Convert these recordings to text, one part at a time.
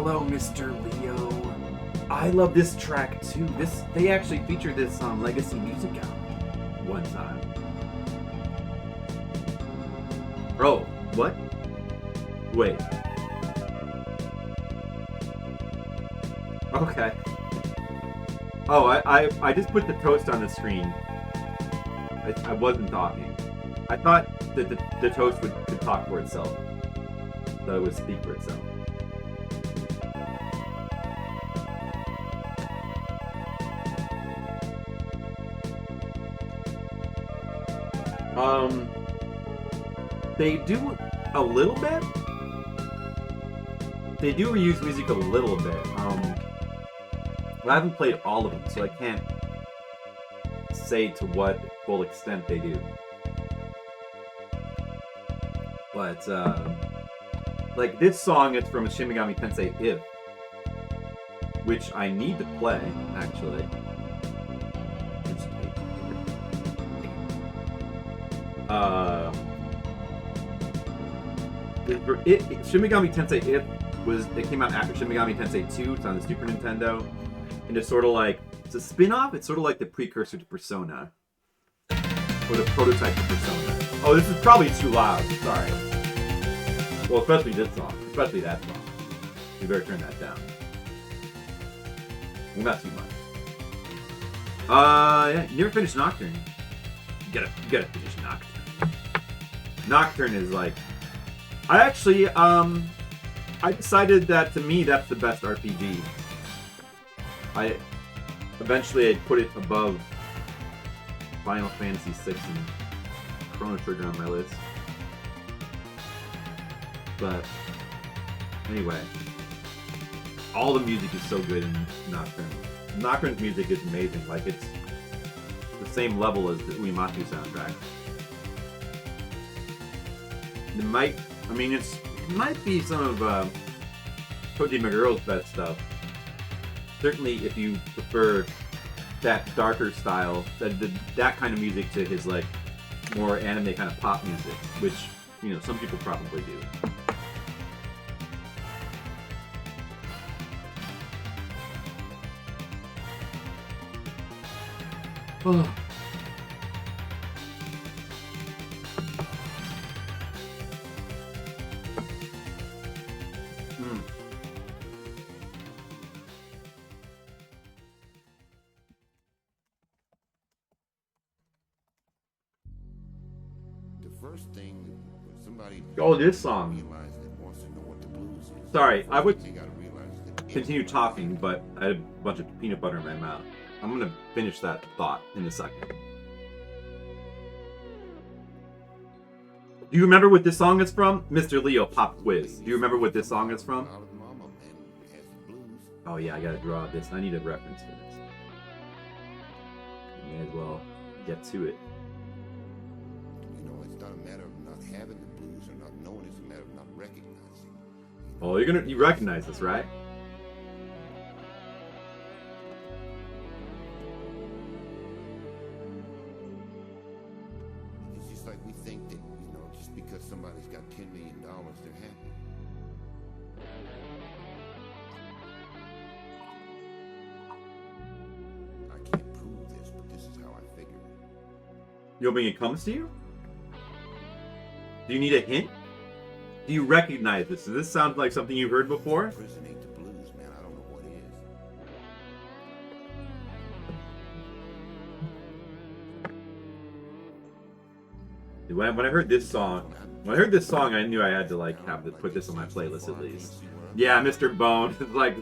hello, Mr. Leo. I love this track too. They actually featured this on Legacy Music album one time. Oh, what? Wait. Okay. Oh, I just put the toast on the screen. I wasn't talking. I thought that the toast could talk for itself. That it would speak for itself. They do a little bit. They do reuse music a little bit. I haven't played all of them, so I can't say to what full extent they do. But like this song, it's from Shin Megami Tensei If, which I need to play actually. Shin Megami Tensei If it came out after Shin Megami Tensei 2. It's on the Super Nintendo, and it's sort of like it's a spin-off. It's sort of like the precursor to Persona, or the prototype to Persona. Oh, this is probably too loud. Sorry. Well, especially this song, especially that song. You better turn that down. Well, not too much. Yeah, you never finished Nocturne. You gotta finish Nocturne. Nocturne is like, I actually, I decided that to me that's the best RPG. Eventually I'd put it above Final Fantasy VI and Chrono Trigger on my list. But anyway, all the music is so good in Nocturne. Nocturne's music is amazing. Like it's the same level as the Uematsu soundtrack. It might be some of Koji Meguro's best stuff. Certainly, if you prefer that darker style, that kind of music to his like more anime kind of pop music, which some people probably do. Oh. First thing, somebody this song. Sorry, I would continue talking, but I had a bunch of peanut butter in my mouth. I'm gonna finish that thought in a second. Do you remember what this song is from? Mr. Leo, pop quiz. Do you remember what this song is from? Oh yeah, I gotta draw this. I need a reference for this. May as well get to it. It's not a matter of not having the blues or not knowing. It's a matter of not recognizing. Oh, you recognize this, right? It's just like we think that just because somebody's got $10 million, they're happy. I can't prove this, but this is how I figure it. You hoping it comes to you? Do you need a hint? Do you recognize this? Does this sound like something you've heard before? Prison ain't the blues, man. I don't know what is. When I heard this song, I knew I had to put this on my playlist at least. Yeah, Mr. Bone. It's like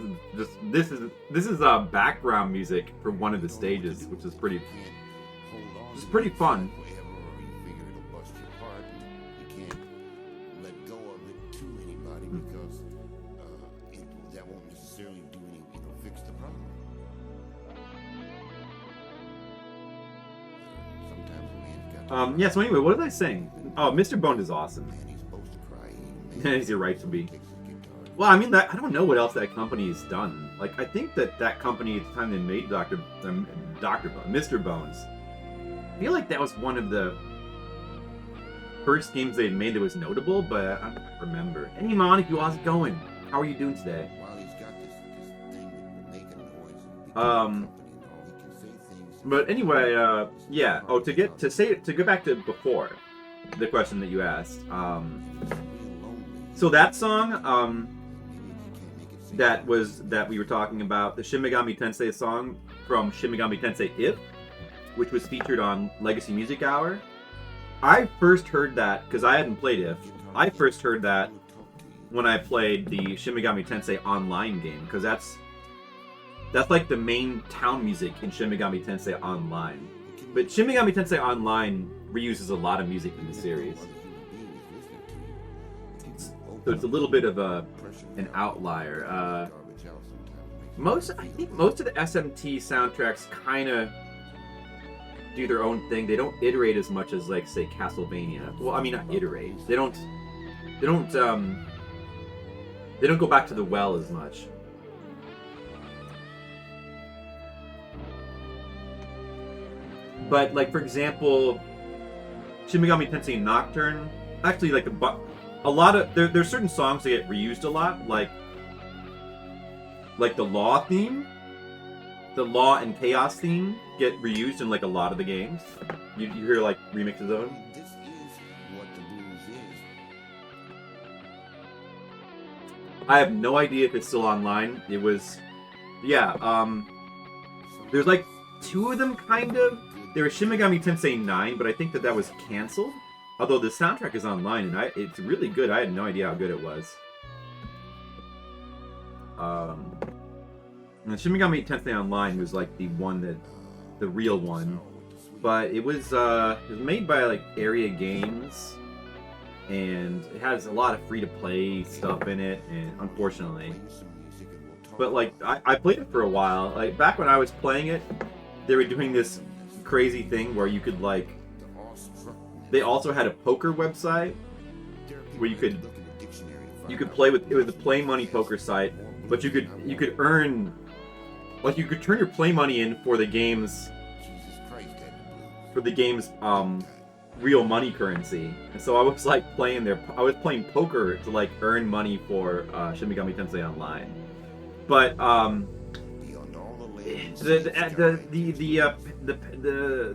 this is background music for one of the stages, which is pretty fun. Yeah, so anyway, what did I sing? Oh, Mr. Bone is awesome. And he's your right to be. Well, I mean, I don't know what else that company has done. Like, I think that company, at the time they made Mr. Bones, I feel like that was one of the first games they made that was notable, but I don't remember. Hey, Monica, how's it going? How are you doing today? But anyway, yeah. Oh, to go back to before the question that you asked. So that song, that we were talking about, the Shin Megami Tensei song from Shin Megami Tensei If, which was featured on Legacy Music Hour. I first heard that because I hadn't played If. I first heard that when I played the Shin Megami Tensei Online game, because that's like the main town music in Shin Megami Tensei Online. But Shin Megami Tensei Online reuses a lot of music in the series, so it's a little bit of an outlier. I think most of the SMT soundtracks kind of do their own thing. They don't iterate as much as, like, say, Castlevania. Well, I mean, not iterate. They don't go back to the well as much. But, like, for example, Shin Megami Tensei Nocturne, actually, like, a lot of there's certain songs that get reused a lot, like the Law theme, the Law and Chaos theme get reused in, like, a lot of the games. You hear, like, remixes of them. This is what the blues is. I have no idea if it's still online. It was, yeah. There's like 2 of them, kind of. There was Shin Megami Tensei 9, but I think that was canceled. Although the soundtrack is online, and it's really good. I had no idea how good it was. And Shin Megami Tensei Online was like the real one, but it was made by, like, Area Games, and it has a lot of free-to-play stuff in it, and unfortunately. But, like, I played it for a while. Like, back when I was playing it, they were doing this crazy thing where you could, like, they also had a poker website where you could play with, it was a play money poker site, but you could earn, like, you could turn your play money in for the game's real money currency. And so I was, like, I was playing poker to, like, earn money for Shin Megami Tensei Online. But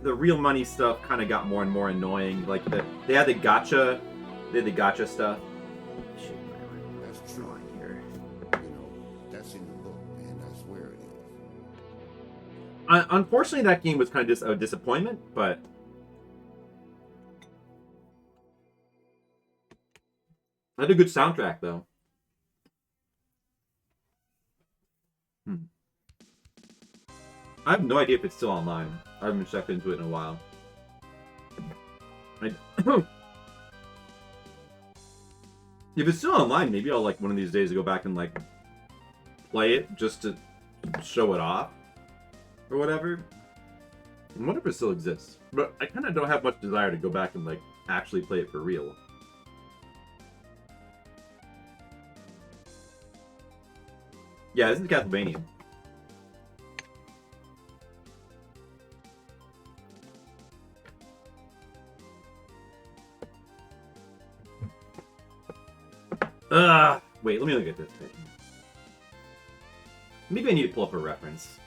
the real money stuff kind of got more and more annoying. Like, they had the gacha stuff. That's true. Here. That's in the book, man. I swear it is. Unfortunately, that game was kind of a disappointment, but it had a good soundtrack, though. I have no idea if it's still online. I haven't checked into it in a while. If it's still online, maybe I'll, like, one of these days go back and, like, play it just to show it off or whatever. I wonder if it still exists. But I kind of don't have much desire to go back and, like, actually play it for real. Yeah, this is Castlevania. Wait, let me look at this thing. Maybe I need to pull up a reference.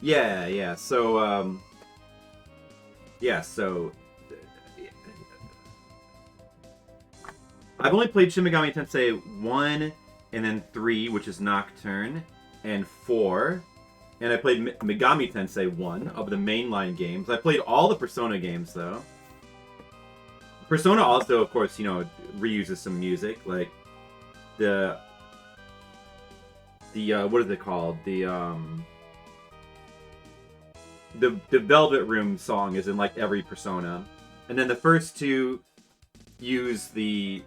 Yeah, so, I've only played Shin Megami Tensei 1, and then 3, which is Nocturne, and 4, and I played Megami Tensei 1 of the mainline games. I played all the Persona games, though. Persona also, of course, reuses some music, like the what is it called? The Velvet Room song is in, like, every Persona. And then the first 2 use the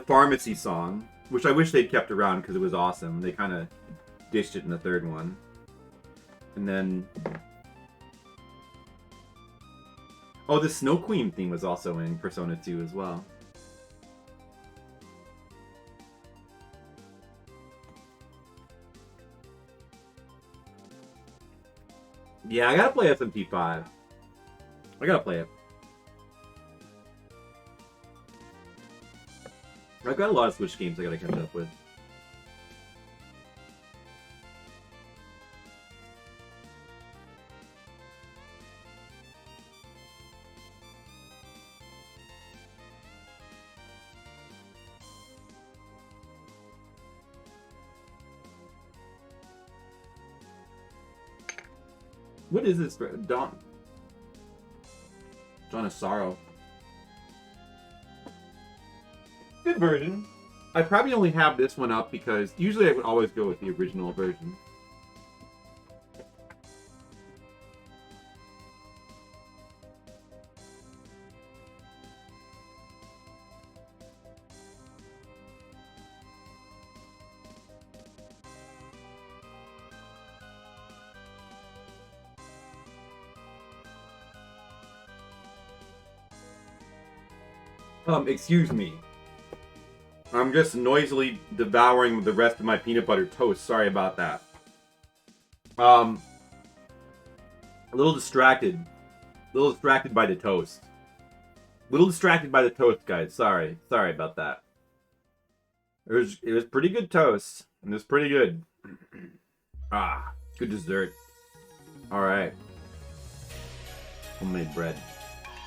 Pharmacy song, which I wish they'd kept around because it was awesome. They kind of ditched it in the 3rd one. And then Oh, the Snow Queen theme was also in Persona 2 as well. Yeah, I gotta play SMP5. I gotta play it. I've got a lot of Switch games I gotta catch up with. What is this? Dawn of Sorrow. Good version. I probably only have this one up because usually I would always go with the original version. Excuse me. I'm just noisily devouring the rest of my peanut butter toast. Sorry about that. A little distracted. A little distracted by the toast. A little distracted by the toast, guys. Sorry. Sorry about that. It was pretty good toast. It was pretty good. Ah, good dessert. Alright. Homemade bread.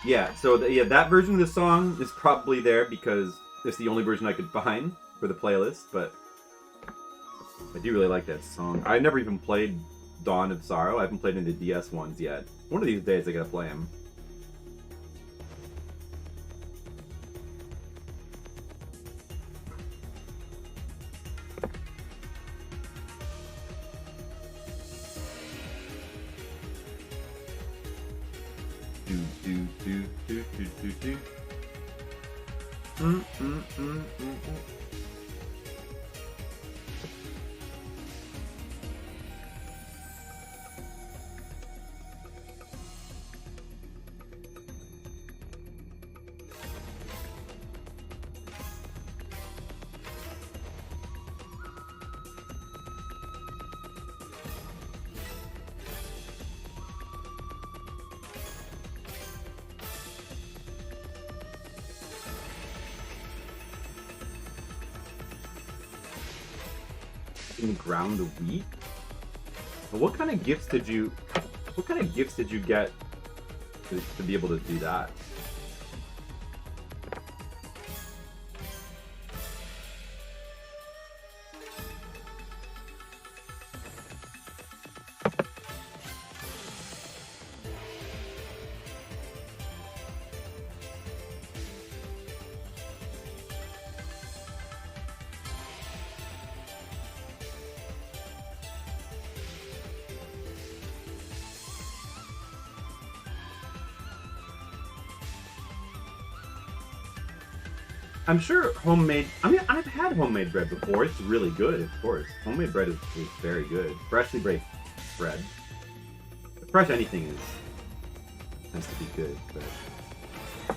Yeah, so that version of the song is probably there because it's the only version I could find for the playlist, but I do really like that song. I never even played Dawn of Sorrow. I haven't played any of the DS ones yet. One of these days I gotta play them. Ground the wheat? What kind of gifts did you get to be able to do that? I'm sure homemade... I mean, I've had homemade bread before. It's really good, of course. Homemade bread is very good. Freshly baked bread. Fresh anything has to be good, but...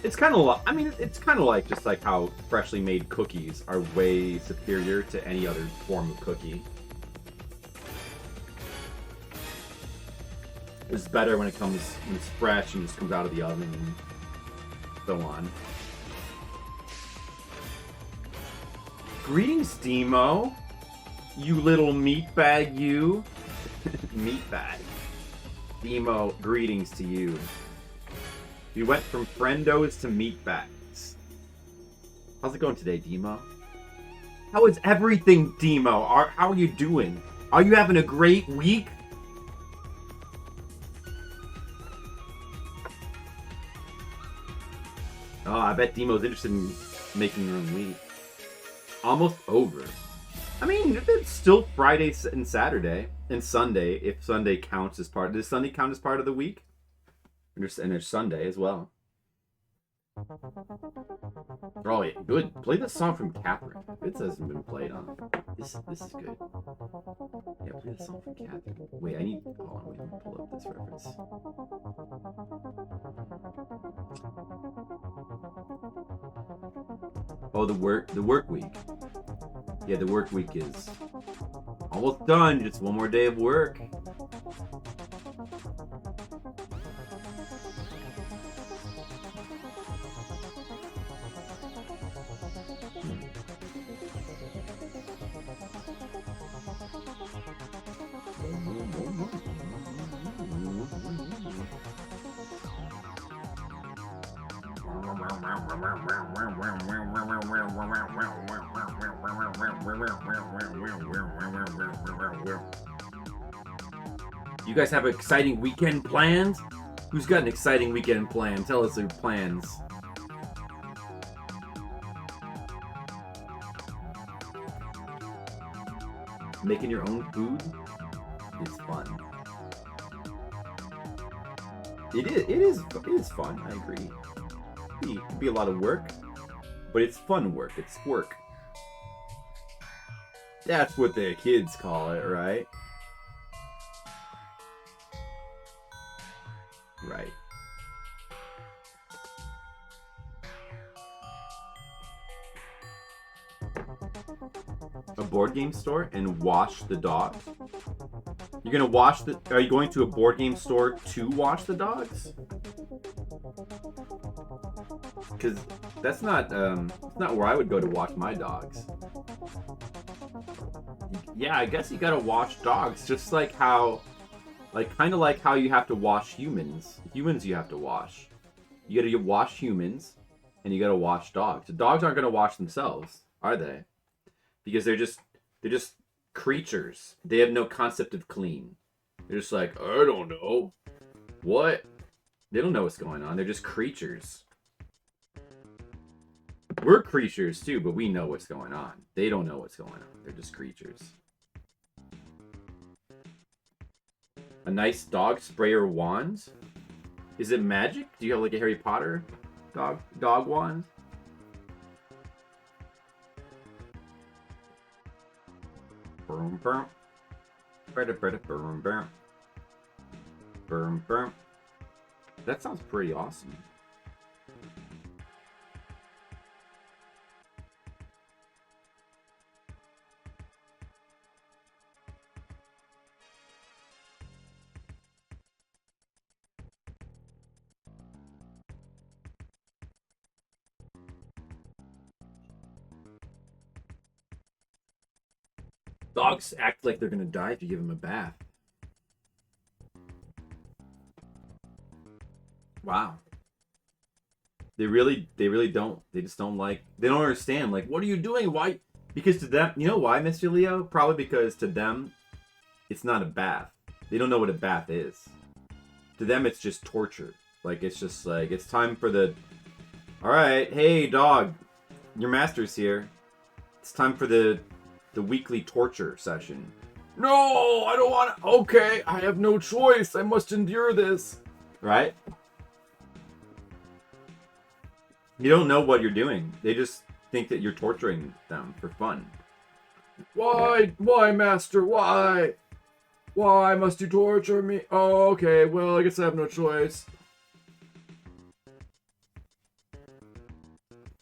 It's kind of... I mean, it's kind of like just like how freshly made cookies are way superior to any other form of cookie. It's better when it's fresh and just comes out of the oven and so on. Greetings, Demo. You little meatbag, you. Meatbag. Demo, greetings to you. We went from friendos to meatbags. How's it going today, Demo? How is everything, Demo? How are you doing? Are you having a great week? Oh, I bet Demo's interested in making her own wheat. Almost over. I mean, it's still Friday and Saturday and Sunday. If Sunday counts as part, does Sunday count as part of the week? And there's Sunday as well. Oh yeah, good. Play the song from Catherine. It hasn't been played on. This is good. Yeah, play the song from Catherine. Wait, I need. Hold on, wait, let me pull up this reference. Oh, the work week. Yeah, the work week is almost done. Just one more day of work. You guys have an exciting weekend planned? Who's got an exciting weekend plan? Tell us your plans. Making your own food is fun. It is fun. I agree. It can be a lot of work, but it's fun work. It's work. That's what the kids call it, right? Right. A board game store and wash the dogs? You're gonna wash the... Are you going to a board game store to wash the dogs? Because that's not where I would go to wash my dogs. Yeah, I guess you gotta wash dogs, just like how... kind of like how you have to wash humans. Humans you have to wash. You gotta wash humans, and you gotta wash dogs. The dogs aren't gonna wash themselves, are they? Because they're just creatures. They have no concept of clean. They're just like, I don't know. What? They don't know what's going on. They're just creatures. We're creatures too, but we know what's going on. They don't know what's going on. They're just creatures. A nice dog sprayer wand? Is it magic? Do you have like a Harry Potter dog wand? Boom, boom. Boom, boom. Boom, boom. That sounds pretty awesome. Dogs act like they're gonna die if you give them a bath. Wow. They really don't. They just don't like. They don't understand. Like, what are you doing? Why? Because to them, you know why, Mr. Leo? Probably because to them, it's not a bath. They don't know what a bath is. To them, it's just torture. Like, it's just like, it's time for the... Alright, hey, dog. Your master's here. It's time for the weekly torture session. No, I don't want to... Okay, I have no choice. I must endure this. Right? You don't know what you're doing. They just think that you're torturing them for fun. Why, master? Why? Why must you torture me? Oh, okay. Well, I guess I have no choice.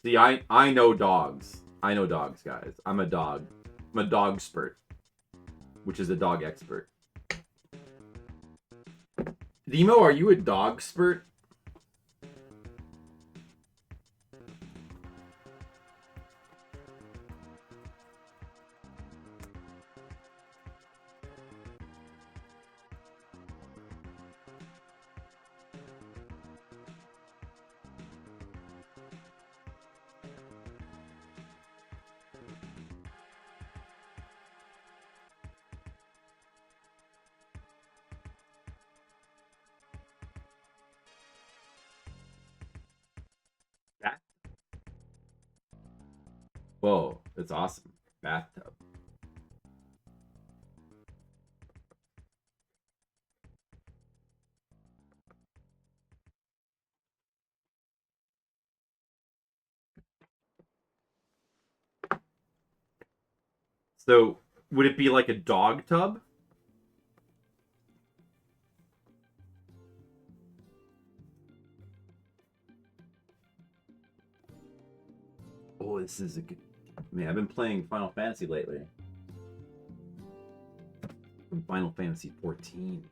See, I know dogs. I know dogs, guys. I'm a dog. I'm a dog expert, which is a dog expert. Demo, are you a dog expert? Whoa, that's awesome. Bathtub. So, would it be like a dog tub? this is a good... Man, I've been playing Final Fantasy lately. Final Fantasy 14.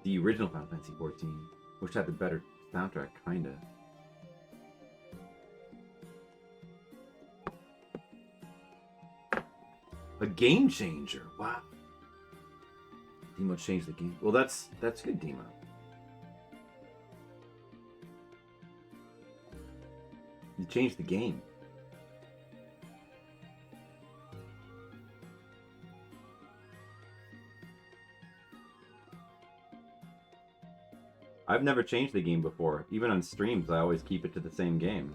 The original Final Fantasy 14, which had the better soundtrack, kinda. A game changer. Wow. Demo changed the game. Well, that's good, Demo. You changed the game. I've never changed the game before. Even on streams, I always keep it to the same game.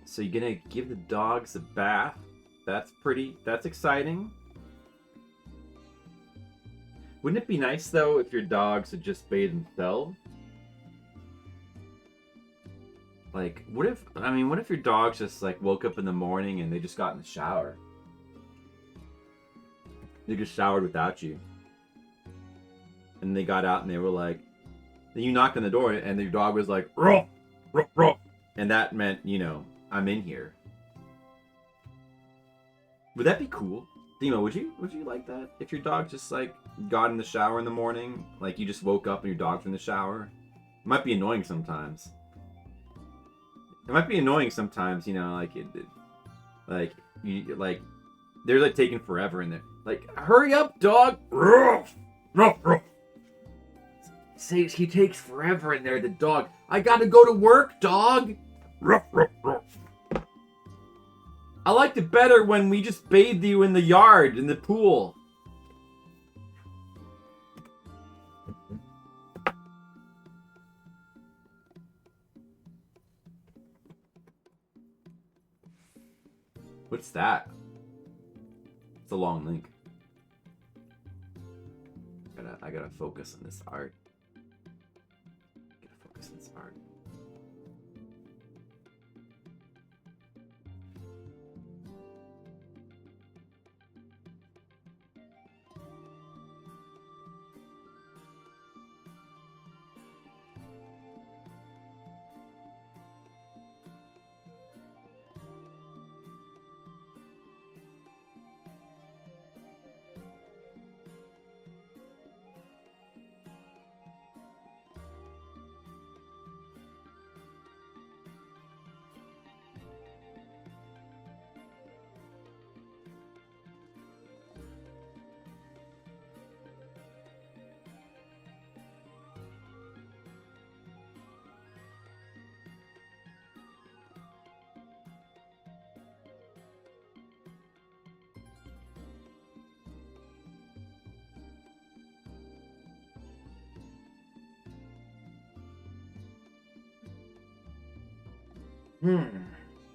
So you're gonna give the dogs a bath? That's exciting. Wouldn't it be nice though if your dogs would just bathe themselves? Like, what if your dogs just like woke up in the morning and they just got in the shower? They just showered without you. And they got out and they were like, then you knocked on the door and your dog was like, ruff, ruff, ruff. And that meant, you know, I'm in here. Would that be cool? Demo, would you like that? If your dog just like got in the shower in the morning, like you just woke up and your dog's in the shower? It might be annoying sometimes. It might be annoying sometimes, you know, like they're like taking forever in there. Like, hurry up, dog! Ruff, ruff, ruff. Say he takes forever in there, the dog. I gotta go to work, dog! Ruff, ruff, ruff. I liked it better when we just bathed you in the yard, in the pool. What's that? It's a long link. I gotta focus on this art. Gotta focus on this art.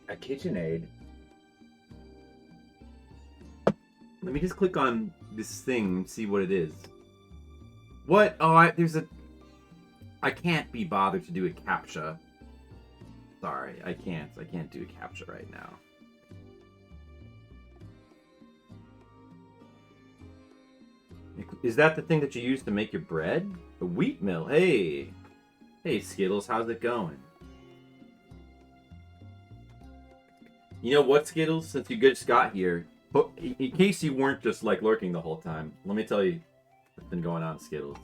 A KitchenAid. Let me just click on this thing and see what it is. What? Oh, I can't be bothered to do a CAPTCHA. Sorry, I can't do a CAPTCHA right now. Is that the thing that you use to make your bread? A wheat mill. Hey, Skittles, how's it going? You know what, Skittles? Since you just got here, in case you weren't just like lurking the whole time, let me tell you what's been going on, Skittles.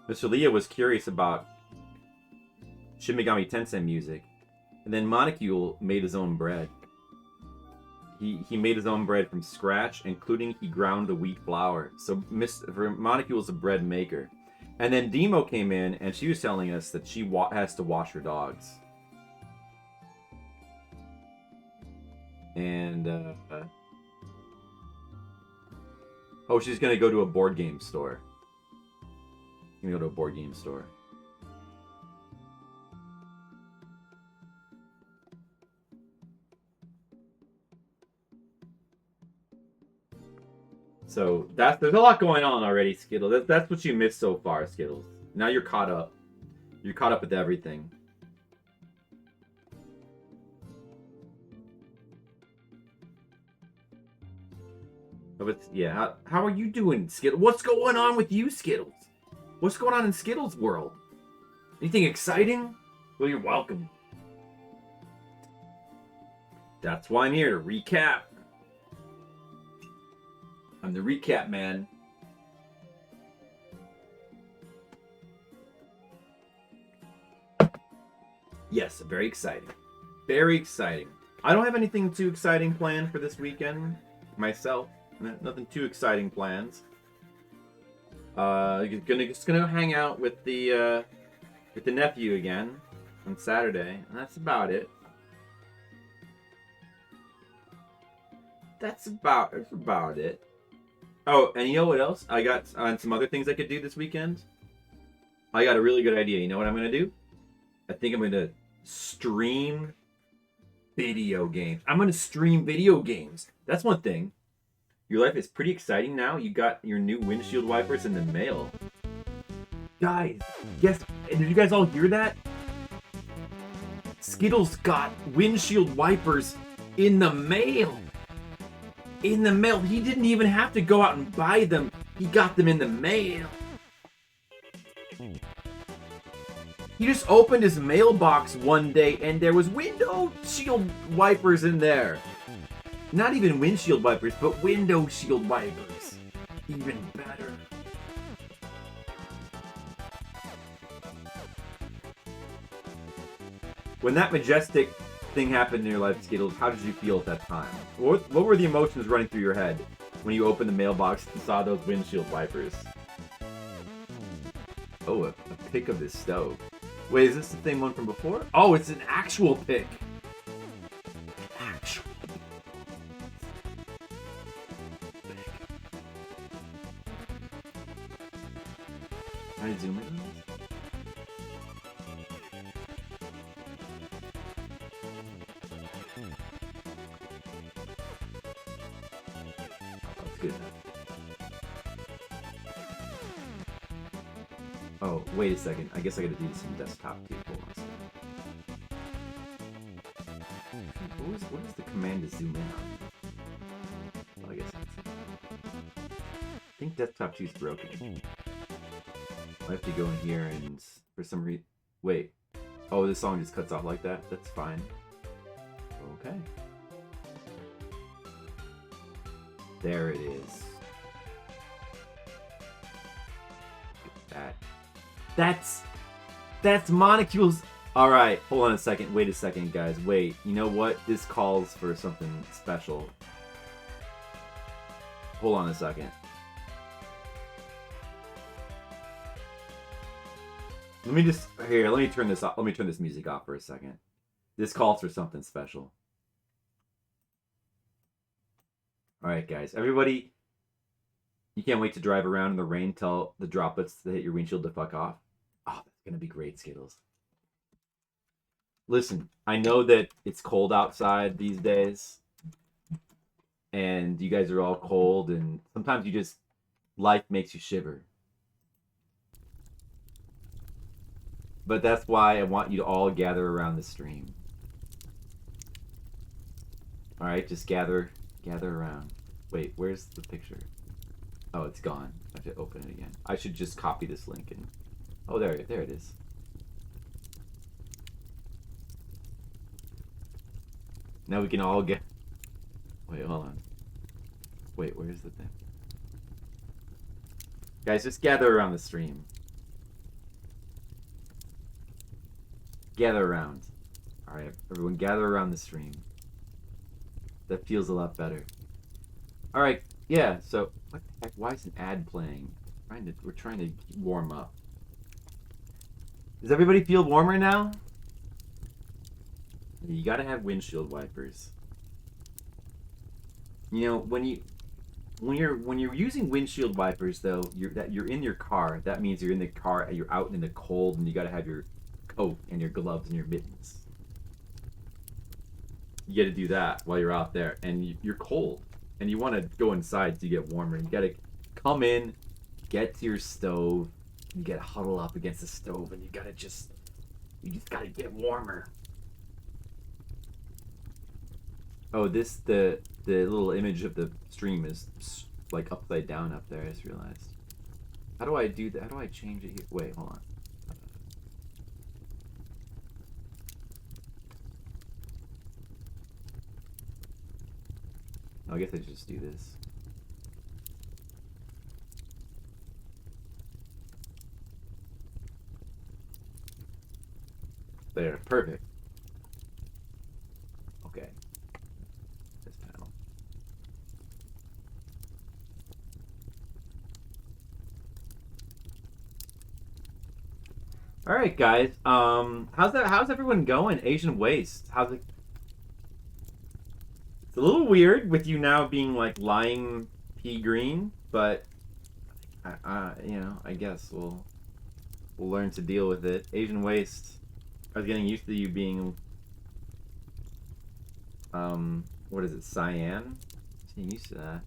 Mr. Leah was curious about Shin Megami Tensei music, and then Monocule made his own bread. He made his own bread from scratch, including he ground the wheat flour. So Monocule's a bread maker. And then Demo came in, and she was telling us that she has to wash her dogs. And, oh, she's gonna go to a board game store. Gonna go to a board game store. So there's a lot going on already, Skittles. That's what you missed so far, Skittles. Now you're caught up. You're caught up with everything. But yeah, how are you doing, Skittles? What's going on with you, Skittles? What's going on in Skittles' world? Anything exciting? Well, you're welcome. That's why I'm here to recap. I'm the recap man. Yes, very exciting. Very exciting. I don't have anything too exciting planned for this weekend myself. Nothing too exciting plans. Just gonna hang out with the nephew again on Saturday, and that's about it. That's about it. Oh, and you know what else? I got some other things I could do this weekend. I got a really good idea. You know what I'm gonna do? I think I'm gonna stream video games. I'm gonna stream video games. That's one thing. Your life is pretty exciting now. You got your new windshield wipers in the mail. Guys, yes, did you guys all hear that? Skittles got windshield wipers in the mail. In the mail. He didn't even have to go out and buy them. He got them in the mail. He just opened his mailbox one day and there was windshield wipers in there. Not even windshield wipers, but window shield wipers. Even better. When that majestic thing happened in your life, Skittles, how did you feel at that time? What were the emotions running through your head when you opened the mailbox and saw those windshield wipers? Oh, a pic of this stove. Wait, is this the same one from before? Oh, it's an actual pic. Actual. Can I zoom in on this? That's good enough. Oh, wait a second. I guess I gotta do this in desktop too. Hold on a second. What is the command to zoom in on? Well, I guess that's it. I think desktop 2 is broken. I have to go in here and for some reason. Wait. Oh, this song just cuts off like that? That's fine. Okay. There it is. That's Monocules. All right, hold on a second. Wait a second, guys. Wait. You know what? This calls for something special. Hold on a second. Let me turn this off. Let me turn this music off for a second. This calls for something special. All right, guys. Everybody, you can't wait to drive around in the rain till the droplets that hit your windshield to fuck off. Oh, that's gonna be great, Skittles. Listen, I know that it's cold outside these days, and you guys are all cold, and sometimes life makes you shiver. But that's why I want you to all gather around the stream. All right, just gather around. Wait, where's the picture? Oh, it's gone. I have to open it again. I should just copy this link and... Oh, there it is. Now we can all get... Wait, hold on. Wait, where's the thing? Guys, just gather around the stream. Gather around. Alright, everyone gather around the stream. That feels a lot better. Alright, yeah, so... What the heck? Why is an ad playing? We're trying to warm up. Does everybody feel warmer now? You gotta have windshield wipers. You know, when you're using windshield wipers, though, you're in your car. That means you're in the car, you're out in the cold, and you gotta have your coat and your gloves and your mittens. You gotta do that while you're out there, and you're cold. and you want to go inside to get warmer. You gotta come in, get to your stove, you gotta huddle up against the stove, and you just gotta get warmer. Oh, the little image of the stream is like upside down up there. I just realized. How do I do that? How do I change it here? Wait, hold on. I guess I should just do this. There, perfect. Okay. This panel. All right, guys. How's everyone going? Asian Waste. How's it? It's a little weird with you now being like lime pea green, but you know, I guess we'll learn to deal with it. Asian Waste. I was getting used to you being what is it, cyan? Getting used to that.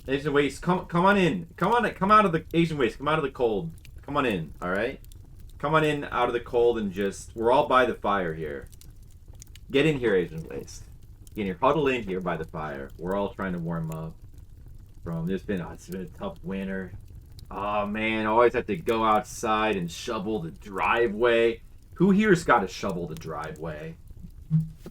Asian Waste, come on in. Come out of the Asian Waste. Come out of the cold. Come on in, all right? Come on in out of the cold and just we're all by the fire here. Get in here, Asian Waste. Get in here. Huddle in here by the fire. We're all trying to warm up. It's been a tough winter. Oh man, I always have to go outside and shovel the driveway. Who here's got to shovel the driveway?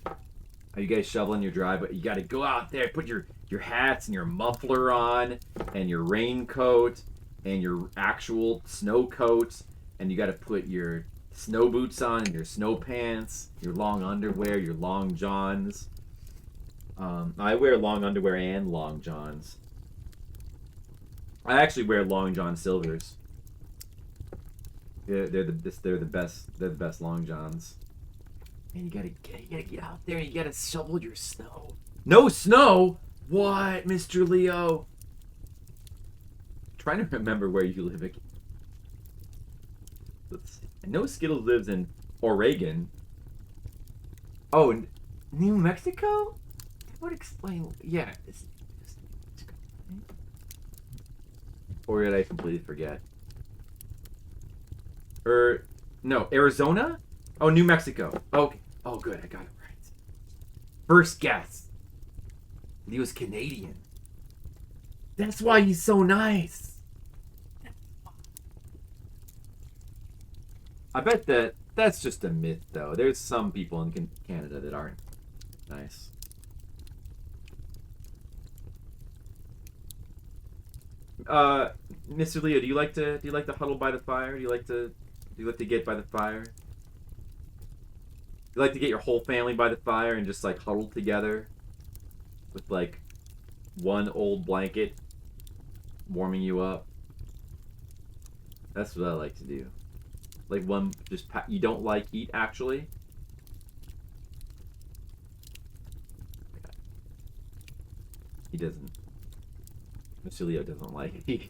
Are you guys shoveling your driveway? You got to go out there, put your hats and your muffler on, and your raincoat, and your actual snow coat, and you got to put your snow boots on and your snow pants, your long underwear, your long johns. I wear long underwear and long johns. I actually wear long john silvers. They're the best. They're the best long johns. And you gotta get out there. You gotta shovel your snow. No snow. What, Mr. Leo? I'm trying to remember where you live again. Let's see. I know Skittles lives in Oregon. Oh, New Mexico? That would explain. Yeah. It's or did I completely forget? No, Arizona? Oh, New Mexico. Okay. Oh, good. I got it right. First guess. He was Canadian. That's why he's so nice. I bet that's just a myth, though. There's some people in Canada that aren't nice. Mr. Leo, do you like to huddle by the fire? Do you like to get by the fire? Do you like to get your whole family by the fire and just like huddle together with like one old blanket warming you up? That's what I like to do. Like one just you don't like heat actually? He doesn't. Mr. Leo doesn't like it.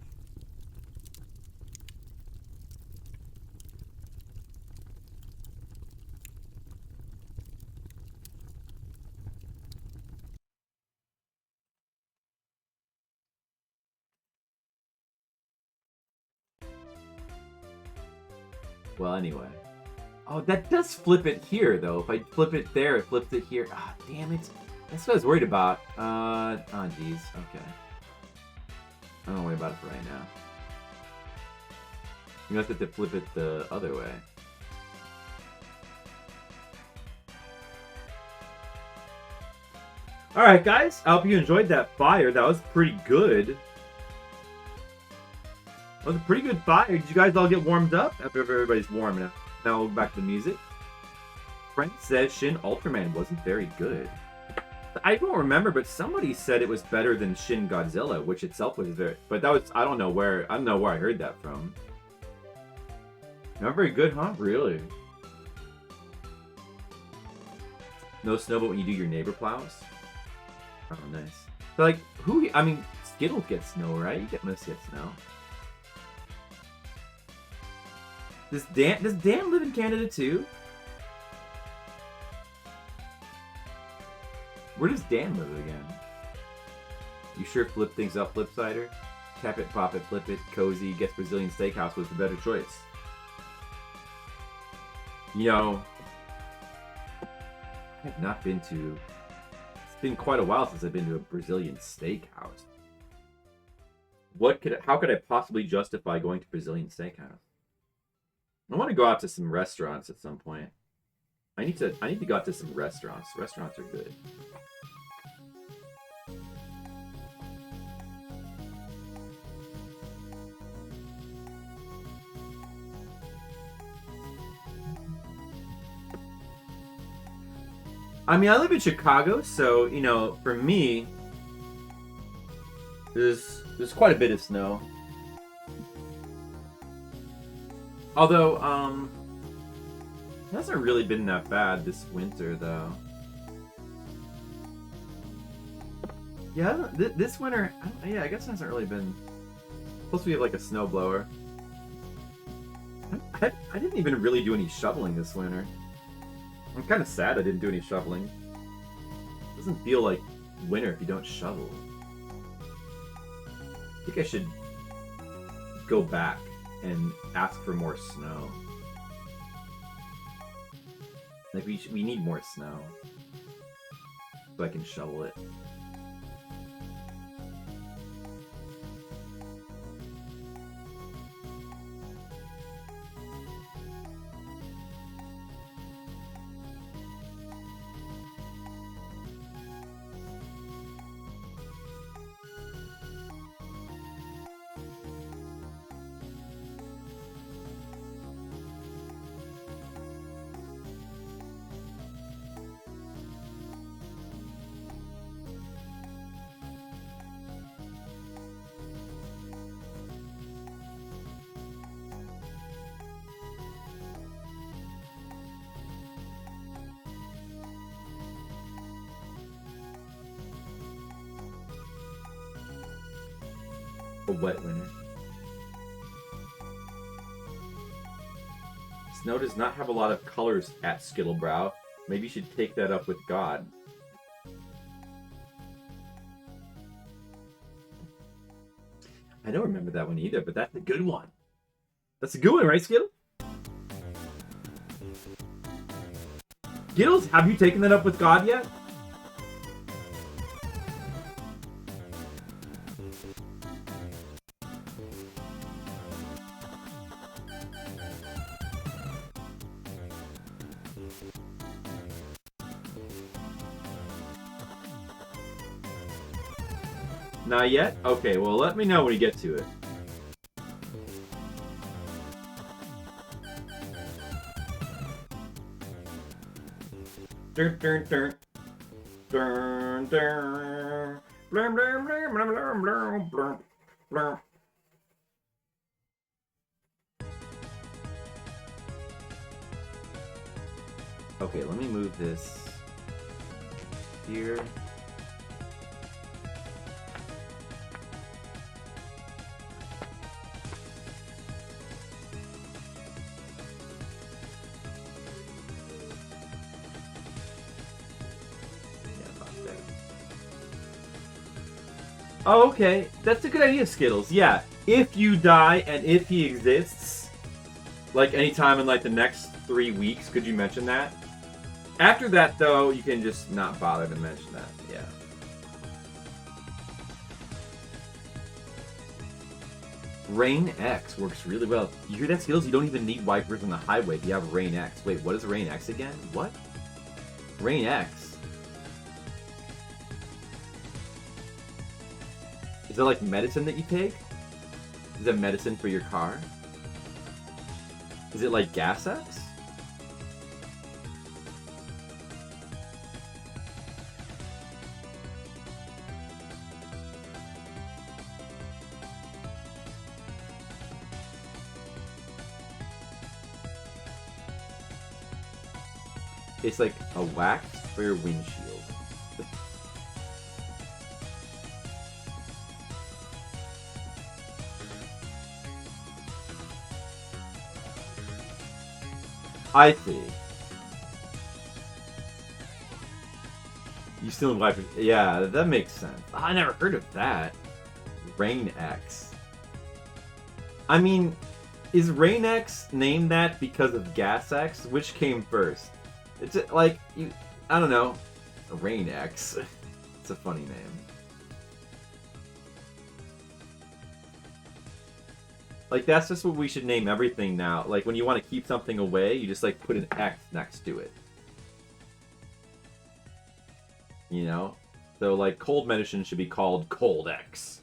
Well, anyway. Oh, that does flip it here, though. If I flip it there, it flips it here. Ah, damn it. That's what I was worried about. Oh, jeez. Okay. I don't worry about it for right now. You must have to flip it the other way. Alright, guys. I hope you enjoyed that fire. That was pretty good. That was a pretty good fire. Did you guys all get warmed up? After everybody's warm now. Now we'll go back to the music. Frank says Shin Ultraman wasn't very good. I don't remember, but somebody said it was better than Shin Godzilla, which itself was very. But that was I don't know where I heard that from. Not very good, huh? Really? No snow, but when you do your neighbor plows. Oh, nice. So like who? I mean, Skittles get snow, right? You must get snow. Does Dan live in Canada too? Where does Dan live again? You sure flip things up, Flipsider? Tap it, pop it, flip it, cozy, guess Brazilian Steakhouse was the better choice. You know, I've not been to... It's been quite a while since I've been to a Brazilian Steakhouse. How could I possibly justify going to Brazilian Steakhouse? I want to go out to some restaurants at some point. I need to go out to some restaurants. Restaurants are good. I mean, I live in Chicago, so, you know, for me, there's quite a bit of snow. Although, it hasn't really been that bad this winter, though. Yeah, this winter, I guess it hasn't really been... Plus we have, like, a snowblower. I didn't even really do any shoveling this winter. I'm kind of sad I didn't do any shoveling. It doesn't feel like winter if you don't shovel. I think I should go back and ask for more snow. Like, we need more snow. So I can shovel it. A wet winter. Snow does not have a lot of colors at Skittlebrow. Maybe you should take that up with God. I don't remember that one either, but that's a good one. That's a good one, right, Skittle? Skittles, have you taken that up with God yet? Not yet? Okay, well, let me know when you get to it. Dun, dun, dun. Dun, dun. Blum, blum, blum, blum, blum, blum, blum, blum. Okay, let me move this here. Oh, okay. That's a good idea, Skittles. Yeah, if you die and if he exists, like anytime in like the next 3 weeks, could you mention that? After that, though, you can just not bother to mention that. Yeah. Rain X works really well. You hear that, Skittles? You don't even need wipers on the highway if you have Rain X. Wait, what is Rain X again? What? Rain X. Is it like medicine that you take? Is it medicine for your car? Is it like Gas X? It's like a wax for your windshield. I see. You still wipe it? Yeah, that makes sense. I never heard of that. Rain X. I mean, is Rain X named that because of Gas X? Which came first? It's like, I don't know. Rain X. It's a funny name. Like, that's just what we should name everything now. Like, when you want to keep something away, you just, like, put an X next to it. You know? So, like, cold medicine should be called Cold X.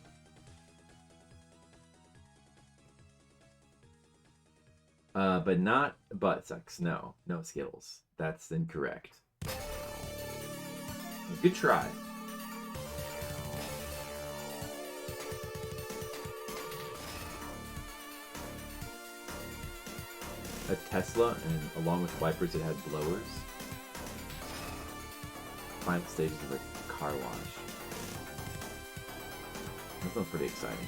But not butt sex. No. No Skittles. That's incorrect. Good try. A Tesla, and along with wipers, it had blowers. Final stages of a car wash. That sounds pretty exciting.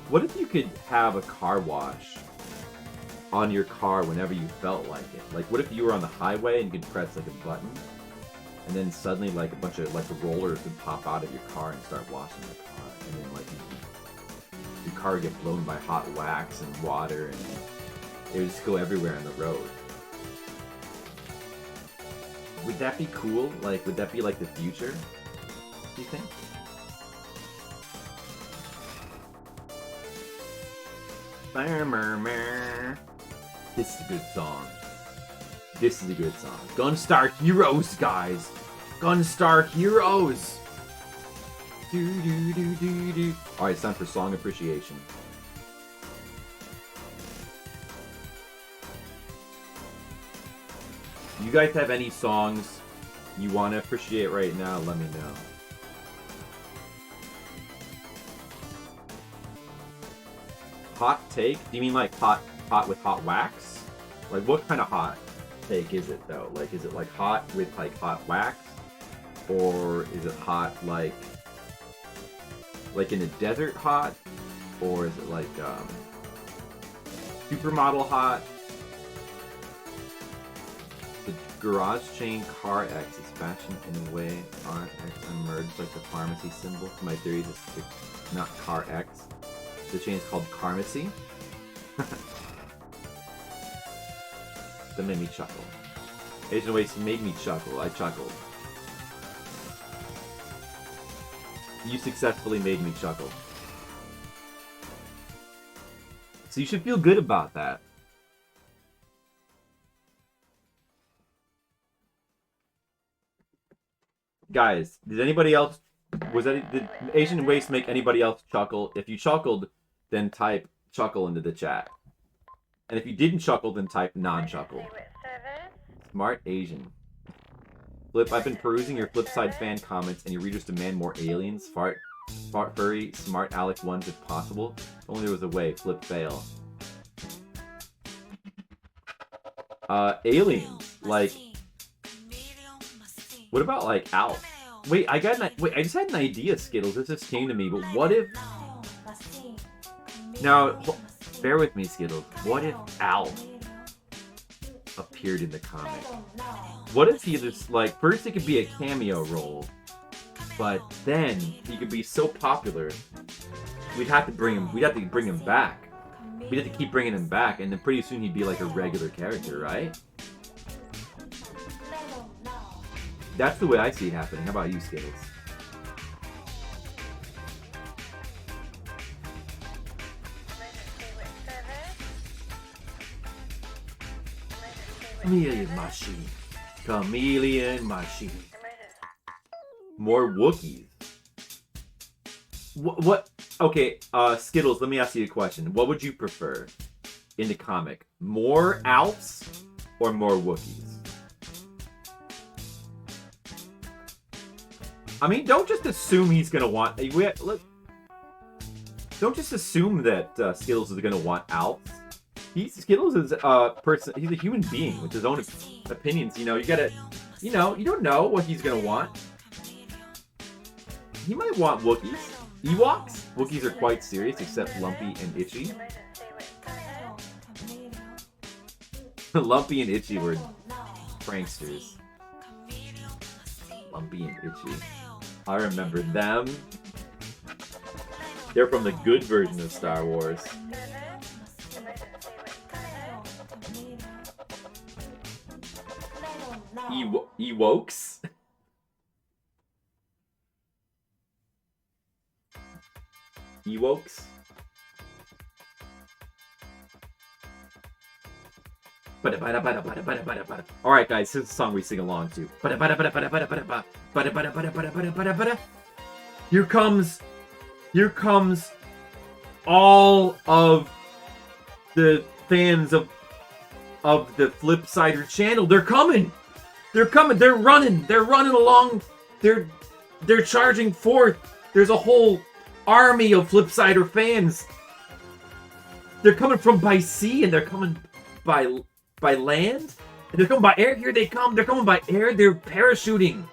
What if you could have a car wash on your car whenever you felt like it? Like, what if you were on the highway and you could press like a button, and then suddenly like a bunch of like rollers would pop out of your car and start washing the car, and then like your car would get blown by hot wax and water, and it would just go everywhere on the road. Would that be cool? Like, would that be like the future? Do you think? This is a good song. This is a good song. Gunstar Heroes, guys. Gunstar Heroes. Do do do do do. All right, it's time for song appreciation. You guys have any songs you want to appreciate right now? Let me know. Hot take? Do you mean like hot with hot wax? Like, what kind of hot take is it though? Like, is it like hot with like hot wax, or is it hot like in a desert hot, or is it like supermodel hot? The Garage Chain Car X is fashioned in a way RX emerged like the pharmacy symbol. My theory is it's not Car X. The chain is called Carmacy. That made me chuckle. Asian Waste made me chuckle. I chuckled. You successfully made me chuckle. So you should feel good about that. Guys, did anybody else... Did Asian Waste make anybody else chuckle? If you chuckled, then type chuckle into the chat. And if you didn't chuckle, then type non-chuckle. Smart Asian. Flip, I've been perusing your Flipside fan comments, and your readers demand more aliens. Fart, furry, smart Alec ones if possible. If only there was a way. Flip, fail. Aliens. Like, what about like Alf? Wait, I just had an idea, Skittles. This just came to me, but what if... Now, bear with me, Skittles. What if Alf appeared in the comic? What if he just, like, first it could be a cameo role, but then he could be so popular, we'd have to bring him back. We'd have to keep bringing him back, and then pretty soon he'd be like a regular character, right? That's the way I see it happening. How about you, Skittles? Chameleon machine. Chameleon machine. More Wookiees. What? Okay, Skittles, let me ask you a question. What would you prefer in the comic? More Alps or more Wookiees? I mean, don't just assume he's gonna want... Don't just assume that Skittles is gonna want Alps. Skittles is a person. He's a human being with his own opinions. You know, you gotta... You know, you don't know what he's gonna want. He might want Wookiees. Ewoks? Wookiees are quite serious, except Lumpy and Itchy. Lumpy and Itchy were pranksters. I'm being itchy. I remember them. They're from the good version of Star Wars. Ewokes? Ewokes? Alright guys, this is a song we sing along to. Here comes all of the fans of the Flipsider channel. They're coming. They're running along. They're charging forth. There's a whole army of Flipsider fans. They're coming from by sea and they're coming by land. And they're coming by air. Here they come. They're coming by air. They're parachuting.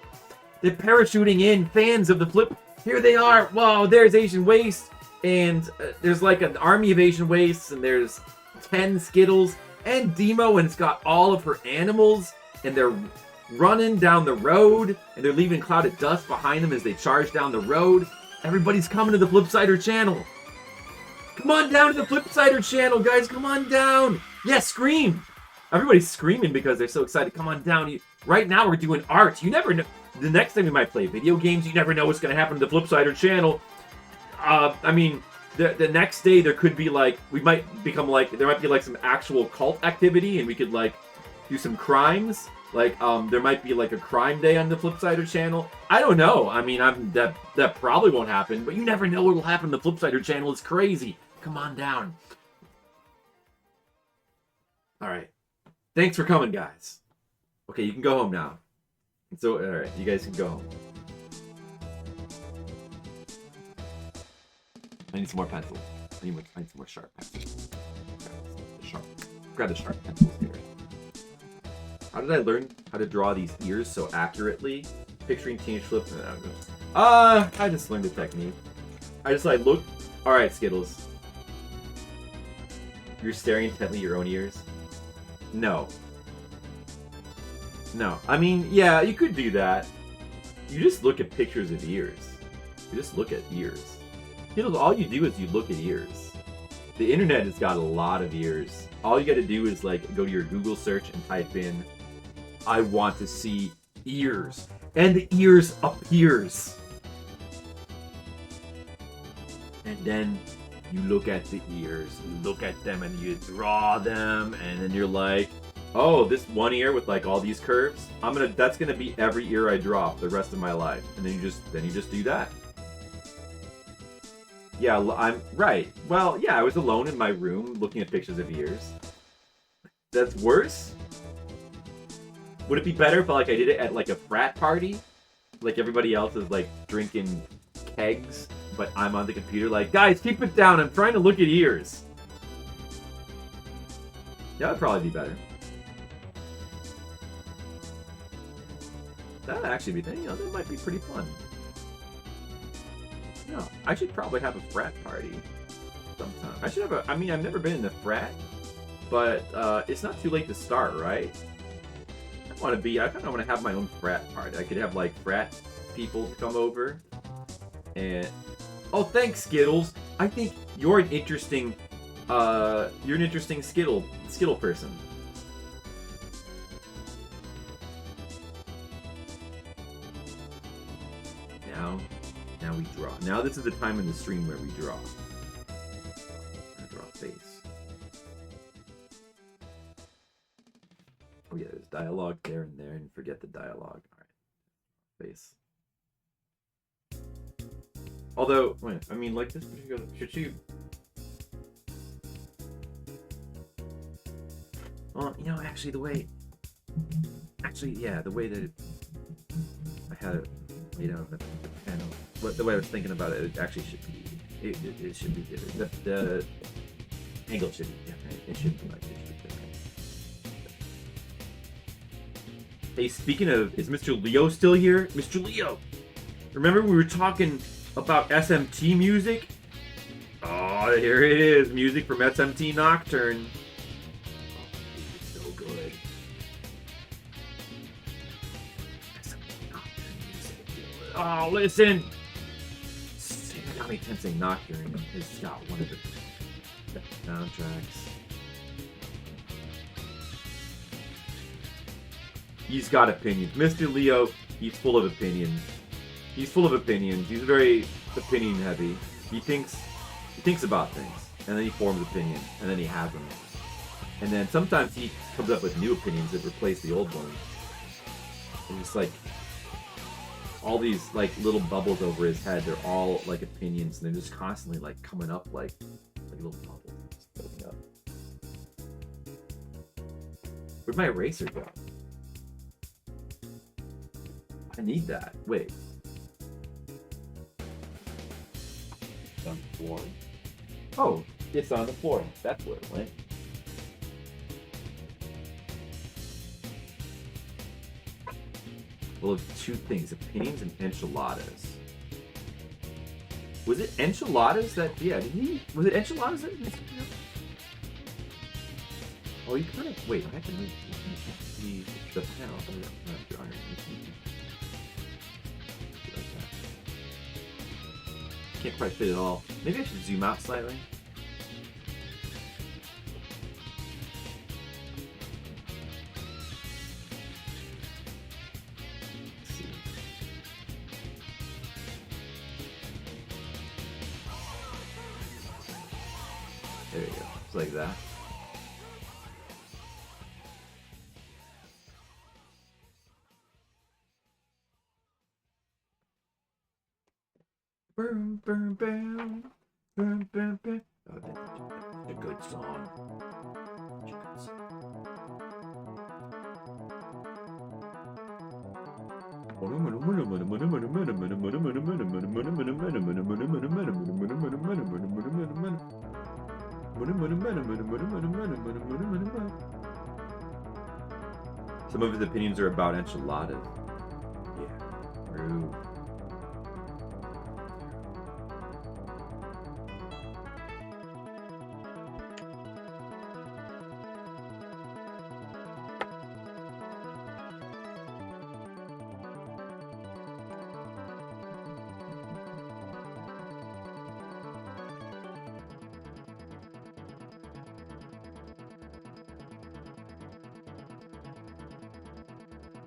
They're parachuting in, fans of the Flip. Here they are. Wow, there's Asian Waste. And there's like an army of Asian Wastes. And there's 10 Skittles. And Demo. And it's got all of her animals. And they're running down the road. And they're leaving a cloud of dust behind them as they charge down the road. Everybody's coming to the Flipsider channel. Come on down to the Flipsider channel, guys. Come on down. Yeah, scream. Everybody's screaming because they're so excited. Come on down. Right now we're doing art. You never know. The next time we might play video games, you never know what's going to happen to the Flipsider channel. I mean, the next day there could be like, we might become like, there might be like some actual cult activity and we could like do some crimes. Like, there might be like a crime day on the Flipsider channel. I don't know. I mean, that probably won't happen, but you never know what will happen to the Flipsider channel. It's crazy. Come on down. All right. Thanks for coming, guys. Okay, you can go home now. So, all right, you guys can go home. I need some more pencils. I need some more sharp pencils. Grab the sharp pencils here. How did I learn how to draw these ears so accurately? Picturing Teenage Flip. I just learned the technique. I just like look. All right, Skittles. You're staring intently at your own ears. No. I mean, yeah, you could do that. You just look at pictures of ears. You just look at ears. Skittles, all you do is you look at ears. The internet has got a lot of ears. All you got to do is like go to your Google search and type in, I want to see ears. And the ears appears. And then you look at the ears, you look at them and you draw them, and then you're like, oh, this one ear with like all these curves, that's gonna be every ear I draw for the rest of my life. And then you just do that. Yeah, I'm right. Well, yeah, I was alone in my room looking at pictures of ears. That's worse? Would it be better if like I did it at like a frat party? Like everybody else is like drinking kegs, but I'm on the computer like, guys, keep it down. I'm trying to look at ears. That would probably be better. That would actually be, that might be pretty fun. No, I should probably have a frat party sometime. I should have I've never been in a frat, but it's not too late to start, right? I kind of want to have my own frat party. I could have like frat people come over and, oh, thanks, Skittles. I think you're an interesting Skittle person. Now we draw. Now this is the time in the stream where we draw. I draw a face. Oh yeah, there's dialogue there and there, and forget the dialogue. Alright. Face. Although, wait, I mean, like this particular, should you? Well, actually the way that I had it laid out on the panel, the way I was thinking about it, it actually should be, it should be different. The angle should be different. It should be like, it should be different. Hey, speaking of, is Mr. Leo still here? Mr. Leo! Remember we were talking about SMT music? Oh, here it is. Music from SMT Nocturne. Oh, it's so good. SMT Nocturne is Oh, listen! Shin Megami Tensei Nocturne has got one of the best soundtracks. He's got opinions. Mr. Leo, he's full of opinions. He's full of opinions. He's very opinion heavy. He thinks about things, and then he forms opinions, and then he has them. And then sometimes he comes up with new opinions that replace the old ones. And it's like all these like little bubbles over his head. They're all like opinions, and they're just constantly like coming up like little bubbles just building up. Where'd my eraser go? I need that. Wait. It's on the floor. Oh, it's on the floor. That's where it went. Well, two things: opinions and enchiladas. Was it enchiladas that? Yeah, did he? Was it enchiladas that? Oh, you kind of wait. I have to move the panel. Can't quite fit it all. Maybe I should zoom out slightly. Let's see. There you go. It's like that. Boom, boom, boom, boom, boom, boom. Oh, that's a good song. Such a good song. Some of his opinions are about enchiladas. Yeah, true.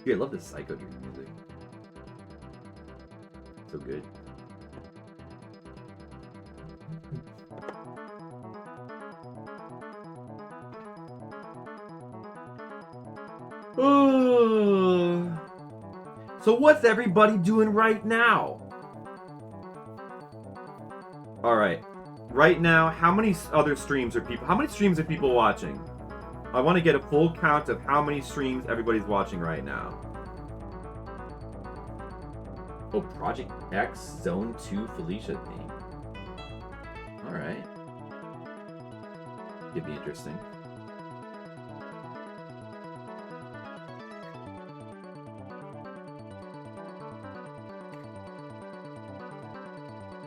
Dude, I love this Psycho Dream music. So good. So what's everybody doing right now? Alright. Right now, how many streams are people watching? I want to get a full count of how many streams everybody's watching right now. Oh, Project X Zone 2 Felicia theme. Alright. Could be interesting.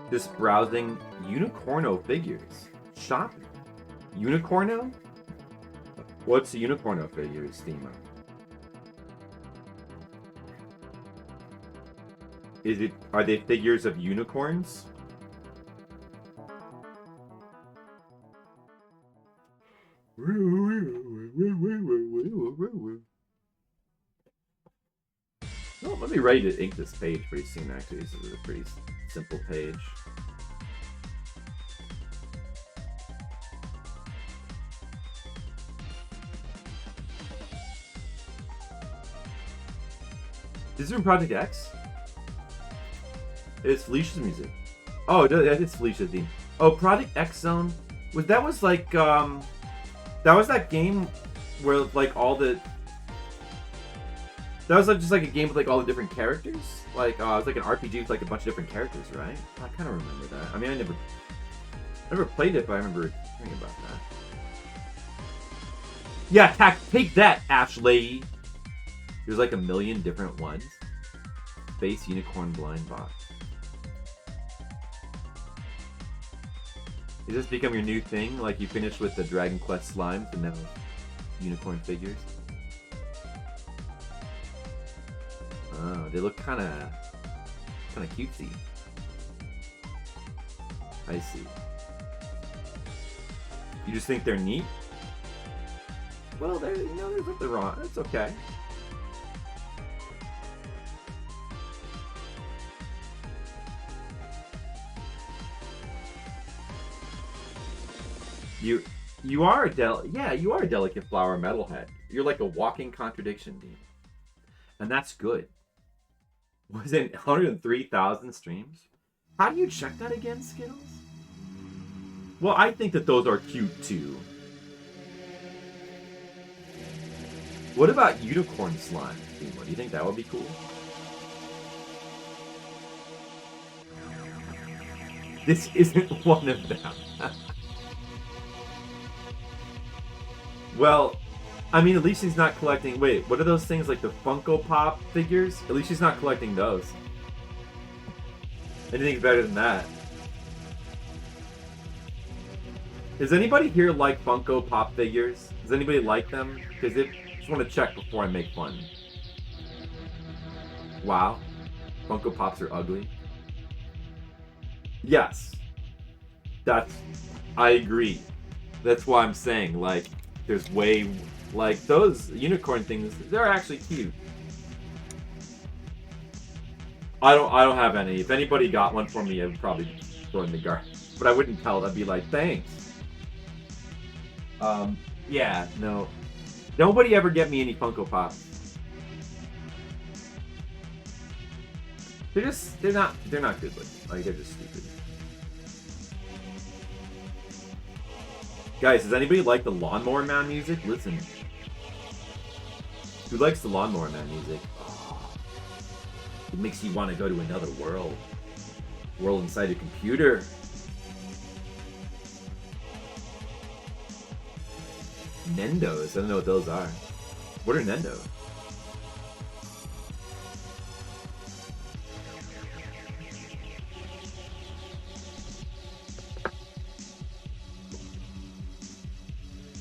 Just browsing Unicorno figures. Shop Unicorno? What's the Unicorno figures, Steamer? Are they figures of unicorns? Oh, let me ready to ink this page pretty soon, actually. This is a pretty simple page. Is this from Project X? It's Felicia's music. Oh, it's Felicia's theme. Oh, Project X Zone. That was like that was that game where like all the. That was like just like a game with like all the different characters. Like it was like an RPG with like a bunch of different characters, right? I kind of remember that. I mean, I never played it, but I remember hearing about that. Yeah, take that, Ashley. There's like a million different ones. Space Unicorn Blind Box. Does this become your new thing? Like you finished with the Dragon Quest slimes and now unicorn figures? Oh, they look kind of Kind of cutesy. I see. You just think they're neat? Well, there's nothing wrong. That's okay. You are a delicate flower metalhead. You're like a walking contradiction, Dean. And that's good. Was it 103,000 streams? How do you check that again, Skittles? Well, I think that those are cute too. What about unicorn slime? Do you think that would be cool? This isn't one of them. Well, I mean, at least he's not collecting... Wait, what are those things, like the Funko Pop figures? At least he's not collecting those. Anything's better than that. Does anybody here like Funko Pop figures? Does anybody like them? Because I just want to check before I make fun. Wow. Funko Pops are ugly. Yes. I agree. That's why I'm saying, like, there's way... Like, those unicorn things, they're actually cute. I don't have any. If anybody got one for me, I would probably throw it in the garbage. But I wouldn't tell it. I'd be like, thanks. Yeah, no. Nobody ever get me any Funko Pops. They're not good looking. Like, they're just stupid. Guys, does anybody like the Lawnmower Man music? Listen. Who likes the Lawnmower Man music? Oh, it makes you want to go to another world. World inside a computer. Nendos. I don't know what those are. What are Nendos?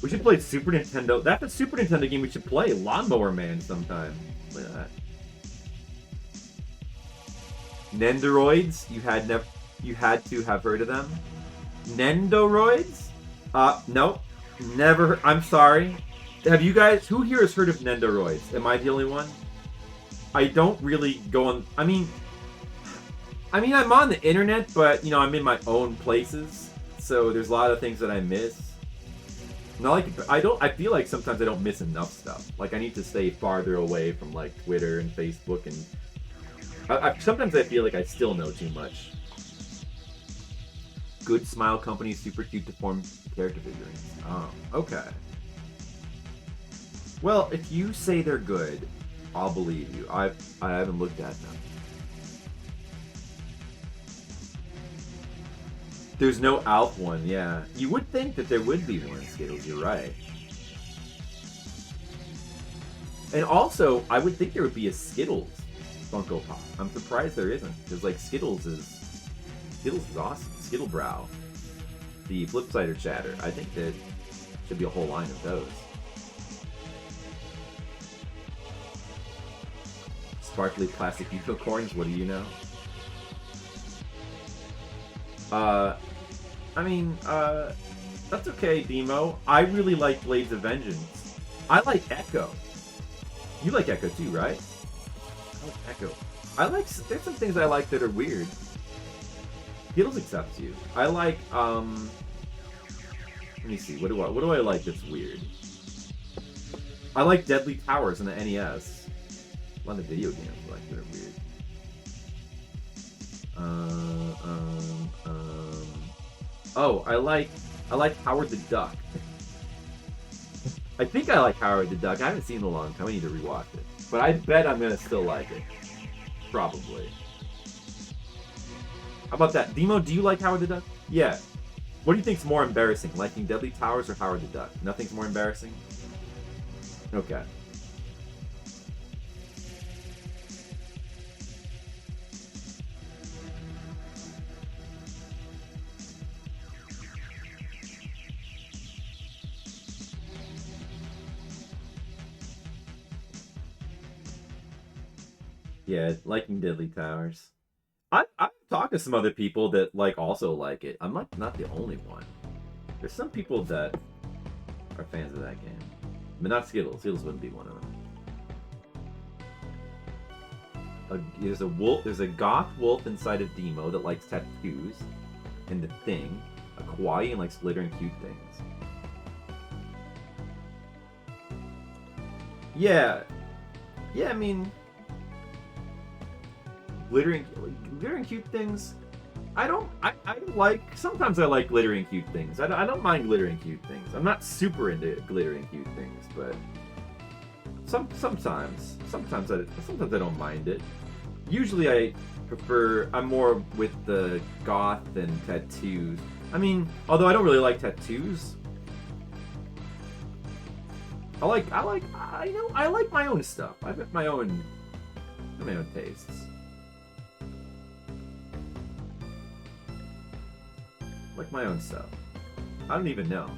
We should play Super Nintendo. That's a Super Nintendo game we should play. Lawnmower Man sometime. Look at that. Nendoroids? You had to have heard of them. Nendoroids? Nope. Never. I'm sorry. Have you guys? Who here has heard of Nendoroids? Am I the only one? I don't really go on. I mean, I'm on the internet, but I'm in my own places, so there's a lot of things that I miss. Not like I feel like sometimes I don't miss enough stuff. Like I need to stay farther away from like Twitter and Facebook, and sometimes I feel like I still know too much. Good Smile Company, super cute deformed character figurines. Oh, okay. Well, if you say they're good, I'll believe you. I haven't looked at them. There's no Alf one, yeah. You would think that there would be one, Skittles, you're right. And also, I would think there would be a Skittles Funko Pop. I'm surprised there isn't, because like Skittles is awesome. Skittlebrow. The Flipsider Chatter. I think that should be a whole line of those. Sparkly plastic unicorns, what do you know? That's okay, Demo. I really like Blades of Vengeance. I like Echo. You like Echo too, right? I like Echo. There's some things I like that are weird. Skittles accepts you. I like, let me see, what do I like that's weird? I like Deadly Towers in the NES. A lot of video games I like that are weird. Oh, I like Howard the Duck. I think I like Howard the Duck. I haven't seen it in a long time. I need to rewatch it. But I bet I'm gonna still like it. Probably. How about that? Demo, do you like Howard the Duck? Yeah. What do you think's more embarrassing? Liking Deadly Towers or Howard the Duck? Nothing's more embarrassing? Okay. Yeah, liking Deadly Towers. I've talked to some other people that like also like it. I'm like not the only one. There's some people that are fans of that game, but not Skittles. Skittles wouldn't be one of them. There's a wolf. There's a goth wolf inside of Demo that likes tattoos, and the Thing, a kawaii and likes glitter and cute things. Yeah, yeah. I mean, glittering cute things. I like. Sometimes I like glittering cute things. I don't mind glittering cute things. I'm not super into glittering cute things, but sometimes I don't mind it. Usually I'm more with the goth and tattoos. I mean, although I don't really like tattoos. I like my own stuff. I have my own tastes. Like my own stuff. I don't even know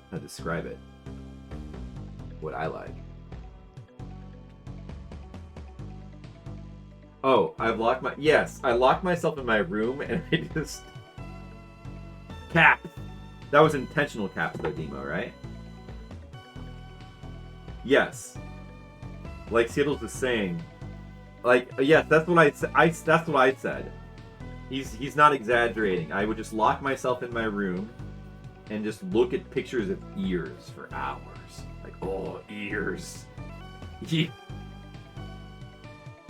how to describe it. What I like. Oh, I locked myself in my room and I just caps. That was intentional caps though, Demo, right? Yes. Like Skittles was saying. Like, yes, that's what that's what I said. He's not exaggerating. I would just lock myself in my room and just look at pictures of ears for hours. Like, oh, ears.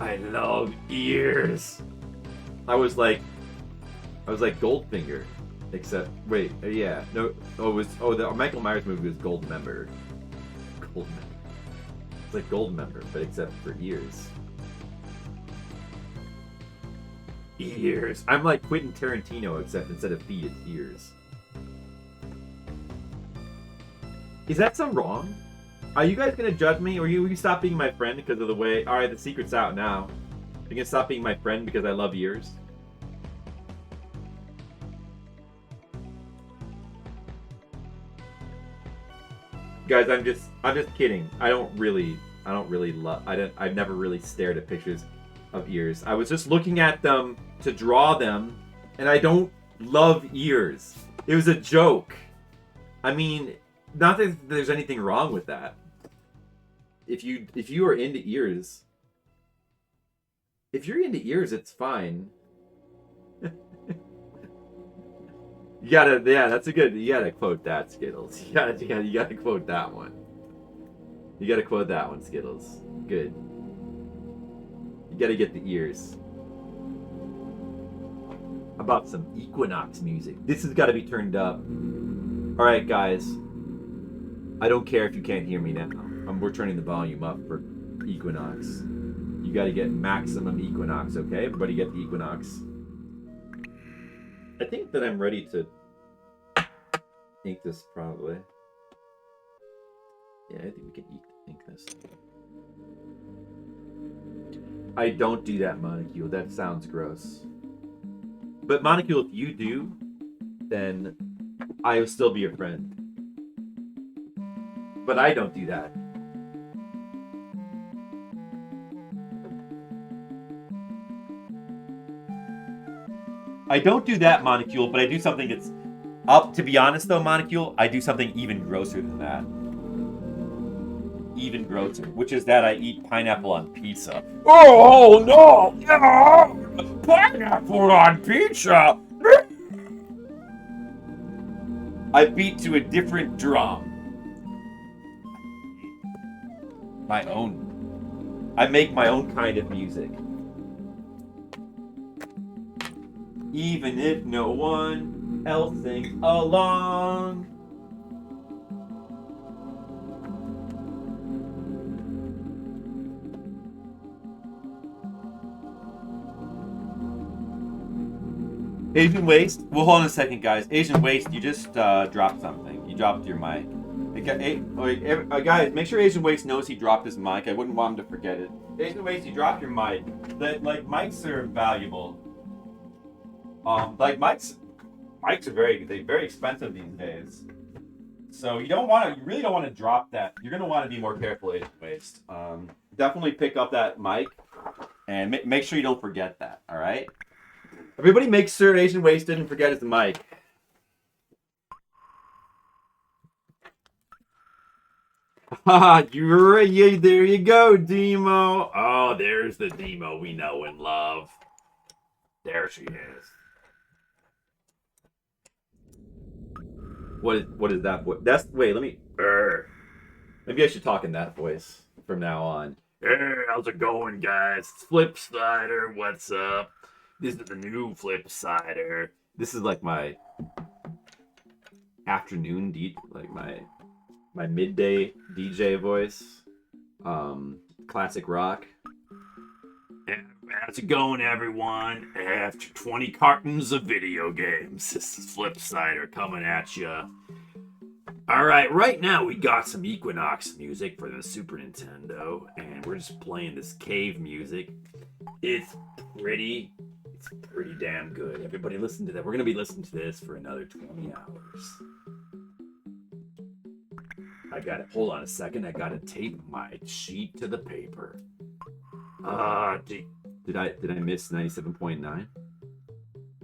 I love ears. I was like Goldfinger, except wait, yeah, no, the Michael Myers movie was Goldmember. It's like Goldmember, but except for ears. Ears. I'm like Quentin Tarantino, except instead of feet, it's ears. Is that so wrong? Are you guys gonna judge me, or will you stop being my friend because of the way? All right, the secret's out now. You gonna stop being my friend because I love ears? Guys, I'm just kidding. I've never really stared at pictures of ears. I was just looking at them to draw them, and I don't love ears. It was a joke. I mean, not that there's anything wrong with that. If you are into ears, it's fine. You gotta quote that, Skittles. You gotta quote that one. You gotta quote that one, Skittles. Good. You gotta get the ears. How about some Equinox music? This has gotta be turned up. Alright, guys. I don't care if you can't hear me now. We're turning the volume up for Equinox. You gotta get maximum Equinox, okay? Everybody get the Equinox. I think that I'm ready to ink this, probably. Yeah, I think we can ink this. I don't do that, Monocule. That sounds gross. But Monocule, if you do, then I will still be your friend. But I don't do that. I don't do that, Monocule, but I do something that's up. To be honest, though, Monocule, I do something even grosser than that. Even grosser, which is that I eat pineapple on pizza. Oh no! Pineapple on pizza! I beat to a different drum. My own. I make my own kind of music. Even if no one else sings along. Asian Waste? Well, hold on a second, guys. Asian Waste, you just dropped something. You dropped your mic. Guys, make sure Asian Waste knows he dropped his mic. I wouldn't want him to forget it. Asian Waste, you dropped your mic. Mics are valuable. Mics are very expensive these days. So you really don't want to drop that. You're gonna want to be more careful, Asian Waste. Definitely pick up that mic and make sure you don't forget that. All right. Everybody make sure Asian Waste didn't forget his mic. Haha, yeah, there you go, Demo. Oh, there's the Demo we know and love. There she is. What is that voice? That's wait, let me. Maybe I should talk in that voice from now on. Hey, how's it going, guys? It's Flipsider. What's up? This is the new Flipsider. This is like my afternoon like my midday DJ voice. Classic rock. How's it going, everyone? After 20 cartons of video games, this is Flipsider coming at you. Alright, right now we got some Equinox music for the Super Nintendo, and we're just playing this cave music. It's pretty damn good. Everybody listen to that. We're gonna be listening to this for another 20 hours. I gotta, hold on a second, I gotta tape my sheet to the paper. Did I miss 97.9?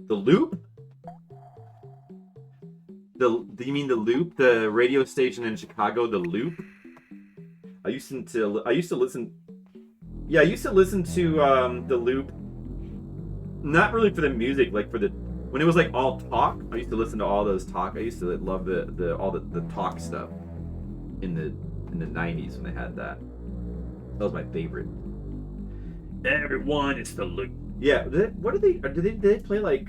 The Loop? Do you mean the Loop, the radio station in Chicago, the Loop? I used to listen to the Loop. Not really for the music, like for the when it was like all talk. I used to listen to all those talk. I used to love all the talk stuff in the 90s when they had that. That was my favorite. Everyone, it's the Loop. Yeah, what do they play like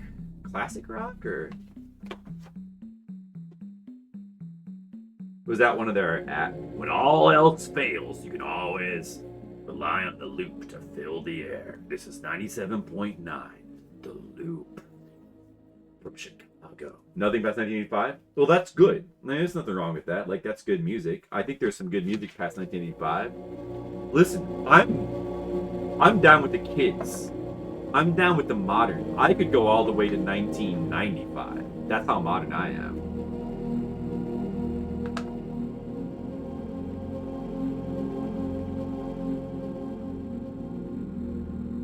classic rock or was that one of their when all else fails, you can always rely on the Loop to fill the air. This is 97.9, the Loop from Chicago. Nothing past 1985? Well, that's good. There's nothing wrong with that. Like, that's good music. I think there's some good music past 1985. Listen, I'm down with the kids. I'm down with the modern. I could go all the way to 1995. That's how modern I am.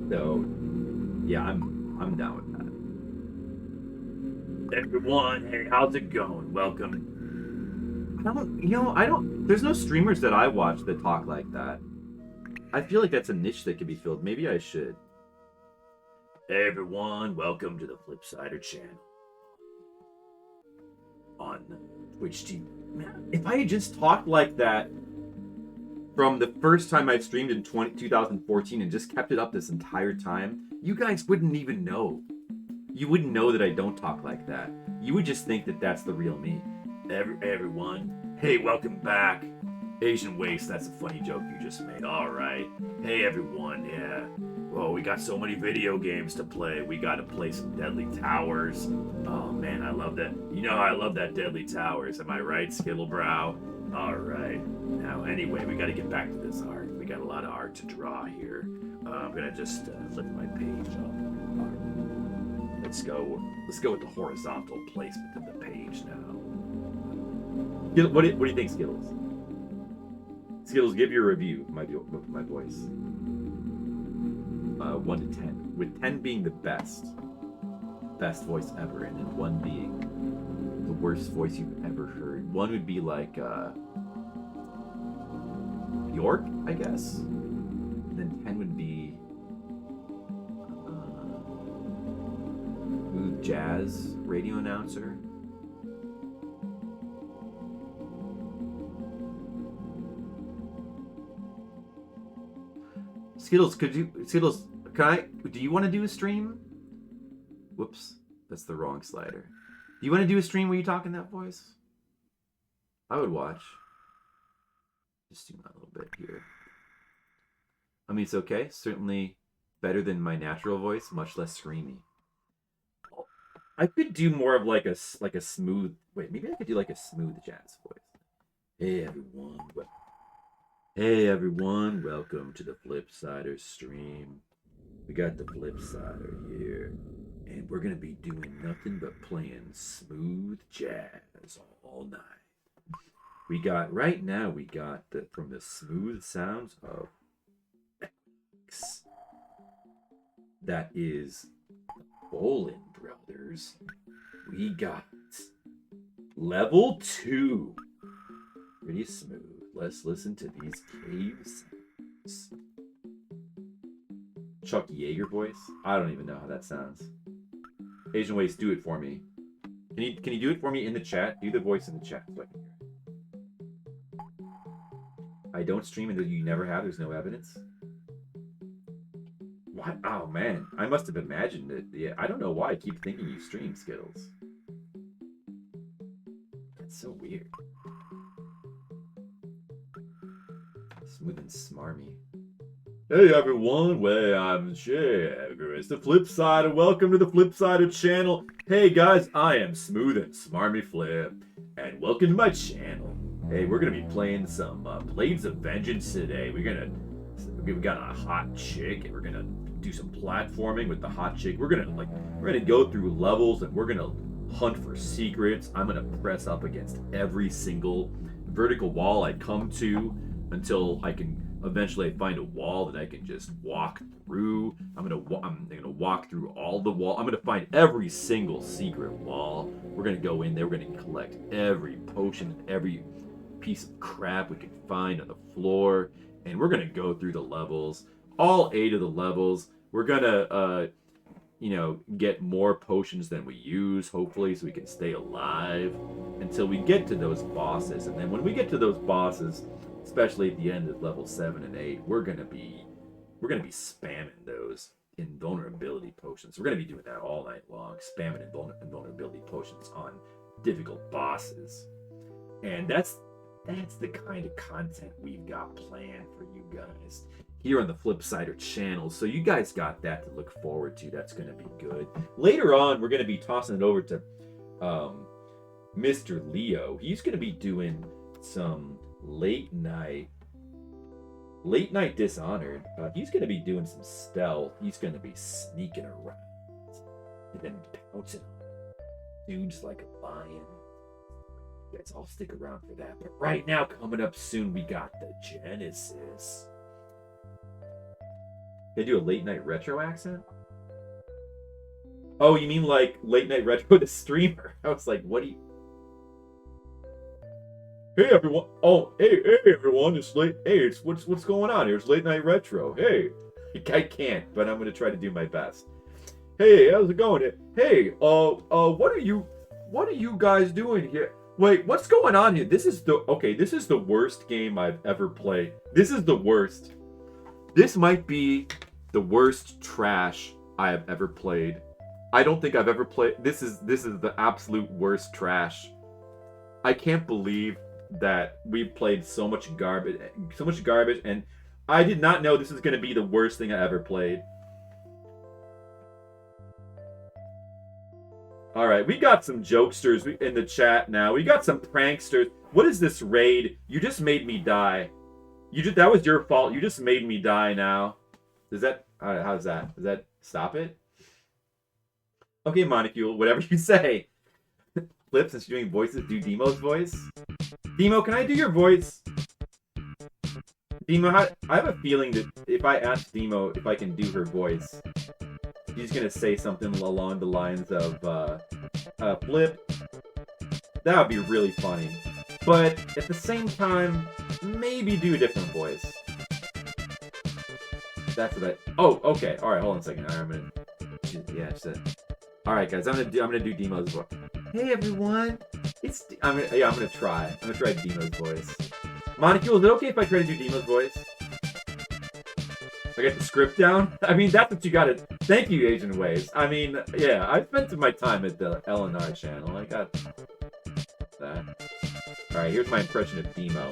So, yeah, I'm down with that. Everyone, hey, how's it going? Welcome. There's no streamers that I watch that talk like that. I feel like that's a niche that could be filled. Maybe I should. Hey everyone, welcome to the Flipsider channel on Twitch TV. Man, if I had just talked like that from the first time I streamed in 2014 and just kept it up this entire time, you guys wouldn't even know. You wouldn't know that I don't talk like that. You would just think that that's the real me. Everyone, hey, welcome back. Asian Waste, that's a funny joke you just made. Alright. Hey everyone, yeah. Well, we got so many video games to play. We gotta play some Deadly Towers. Oh man, I love that. You know I love that Deadly Towers. Am I right, Skittlebrow? Alright. Now, anyway, we gotta get back to this art. We got a lot of art to draw here. I'm gonna just flip my page up. Let's go with the horizontal placement of the page now. What do you think, Skittles? Skittles, give your review of my voice. 1 to 10. With 10 being the best voice ever, and then 1 being the worst voice you've ever heard. 1 would be like York, I guess. And then 10 would be smooth jazz radio announcer. Skittles, do you want to do a stream? Whoops, that's the wrong slider. Do you want to do a stream where you talk in that voice? I would watch. Just zoom out a little bit here. I mean, it's okay. Certainly better than my natural voice, much less screamy. I could do more of like a smooth. Wait, maybe I could do like a smooth jazz voice. Hey everyone, welcome to the Flipsider stream. We got the Flipsider here, and we're gonna be doing nothing but playing smooth jazz all night. Right now we got from the smooth sounds of X. That is rolling, brothers. We got level 2. Pretty smooth. Let's listen to these caves. Chuck Yeager voice? I don't even know how that sounds. Asian Ways, do it for me. Can you do it for me in the chat? Do the voice in the chat so I can hear it. I don't stream until you never have. There's no evidence. What? Oh man, I must have imagined it. Yeah, I don't know why I keep thinking you stream, Skittles. That's so weird. Smooth and smarmy. Hey everyone, well I'm Shagger. It's the Flip Side, and welcome to the Flip Side channel. Hey guys, I am Smooth and Smarmy Flip, and welcome to my channel. Hey, we're gonna be playing some Blades of Vengeance today. We got a hot chick, and we're gonna do some platforming with the hot chick. We're gonna go through levels, and we're gonna hunt for secrets. I'm gonna press up against every single vertical wall I come to until I can eventually find a wall that I can just walk through. I'm gonna walk through all the wall. I'm gonna find every single secret wall. We're gonna go in there. We're gonna collect every potion, every piece of crap we can find on the floor, and we're gonna go through the levels, all 8 of the levels. We're gonna get more potions than we use, hopefully, so we can stay alive until we get to those bosses. And then when we get to those bosses, especially at the end of level 7 and 8, we're gonna be spamming those invulnerability potions. We're gonna be doing that all night long, spamming invulnerability potions on difficult bosses. And that's the kind of content we've got planned for you guys here on the Flipsider channel. So you guys got that to look forward to. That's gonna be good. Later on, we're gonna be tossing it over to Mr. Leo. He's gonna be doing some late night Dishonored. He's gonna be doing some stealth. He's gonna be sneaking around and then pouncing on dudes like a lion. You guys all stick around for that. But right now, coming up soon, we got the Genesis. They do a late night retro accent? Oh, you mean like late night retro the streamer? I was like, what do you? Hey everyone! Oh, hey everyone! It's late. Hey, it's what's going on here? It's late night retro. Hey, I can't, but I'm gonna try to do my best. Hey, how's it going? Hey, what are you guys doing here? Wait, what's going on here? This is the worst game I've ever played. This is the worst. This might be the worst trash I have ever played. I don't think I've ever played. This is the absolute worst trash. I can't believe that we've played so much garbage, and I did not know this is going to be the worst thing I ever played. All right, we got some jokesters in the chat now. We got some pranksters. What is this raid? You just made me die. That was your fault. You just made me die now. Does that? How's that? Does that stop it? Okay, Monocule, whatever you say. Flip, since you're doing voices, do Demo's voice. Demo, can I do your voice? Demo, I have a feeling that if I ask Demo if I can do her voice, she's gonna say something along the lines of, Flip, that would be really funny. But at the same time, maybe do a different voice. That's what I... Oh, okay. Alright, hold on a second. Alright, I'm gonna... Yeah, just alright, guys, I'm gonna do Demo's voice. Hey, everyone. I'm gonna try. I'm gonna try Demo's voice. Monocule, is it okay if I try to do Demo's voice? I get the script down? I mean, that's what you gotta... Thank you, Asian Waves. I mean, yeah, I spent my time at the LNR channel. I got that. Alright, here's my impression of Demo.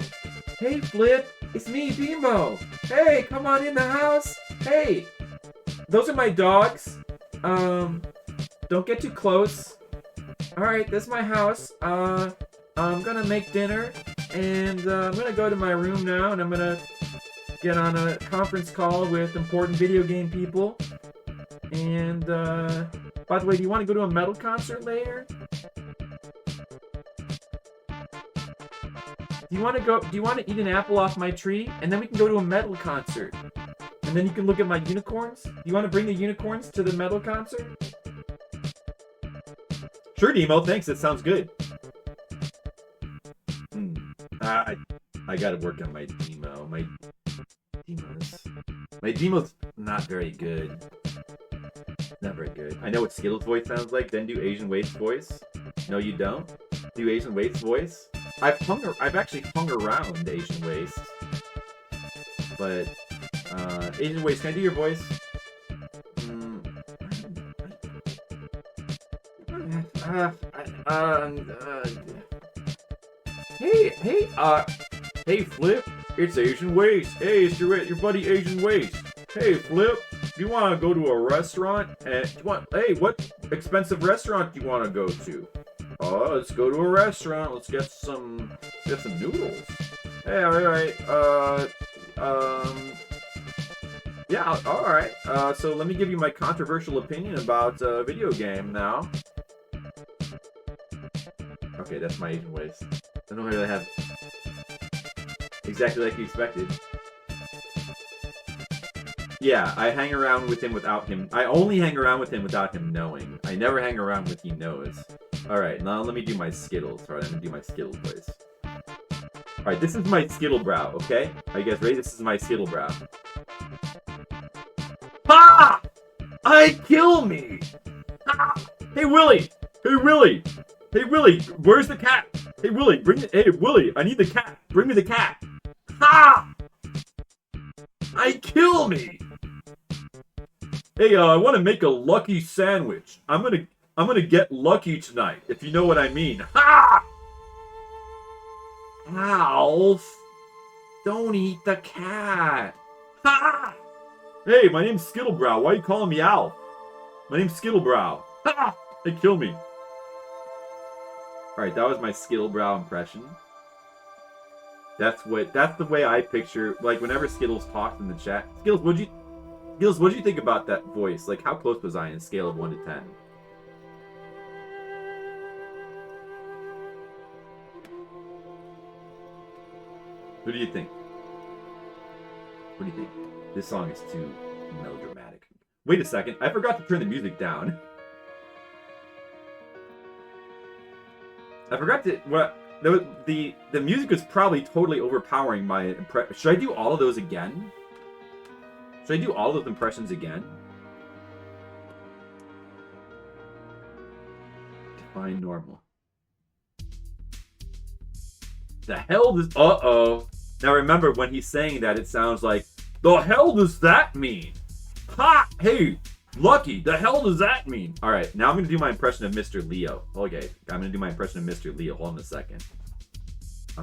Hey, Flip! It's me, Demo! Hey, come on in the house! Hey! Those are my dogs. Don't get too close. Alright, this is my house. I'm gonna make dinner, and I'm gonna go to my room now, and I'm gonna get on a conference call with important video game people. And, by the way, do you want to go to a metal concert later? Do you want to eat an apple off my tree? And then we can go to a metal concert. And then you can look at my unicorns? Do you want to bring the unicorns to the metal concert? Sure, Demo. Thanks. That sounds good. I gotta work on my Demo. My Demo's not very good. Not very good. I know what Skittles' voice sounds like. Then do Asian Waste's voice. No, you don't. Do Asian Waste's voice. I've actually hung around Asian Waste. But Asian Waste, can I do your voice? Hey, Flip, it's Asian Waste. Hey, it's your buddy Asian Waste. Hey, Flip, do you want to go to a restaurant? Hey, what expensive restaurant do you want to go to? Oh, let's go to a restaurant. Let's get some noodles. Hey, all right. Yeah, all right. So let me give you my controversial opinion about a video game now. Okay, that's my Asian Waste. I don't really have exactly like you expected. Yeah, I hang around with him without him. I only hang around with him without him knowing. I never hang around with he knows. Alright, now let me do my Skittles. Alright, I'm gonna do my Skittles voice. Alright, this is my Skittle brow, okay? Are you guys ready? This is my Skittle brow. Ha! I kill me! Ha! Hey, Willie! Hey, Willie! Hey, Willie! Where's the cat? Hey, Willie! Hey, Willie! I need the cat! Bring me the cat! Ha! I kill me! Hey, I want to make a lucky sandwich. I'm gonna get lucky tonight, if you know what I mean. Ha! Alf! Don't eat the cat! Ha! Hey, my name's Skittlebrow. Why are you calling me Alf? My name's Skittlebrow. Ha! They kill me. Alright, that was my Skittlebrow impression. That's the way I picture, like, whenever Skittles talks in the chat. Skittles, what'd you think about that voice? Like, how close was I in a scale of 1 to 10? Who do you think? What do you think? This song is too melodramatic. Wait a second, I forgot to turn the music down. I forgot to... What? The music was probably totally overpowering my impression. Should I do all of those again? Should I do all of those impressions again? Define normal. The hell does... Uh-oh. Now remember, when he's saying that, it sounds like, the hell does that mean? Ha! Hey, Lucky, the hell does that mean? Alright, now I'm going to do my impression of Mr. Leo. Okay, I'm going to do my impression of Mr. Leo. Hold on a second.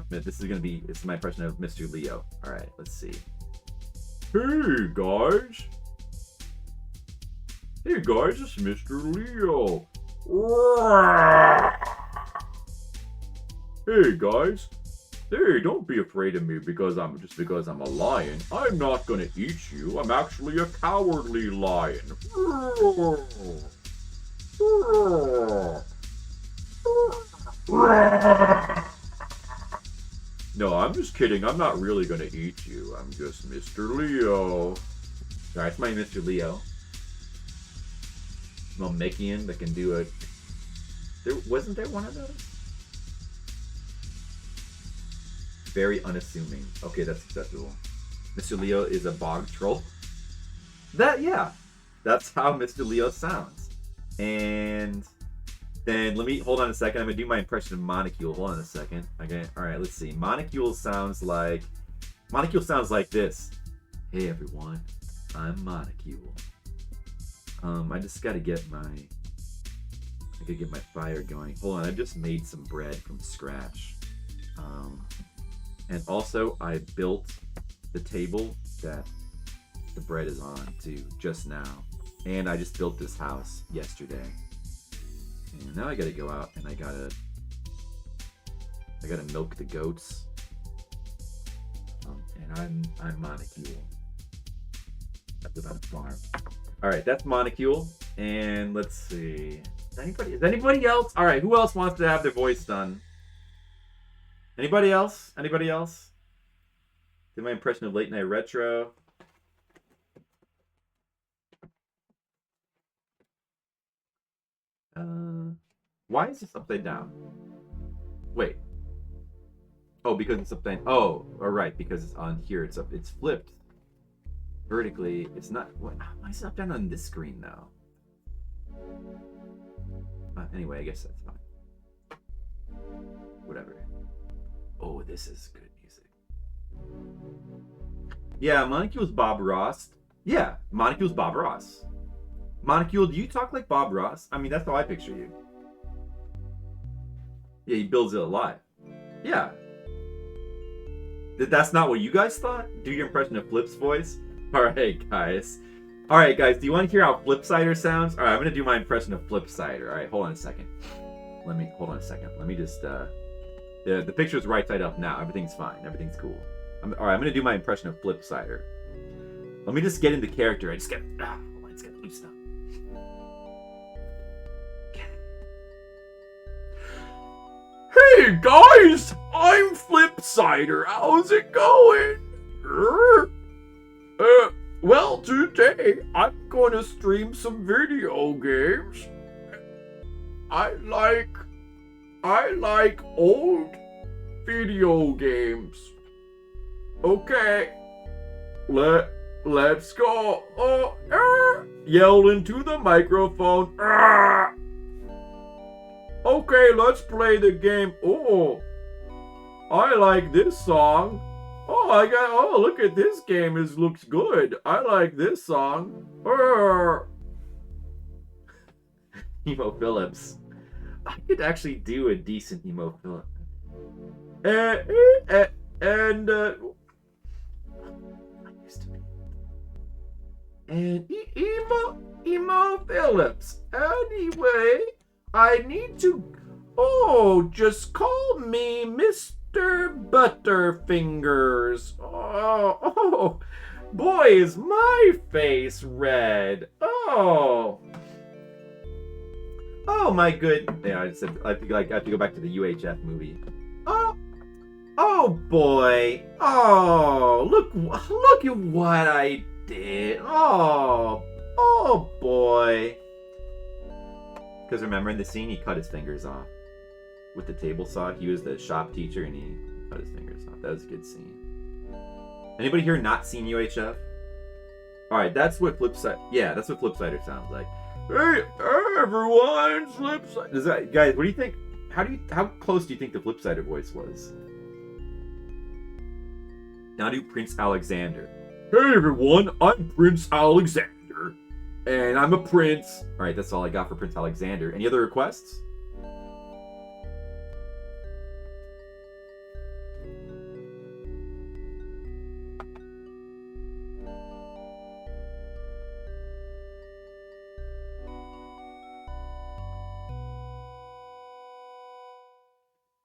This is my impression of Mr. Leo. Alright, let's see. Hey, guys. Hey, guys, it's Mr. Leo. Hey, guys. Hey, don't be afraid of me because I'm a lion. I'm not gonna eat you. I'm actually a cowardly lion. No, I'm just kidding. I'm not really gonna eat you. I'm just Mr. Leo. Alright, it's my Mr. Leo. Melmacian that can do it. Wasn't there one of those? Very unassuming. Okay, that's acceptable. Mr. Leo is a bog troll. Yeah. That's how Mr. Leo sounds. And then hold on a second. I'm gonna do my impression of Monocule. Hold on a second. Okay. Alright, let's see. Monocule sounds like this. Hey everyone, I'm Monocule. I just gotta get my fire going. Hold on, I just made some bread from scratch. And also, I built the table that the bread is on too, just now. And I just built this house yesterday. And now I gotta go out and I gotta milk the goats. And I'm Monocule. I live on a farm. Alright, that's Monocule. And let's see. Is anybody else? Alright, who else wants to have their voice done? Anybody else? Anybody else? Did my impression of Late Night Retro. Why is this upside down? Wait. Oh, because it's upside. Oh, all right. Because it's on here. It's up. It's flipped vertically. It's not. What? Why is it up down on this screen now? Anyway, I guess that's fine. Whatever. Oh, this is good music. Yeah, Montecule's Bob Ross. Yeah, Montecule's Bob Ross. Montecule, do you talk like Bob Ross? I mean, that's how I picture you. Yeah, he builds it alive. Yeah. That's not what you guys thought? Do your impression of Flip's voice? Alright, guys. Alright, guys, do you want to hear how Flipsider sounds? Alright, I'm going to do my impression of Flipsider. Alright, hold on a second. Let me just, the picture's right side up now. Everything's fine. Everything's cool. Alright, I'm going to do my impression of Flipsider. Let me just get into character. Hold on, let's get loose up. Hey guys, I'm Flipsider. How's it going? Well, today I'm going to stream some video games. I like old video games. Okay, let's go. Yell into the microphone. Okay, let's play the game. Oh, I like this song. Oh, look at this game. It looks good. I like this song. Emo Phillips. I could actually do a decent Emo Phillips. I used to be. And Emo Phillips. Anyway, I need to. Oh, just call me Mr. Butterfingers. Oh, boy, is my face red. Oh, my good. Yeah, I said I think I have to go back to the UHF movie. Oh boy. Oh, look at what I did. Oh boy. Because remember in the scene, he cut his fingers off with the table saw. He was the shop teacher and he cut his fingers off. That was a good scene. Anybody here not seen UHF? Alright, that's what Flipsider. Yeah, that's what Flipsider sounds like. Hey, everyone, Flipsider. Does that, guys, what do you think? How close do you think the Flipsider voice was? Now do Prince Alexander. Hey everyone, I'm Prince Alexander. And I'm a prince. Alright, that's all I got for Prince Alexander. Any other requests?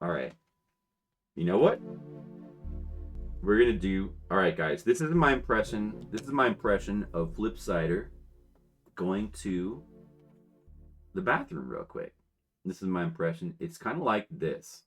Alright. You know what? We're gonna do. Alright, guys. This is my impression. This is my impression of Flipsider going to the bathroom real quick. This is my impression. It's kind of like this.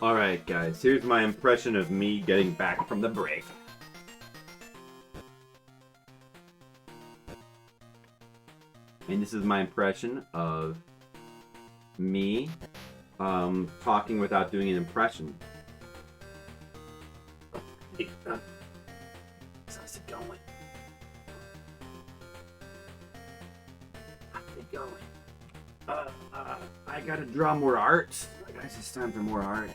Alright, guys, here's my impression of me getting back from the break. And this is my impression of me talking without doing an impression. How's it going? How's it going? I gotta draw more art. Guys, it's time for more art.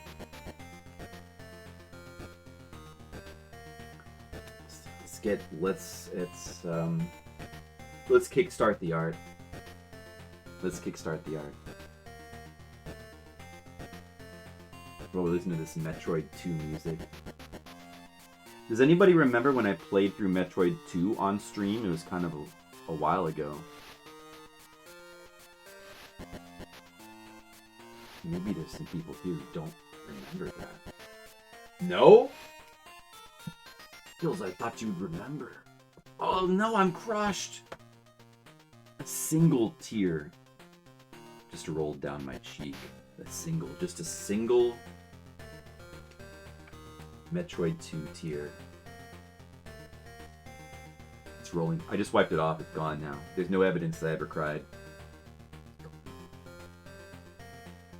Let's kickstart the art. Let's kickstart the art. Well, we'll listen to this Metroid 2 music. Does anybody remember when I played through Metroid 2 on stream? It was kind of a while ago. Maybe there's some people here who don't remember that. No? Feels I thought you'd remember. Oh no, I'm crushed! A single tear just rolled down my cheek. Just a single Metroid 2 tear. It's rolling. I just wiped it off. It's gone now. There's no evidence that I ever cried.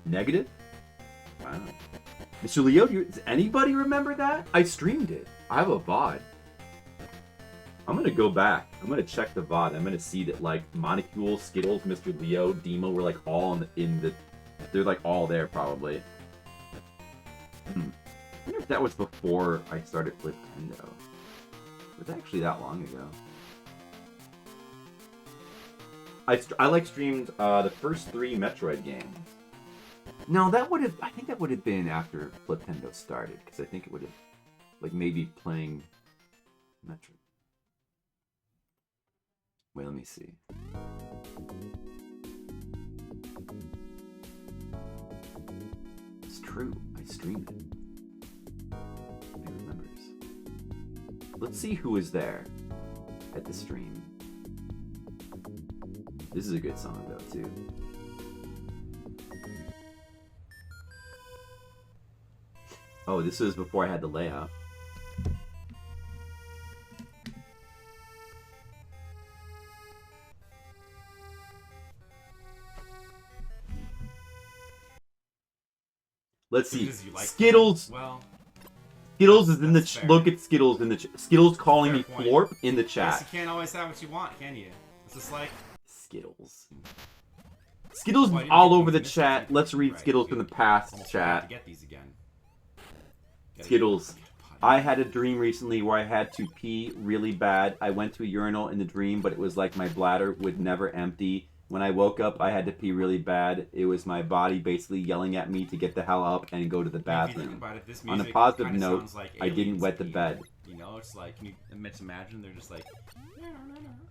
Negative? Wow. Mr. Leo, does anybody remember that? I streamed it. I have a VOD. I'm gonna go back. I'm gonna check the VOD. I'm gonna see that like Monocule, Skittles, Mr. Leo, Demo were like all in the they're like all there probably. I wonder if that was before I started Fliptendo. Was that actually that long ago? I like streamed the first 3 Metroid games. No, I think that would have been after Fliptendo started, because I think it would have, like, maybe playing Metroid. Wait, let me see. It's true, I streamed it. Who remembers? Let's see who was there at the stream. This is a good song, though, too. Oh, this was before I had the layout. Let's see. Skittles. Well, Skittles is in the fair. look at Skittles in the Skittles calling Fair me point. Florp in the yes, chat. you can't always have what you want, can you? It's just like Skittles. Skittles Well, I didn't all get over the these chat. messages. Let's read Right, Skittles we from the past almost forgot chat. to get these again. Gotta Skittles. get potty. I had a dream recently where I had to pee really bad. I went to a urinal in the dream, but it was like my bladder would never empty. When I woke up, I had to pee really bad. It was my body basically yelling at me to get the hell up and go to the If you think bathroom. about it, this On a music positive kinda note, sounds like I didn't aliens wet the peeing. bed. You know, it's like, can you imagine they're just like,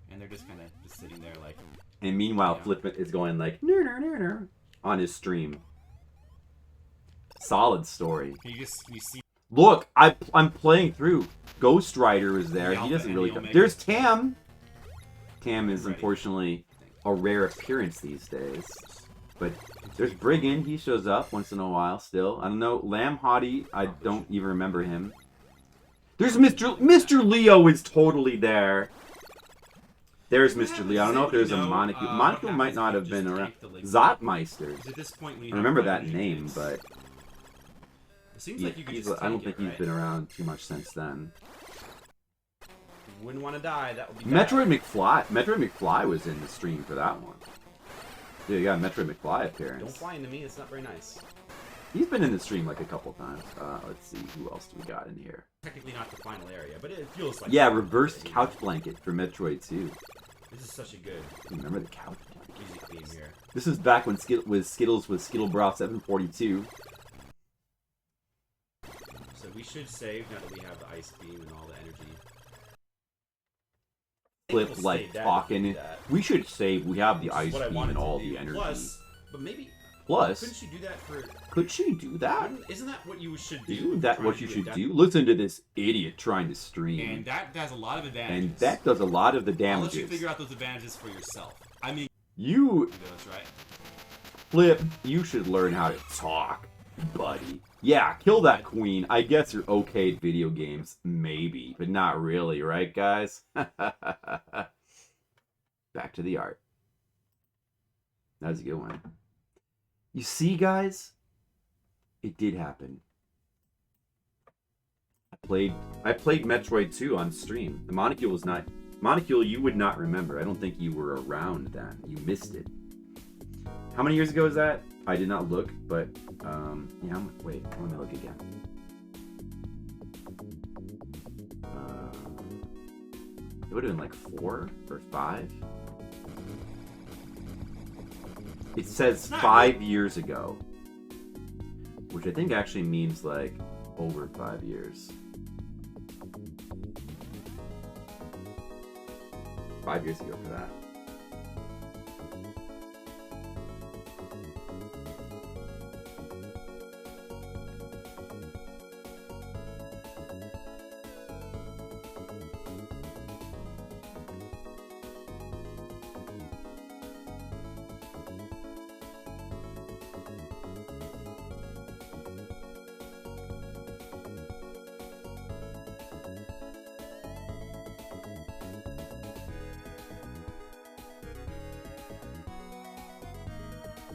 and they're just kind of just sitting there like, And meanwhile, Yeah. Flip is going like on his stream. Solid story. can you see? Look, I'm playing through. Ghost Rider is there. The He Alpha doesn't and really the come. Omega. There's Tam. Tam is Ready. unfortunately a rare appearance these days. But there's Brigand. He shows up once in a while still. I don't know. Lamb Hottie, I don't even remember him. There's Mr. Leo is totally there. There's Mr. Leo. I don't know if there's a Monica. Monica might not have been around. Zotmeister. At this point, when you I remember don't that find name, anything, but it seems like you could just I don't take think it, he's right? been around too much since then. Wouldn't want to die. That would be bad. Metroid McFly was in the stream for that one. Yeah, you got a Metroid McFly Don't appearance. fly into me. It's not very nice. He's been in the stream like a couple times. Let's see, who else do we got in here? Technically not the final area, but it feels like. Yeah, the final reverse area. couch blanket for Metroid 2. This is such a good Remember the couch blanket? music theme here. This was back when Skittles was Skittlebroth 742. So we should save now that we have the ice beam and all the energy. I think Flip we'll like save that if talking. we do that. We should save. We have the Which is ice what I beam wanted and to all do. the energy. Plus, but maybe Plus, couldn't you do that for? could she do that? Isn't that what you should do? Isn't if that you're what trying you to should adapt- do? Listen to this idiot trying to stream. And that has a lot of advantages. And that does a lot of the I'll let you damages. figure out those advantages for yourself. I mean, You, those right? Flip, you should learn how to talk, buddy. Yeah, Kill That Queen. I guess you're okay at video games. Maybe, but not really, right, guys? Back to the art. That was a good one. You see, guys? It did happen. I played Metroid 2 on stream. The Monocule was not... Monocule, you would not remember. I don't think you were around then. You missed it. How many years ago is that? I did not look, but... yeah, wait. Let me look again. It would have been like 4 or 5. It says 5 years ago. Which I think actually means like over 5 years. 5 years ago for that.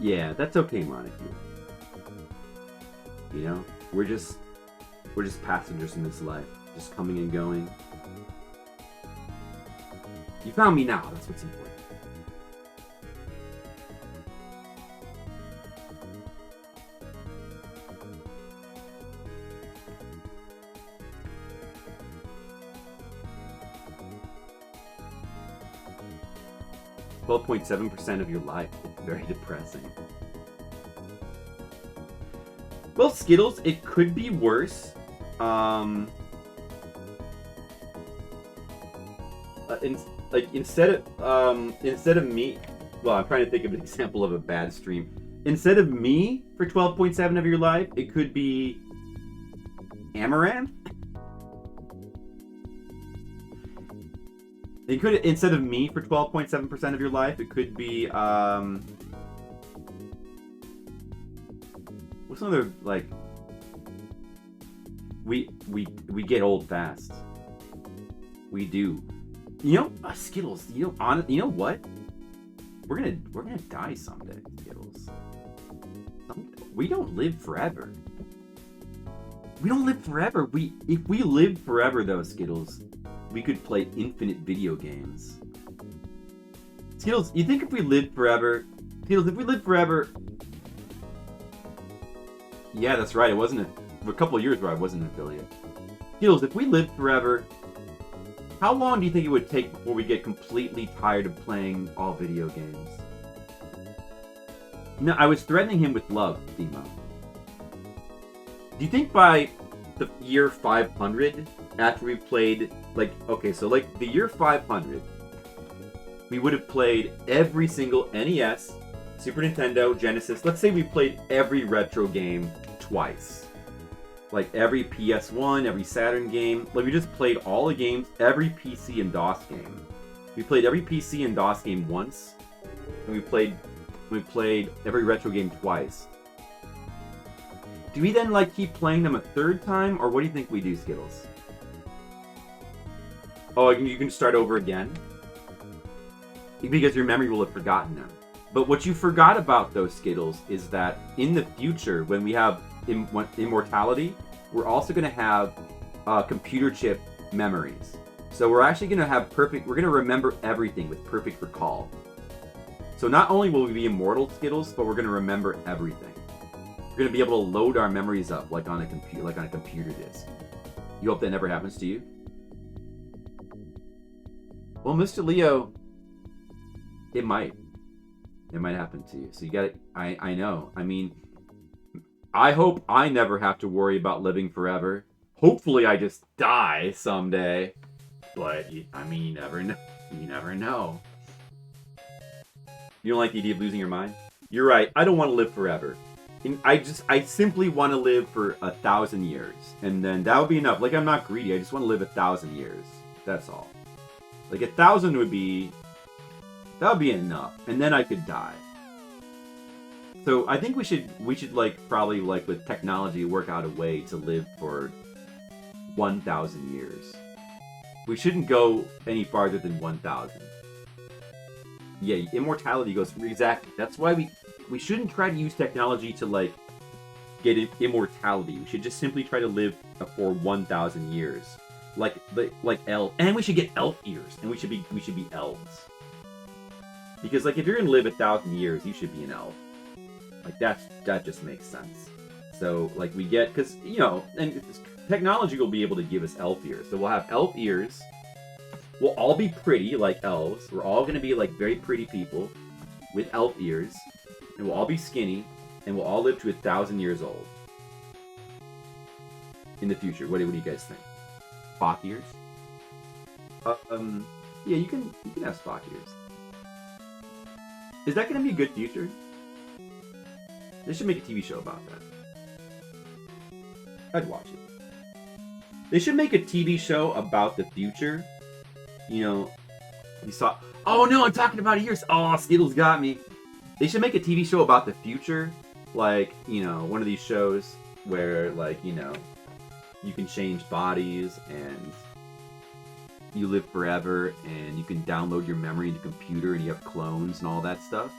Yeah, that's okay, Montague. You know, we're just passengers in this life, just coming and going. You found me now. That's what's important. .7% of your life. It's very depressing. Well, Skittles, it could be worse. Instead of me, well, I'm trying to think of an example of a bad stream. Instead of me for 12.7 of your life, it could be Amaranth. It could, instead of me for 12.7% of your life, it could be, what's another, like, we get old fast. We do. You know, Skittles, you know what? We're gonna die someday, Skittles. We don't live forever. We don't live forever. If we lived forever, though, Skittles, we could play infinite video games. Skittles, you think if we lived forever... Skittles, if we lived forever... Yeah, that's right. It wasn't a couple of years where I wasn't an affiliate. Skittles, if we lived forever, how long do you think it would take before we get completely tired of playing all video games? No, I was threatening him with love, Themo. Do you think by the year 500, after we played, like, okay, so like the year 500, we would have played every single NES, Super Nintendo, Genesis. Let's say we played every retro game twice. Like every PS1, every Saturn game. Like we just played all the games, every PC and DOS game. We played every PC and DOS game once, and we played every retro game twice. Do we then like keep playing them a third time, or what do you think we do, Skittles? Oh, you can start over again? Because your memory will have forgotten them. But what you forgot about those, Skittles, is that in the future, when we have immortality, we're also going to have computer chip memories. So we're actually going to have we're going to remember everything with perfect recall. So not only will we be immortal, Skittles, but we're going to remember everything. We're going to be able to load our memories up like on a computer disk. You hope that never happens to you? Well, Mr. Leo, it might. It might happen to you. So you gotta, I know. I mean, I hope I never have to worry about living forever. Hopefully I just die someday. But, I mean, you never know. You never know. You don't like the idea of losing your mind? You're right. I don't want to live forever. I simply want to live for 1,000 years. And then that would be enough. Like, I'm not greedy. I just want to live 1,000 years. That's all. Like, 1,000 would be... That would be enough. And then I could die. So I think we should like probably like with technology work out a way to live for 1,000 years. We shouldn't go any farther than 1,000. Yeah, immortality goes exactly. That's why we shouldn't try to use technology to like get immortality. We should just simply try to live for 1,000 years, like elf, and we should get elf ears, and we should be elves. Because like if you're gonna live 1,000 years, you should be an elf. Like that just makes sense. So like we get, because you know, and technology will be able to give us elf ears. So we'll have elf ears. We'll all be pretty like elves. We're all gonna be like very pretty people with elf ears, and we'll all be skinny, and we'll all live to 1,000 years old in the future. What do you guys think? Spock ears? Yeah, you can have Spock ears. Is that gonna be a good future? They should make a TV show about that. I'd watch it. They should make a TV show about the future. You know, you saw. Oh no, I'm talking about ears. Oh, Skittles got me. They should make a TV show about the future, like you know, one of these shows where like you know, you can change bodies and you live forever, and you can download your memory into a computer, and you have clones and all that stuff.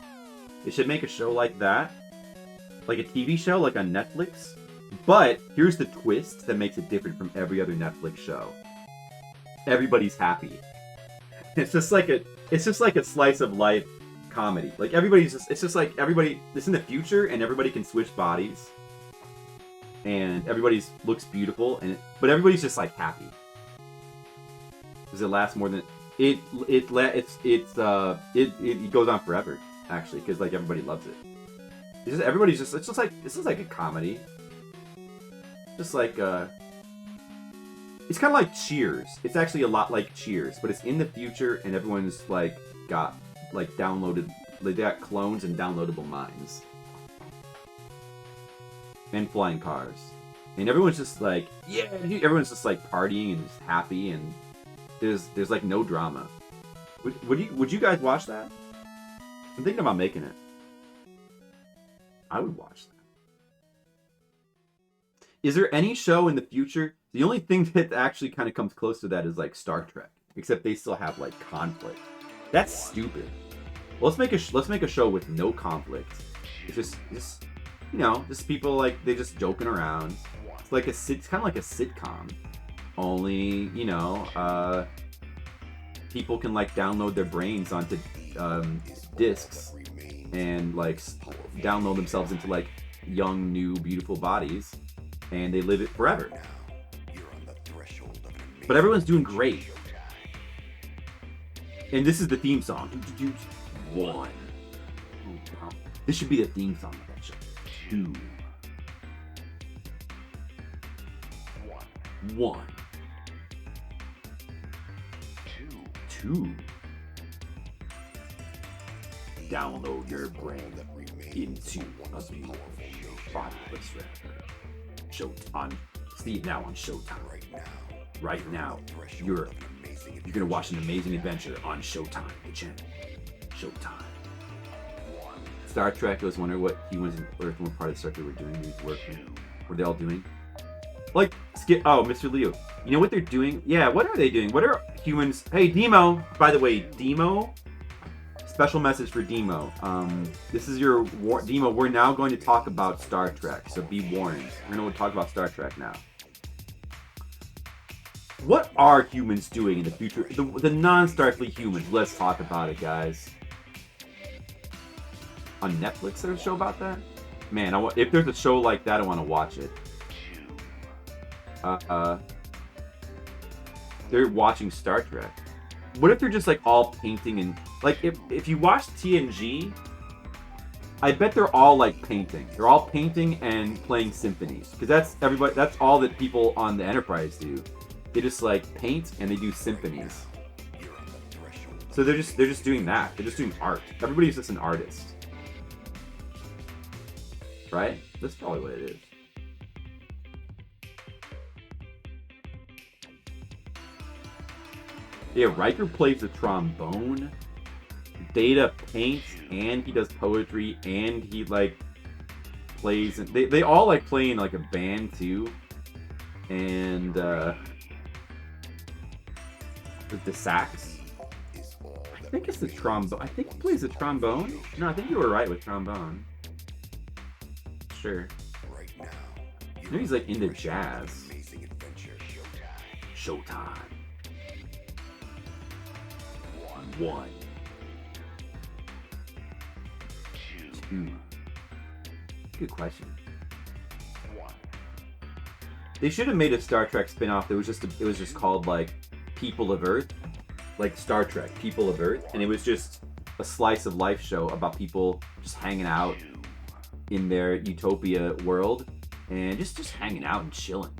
They should make a show like that, like a TV show, like on Netflix. But here's the twist that makes it different from every other Netflix show. Everybody's happy. It's just like a slice of life comedy. Like it's just like everybody. It's in the future, and everybody can switch bodies, and everybody looks beautiful, but everybody's just like happy. Does it last more than it goes on forever, actually, because like everybody loves it. It's just like a comedy. Just like it's kind of like Cheers. It's actually a lot like Cheers, but it's in the future, and everyone's like got like downloaded. They got clones and downloadable minds, and flying cars, and everyone's just like everyone's just like partying and just happy, and there's like no drama. Would you guys watch that? I'm thinking about making it. I would watch that. Is there any show in the future? The only thing that actually kind of comes close to that is like Star Trek, except they still have like conflict. That's stupid. Well, let's make a show with no conflict. It's just you know, just people like they just joking around. It's kind of like a sitcom, only you know, people can like download their brains onto discs and like download themselves into like young, new, beautiful bodies. And they live it forever. But everyone's doing great. And this is the theme song. 1. This should be the theme song of that show. 2. 1. 2. Download your brain into a beautiful body. On Steve now on Showtime. Right now, you're gonna watch an amazing adventure on Showtime, the channel. Showtime. Star Trek. I was wondering what humans and Earth were part of the Star Trek were doing. These work. What are they all doing? Like Mr. Leo. You know what they're doing? Yeah. What are they doing? What are humans? Hey, Demo. By the way, Demo. Special message for Demo. This is your Demo. We're now going to talk about Star Trek, so be warned. We're going to talk about Star Trek now. What are humans doing in the future? The non-Starfleet humans. Let's talk about it, guys. On Netflix, there's a show about that. Man, if there's a show like that, I want to watch it. They're watching Star Trek. What if they're just like all painting and like if you watch TNG, I bet they're all like painting. They're all painting and playing symphonies because that's all that people on the Enterprise do. They just like paint and they do symphonies. So they're just doing that. They're just doing art. Everybody's just an artist, right? That's probably what it is. Yeah, Riker plays the trombone. Data paints and he does poetry and he like plays, and they all like play in like a band too, and with the sax. I think it's the trombone. I think he plays the trombone. No, I think you were right with trombone. Sure. I know he's like into jazz. Showtime. One. Two. Good question. They should have made a Star Trek spin-off that was just called like People of Earth, like Star Trek People of Earth, and it was just a slice of life show about people just hanging out in their utopia world and just hanging out and chilling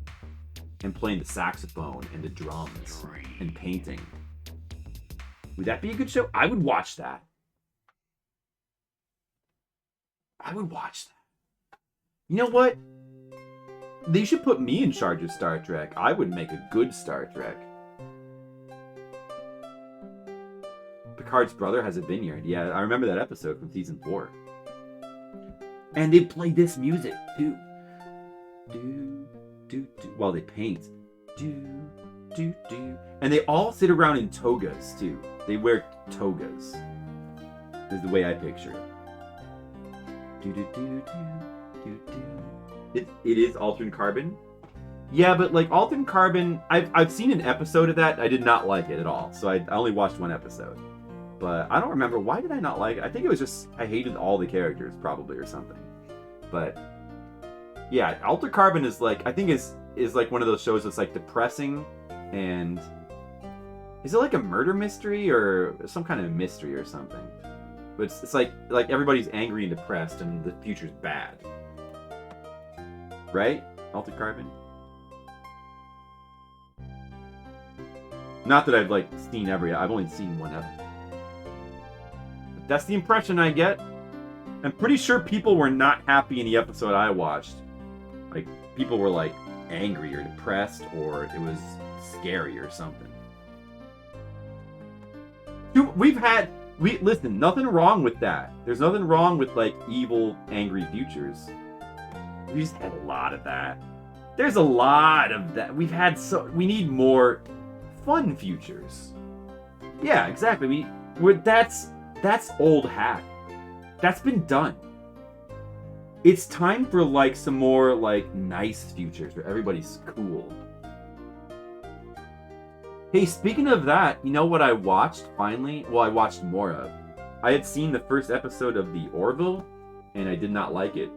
and playing the saxophone and the drums and painting. Would that be a good show? I would watch that. I would watch that. You know what? They should put me in charge of Star Trek. I would make a good Star Trek. Picard's brother has a vineyard. Yeah, I remember that episode from season 4. And they play this music too. Do, do, do. While they paint. Do, do, do. And they all sit around in togas too. They wear togas. Is the way I picture it. Do, do, do, do, do, do. It is Altered Carbon. Yeah, but like Altered Carbon, I've seen an episode of that. I did not like it at all. So I only watched one episode. But I don't remember. Why did I not like it? I think it was just I hated all the characters probably or something. But yeah, Altered Carbon is like, I think is like one of those shows that's like depressing, and is it like a murder mystery or some kind of mystery or something? But it's like everybody's angry and depressed and the future's bad. Right? Altered Carbon? Not that I've like seen I've only seen one episode. But that's the impression I get. I'm pretty sure people were not happy in the episode I watched. Like, people were like angry or depressed, or it was scary or something. Listen, nothing wrong with that. There's nothing wrong with like evil, angry futures. We just had a lot of that. There's a lot of that. We need more fun futures. Yeah, exactly. That's old hat. That's been done. It's time for like some more like nice futures where everybody's cool. Hey, speaking of that, you know what I watched finally? Well, I watched more of. I had seen the first episode of The Orville, and I did not like it.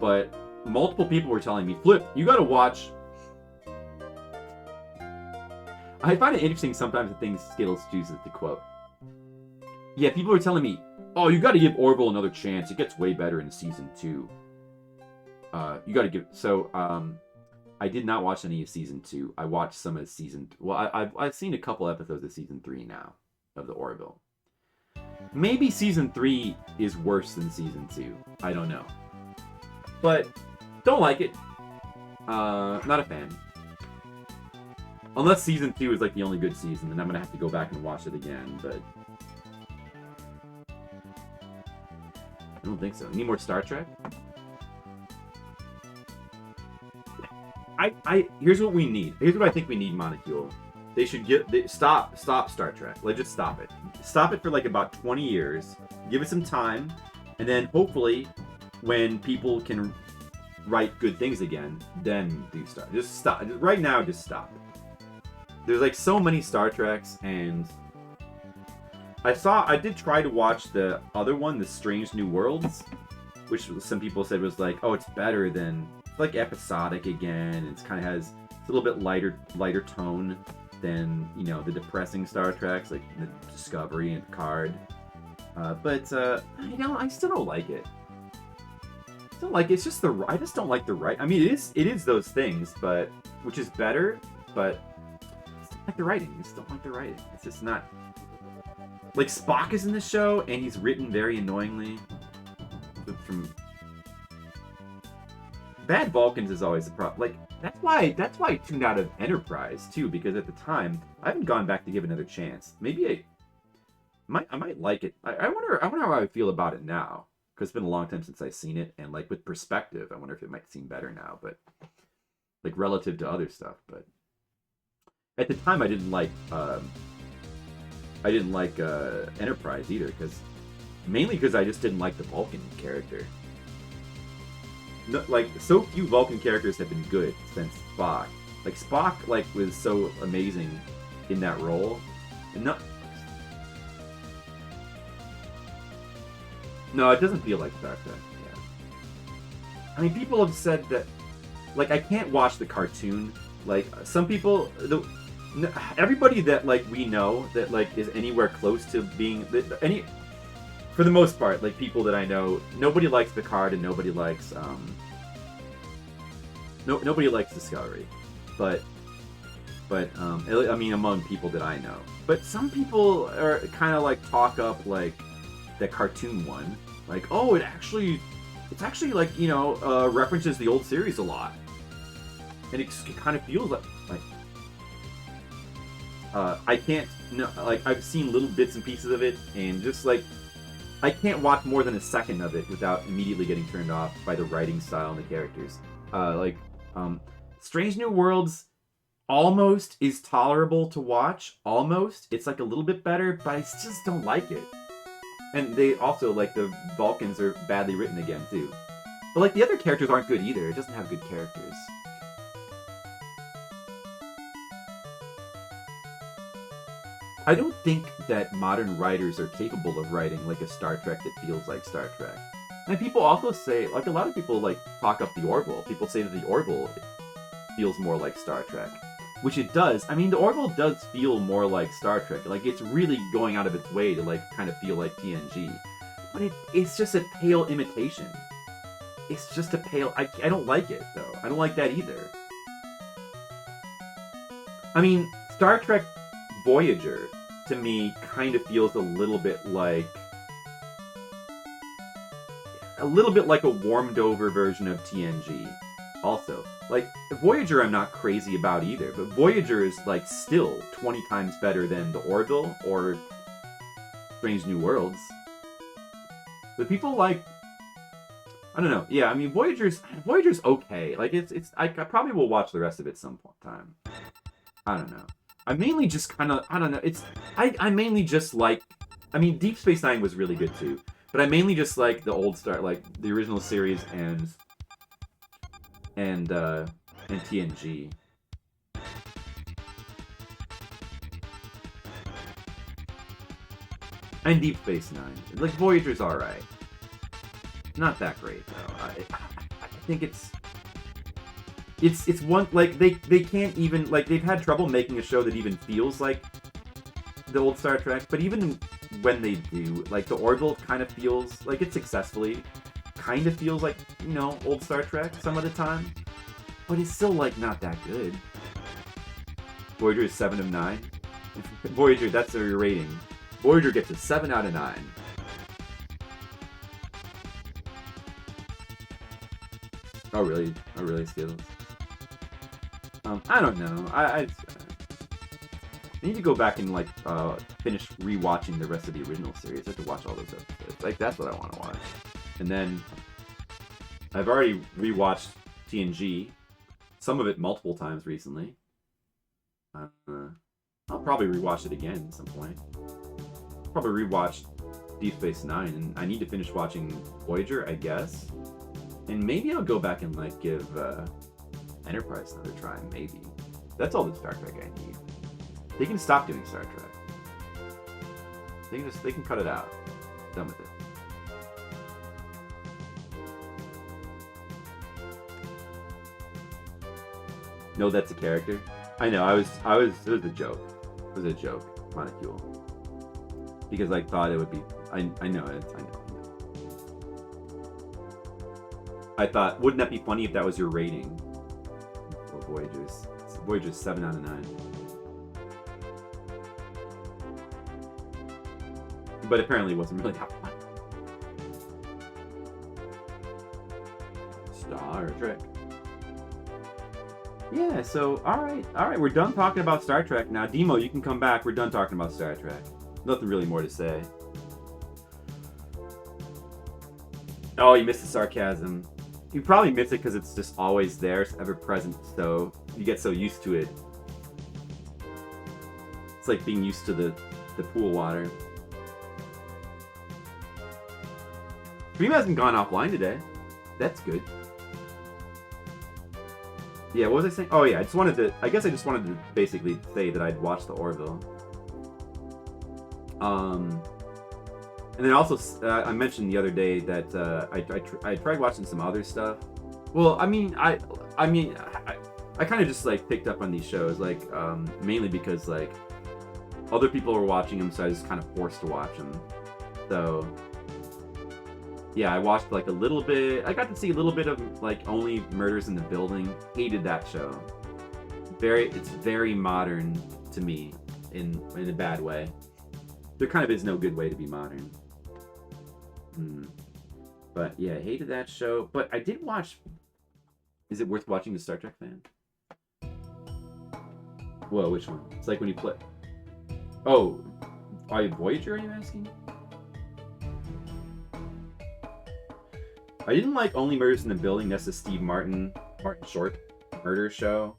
But multiple people were telling me, Flip, you gotta watch. I find it interesting sometimes the things Skittles chooses to quote. Yeah, people were telling me, oh, you gotta give Orville another chance. It gets way better in season 2. You gotta give... So, I did not watch any of season 2. I watched some of season... Well, I've seen a couple episodes of season 3 now of The Orville. Maybe season 3 is worse than season 2. I don't know. But, don't like it. Not a fan. Unless season 2 is like the only good season, then I'm gonna have to go back and watch it again, but... I don't think so. Need more Star Trek? Here's what we need. Here's what I think we need, Monocule. They should stop Star Trek. Let's just stop it. Stop it for like about 20 years. Give it some time, and then hopefully, when people can write good things again, then do Star. Just stop. Right now, just stop it. There's like so many Star Treks, and I did try to watch the other one, The Strange New Worlds, which some people said was like, oh, it's better than, it's like episodic again. It's kind of has a little bit lighter tone than, you know, the depressing Star Treks like the Discovery and Picard. But I still don't like it. It's just I just don't like the writing. I mean, it is those things, but which is better, but I just don't like the writing. I just don't like the writing. It's just not. Like, Spock is in the show, and he's written very annoyingly. From Bad Vulcans is always a problem. Like, that's why I tuned out of Enterprise too, because at the time I haven't gone back to give it another chance. Maybe I might like it. I wonder how I feel about it now, because it's been a long time since I've seen it, and like with perspective, I wonder if it might seem better now, but like relative to other stuff. But at the time, I didn't like Enterprise either, mainly because I just didn't like the Vulcan character. No, like so few Vulcan characters have been good since Spock. Like Spock, like was so amazing in that role, and no, it doesn't feel like Star Trek. Yeah, I mean, people have said that, like, I can't watch the cartoon. Like some people, everybody that like we know that like is anywhere close to being for the most part, like people that I know, nobody likes Picard and nobody likes nobody likes Discovery, but I mean among people that I know. But some people are kind of like talk up like the cartoon one, like, oh, it's actually like, you know, references the old series a lot, and it kind of feels like I can't, no, like I've seen little bits and pieces of it, and just like I can't watch more than a second of it without immediately getting turned off by the writing style and the characters. Strange New Worlds almost is tolerable to watch. Almost, it's like a little bit better, but I just don't like it. And they also, like, the Vulcans are badly written again too. But like the other characters aren't good either. It doesn't have good characters. I don't think that modern writers are capable of writing like a Star Trek that feels like Star Trek. And people also say, like, a lot of people like talk up the Orville. People say that the Orville feels more like Star Trek, which it does. I mean, the Orville does feel more like Star Trek. Like, it's really going out of its way to like kind of feel like TNG, but it's just a pale imitation. It's just a pale. I don't like it though. I don't like that either. I mean, Star Trek Voyager to me kind of feels a little bit like a warmed over version of TNG. Also, like Voyager I'm not crazy about either, but Voyager is like still 20 times better than the Orville or Strange New Worlds. But people like, I don't know. Yeah, I mean Voyager's okay. Like it's I probably will watch the rest of it some time. I don't know. I mainly just kind of, I don't know. I mainly just like, I mean Deep Space Nine was really good too, but I mainly just like the old Star, like the original series and TNG. And Deep Space Nine. Like Voyager's alright. Not that great though. I think it's one, like they can't even, like they've had trouble making a show that even feels like the old Star Trek, but even when they do, like the Orville kind of feels like it successfully kind of feels like, you know, old Star Trek some of the time, but it's still like not that good. Voyager is 7 of 9. Voyager, that's their rating. Voyager gets a 7 out of 9. Oh really? Oh really, Skittles? I don't know. I need to go back and like finish rewatching the rest of the original series. I have to watch all those episodes. Like that's what I want to watch. And then I've already rewatched TNG, some of it multiple times recently. I'll probably rewatch it again at some point. Probably rewatch Deep Space Nine, and I need to finish watching Voyager, I guess. And maybe I'll go back and like give Enterprise another try. Maybe that's all the Star Trek I need. They can stop doing Star Trek. They can cut it out. Done with it. No, that's a character. I know. It was a joke. It was a joke. Molecule. Because I thought it would be. I know it. I know. I thought, wouldn't that be funny if that was your rating for Voyager's? Voyager's 7 out of 9. But apparently it wasn't really that fun. Star Trek. Yeah, so, alright, we're done talking about Star Trek now. Demo, you can come back. We're done talking about Star Trek. Nothing really more to say. Oh, you missed the sarcasm. You probably miss it because it's just always there, it's ever present, so you get so used to it. It's like being used to the pool water. Dream hasn't gone offline today. That's good. Yeah, what was I saying? Oh yeah, I just wanted to basically say that I'd watched the Orville. And then also, I mentioned the other day that I tried watching some other stuff. Well, I kind of just like picked up on these shows, like mainly because like other people were watching them, so I was kind of forced to watch them. So yeah, I watched like a little bit. I got to see a little bit of like Only Murders in the Building. Hated that show. It's very modern to me in a bad way. There kind of is no good way to be modern. But yeah, I hated that show. But I did watch. Is it worth watching, the Star Trek fan? Whoa, which one? It's like when you play. Oh, are you Voyager? Are you asking? I didn't like Only Murders in the Building. That's the Steve Martin Short murder show.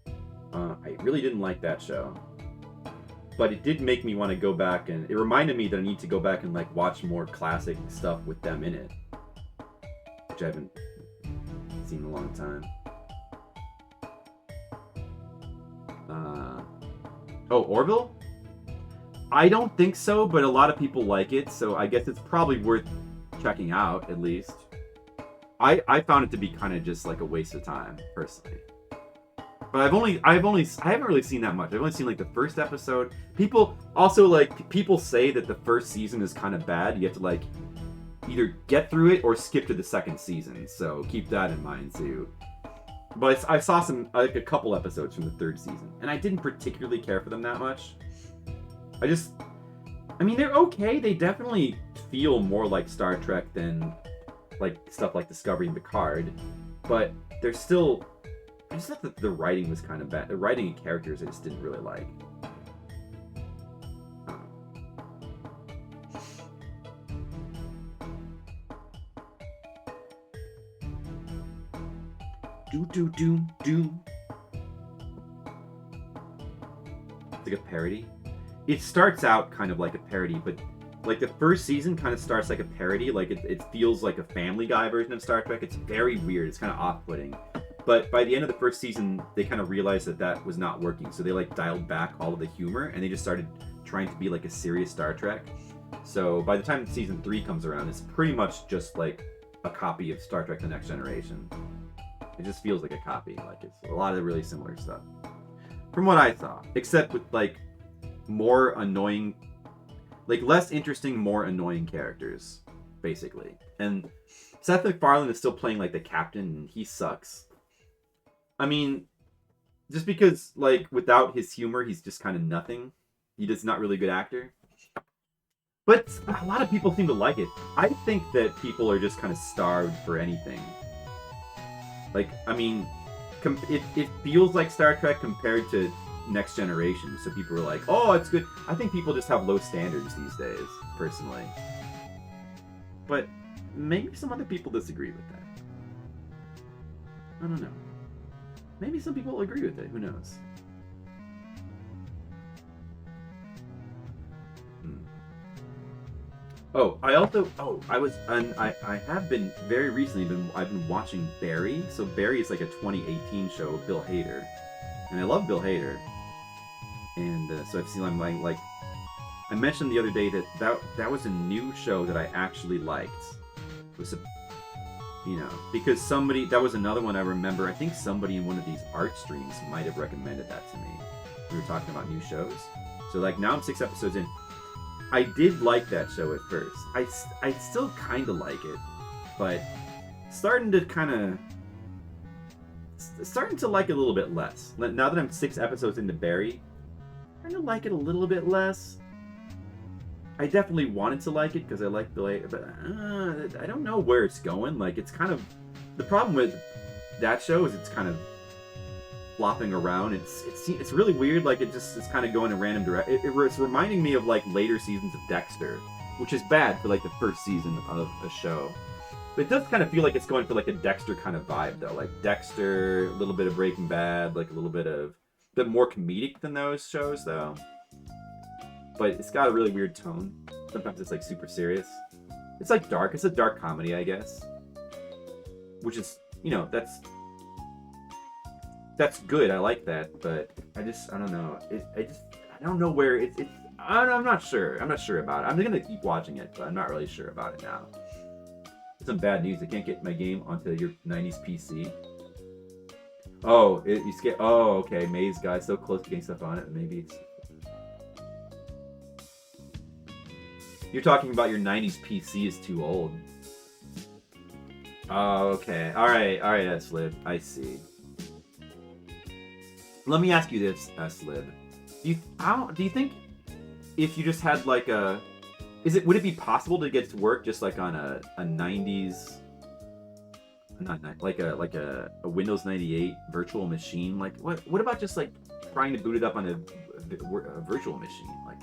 I really didn't like that show. But it did make me want to go back, and it reminded me that I need to go back and like watch more classic stuff with them in it, which I haven't seen in a long time. Oh, Orville? I don't think so, but a lot of people like it, so I guess it's probably worth checking out at least. I found it to be kind of just like a waste of time, personally. But I haven't really seen that much. I've only seen like the first episode. People say that the first season is kind of bad. You have to like either get through it or skip to the second season. So keep that in mind too. But I saw a couple episodes from the third season, and I didn't particularly care for them that much. I mean, they're okay. They definitely feel more like Star Trek than like stuff like Discovery and Picard, but they're still. I just thought that the writing was kind of bad. The writing and characters I just didn't really like. Do. It's like a parody. It starts out kind of like a parody, but like the first season kind of starts like a parody. Like it feels like a Family Guy version of Star Trek. It's very weird. It's kind of off-putting. But by the end of the first season, they kind of realized that was not working. So they like dialed back all of the humor, and they just started trying to be like a serious Star Trek. So by the time season 3 comes around, it's pretty much just like a copy of Star Trek: The Next Generation. It just feels like a copy. Like it's a lot of really similar stuff. From what I saw. Except with like more annoying, like less interesting, more annoying characters, basically. And Seth MacFarlane is still playing like the captain, and he sucks. I mean, just because, like, without his humor, he's just kind of nothing. He's just not really a good actor. But a lot of people seem to like it. I think that people are just kind of starved for anything. Like, I mean, it feels like Star Trek compared to Next Generation. So people are like, oh, it's good. I think people just have low standards these days, personally. But maybe some other people disagree with that. I don't know. Maybe some people will agree with it. Who knows? Oh, I have been very recently I've been watching Barry. So Barry is like a 2018 show with Bill Hader, and I love Bill Hader. And so I've seen like I mentioned the other day that was a new show that I actually liked. It was because that was another one I remember. I think somebody in one of these art streams might have recommended that to me. We were talking about new shows. So like now I'm 6 episodes in. I did like that show at first. I still kind of like it, but starting to like it a little bit less. Now that I'm 6 episodes into Barry, I kind of like it a little bit less. I definitely wanted to like it because I like Bill Hader, but I don't know where it's going. Like it's kind of the problem with that show is it's kind of flopping around. It's really weird. Like it's kind of going in random direction. It's reminding me of like later seasons of Dexter, which is bad for like the first season of a show. But it does kind of feel like it's going for like a Dexter kind of vibe though. Like Dexter, a little bit of Breaking Bad, like a little bit more comedic than those shows though. But it's got a really weird tone. Sometimes it's like super serious. It's like dark. It's a dark comedy, I guess. Which is, you know, that's good. I like that, but I don't know. I don't know where I'm not sure. I'm not sure about it. I'm gonna keep watching it, but I'm not really sure about it now. Some bad news. I can't get my game onto your 90s PC. Oh, you skip. Oh, okay. Maze Guy so close to getting stuff on it. Maybe it's. You're talking about your 90s PC is too old. Oh, okay. All right, Slib. I see. Let me ask you this, Slib. Do you think if you just had like would it be possible to get to work just like on a 90s, like a Windows 98 virtual machine? Like what about just like trying to boot it up on a virtual machine? Like,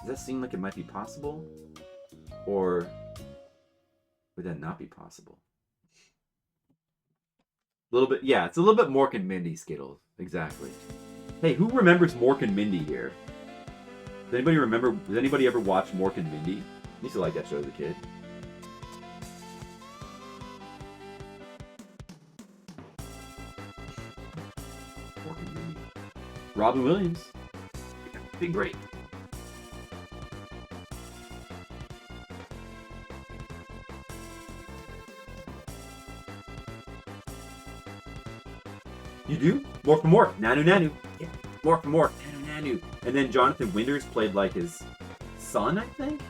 does that seem like it might be possible, or would that not be possible? A little bit, yeah. It's a little bit Mork and Mindy, Skittles. Exactly. Hey, who remembers Mork and Mindy here? Does anybody remember? Does anybody ever watch Mork and Mindy? I used to like that show as a kid. Mork and Mindy. Robin Williams. Big break. You do? More for more. Nanu Nanu. Yeah. More for more. Nanu Nanu. And then Jonathan Winters played like his son, I think?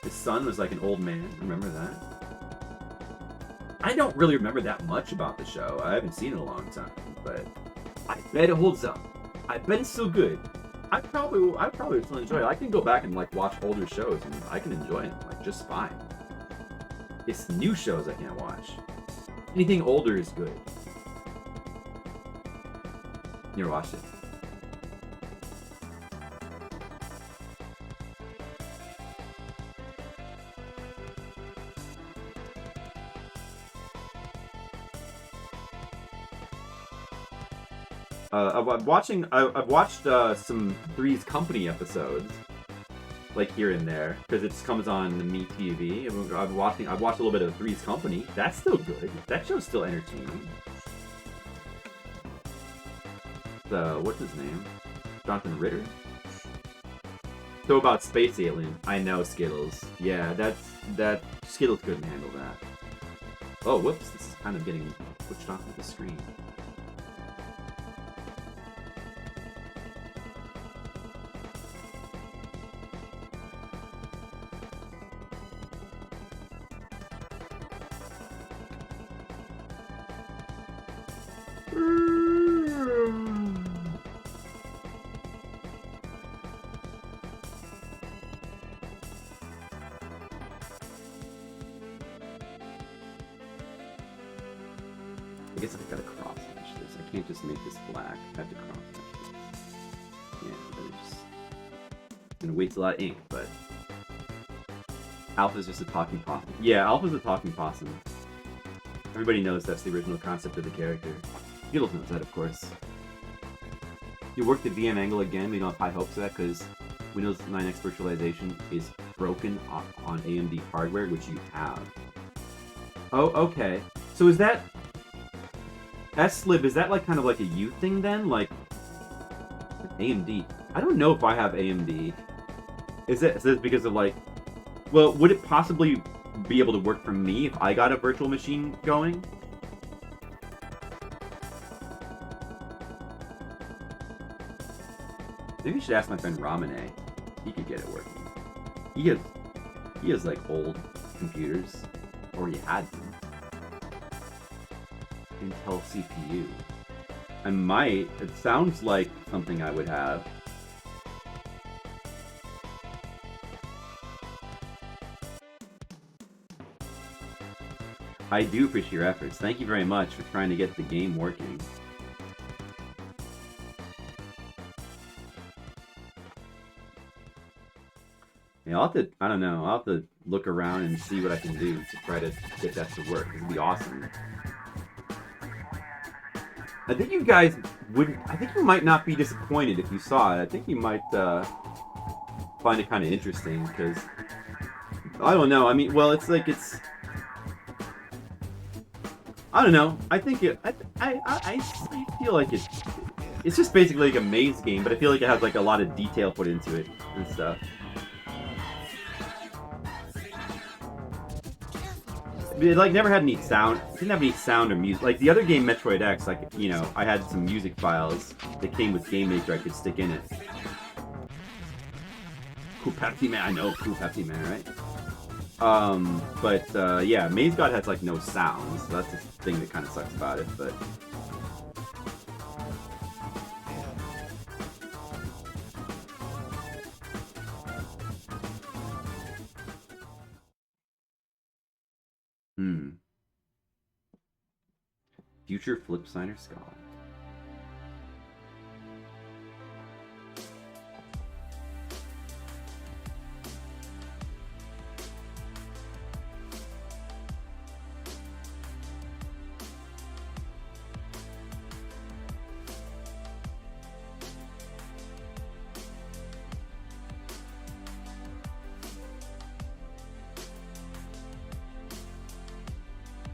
His son was like an old man. Remember that? I don't really remember that much about the show. I haven't seen it in a long time. But I bet it holds up. I bet it's still good. I probably still enjoy it. I can go back and like watch older shows and I can enjoy it like just fine. It's new shows I can't watch. Anything older is good. You ever watched it? I've watched some Three's Company episodes, like here and there, because it comes on the Me TV. I've watched a little bit of Three's Company. That's still good. That show's still entertaining. What's his name? Jonathan Ritter? So about Space Alien. I know, Skittles. Yeah, that Skittles couldn't handle that. Oh, whoops, this is kind of getting pushed off of the screen. I guess I've got to cross hatch this. I can't just make this black. I have to cross hatch this. Yeah, but it's gonna waste a lot of ink, but Alpha's just a talking possum. Yeah, Alpha's a talking possum. Everybody knows that's the original concept of the character. Skittles knows that, of course. You worked at VM Angle again. We don't have high hopes of that because Windows 9X virtualization is broken on AMD hardware, which you have. Oh, okay. So is that... S-Lib, is that like kind of like a you thing then? Like AMD. I don't know if I have AMD. Is this because of like, well, would it possibly be able to work for me if I got a virtual machine going? Maybe you should ask my friend Ramane. He could get it working. He has like old computers, or he had them. Intel CPU. I might. It sounds like something I would have. I do appreciate your efforts. Thank you very much for trying to get the game working. Yeah, I don't know, I'll have to look around and see what I can do to try to get that to work. It'd be awesome. I think you guys I think you might not be disappointed if you saw it. I think you might find it kind of interesting, because I don't know. I mean, well, I don't know. I think I feel like it's just basically like a maze game, but I feel like it has like a lot of detail put into it and stuff. It like never had any sound. It didn't have any sound or music. Like the other game, Metroid X, like, you know, I had some music files that came with Game Maker I could stick in it. Cool Pepsi Man, I know, cool Pepsi Man, right? But yeah, Maze God has like no sounds. So that's the thing that kind of sucks about it. But future Flip Signer Scholar.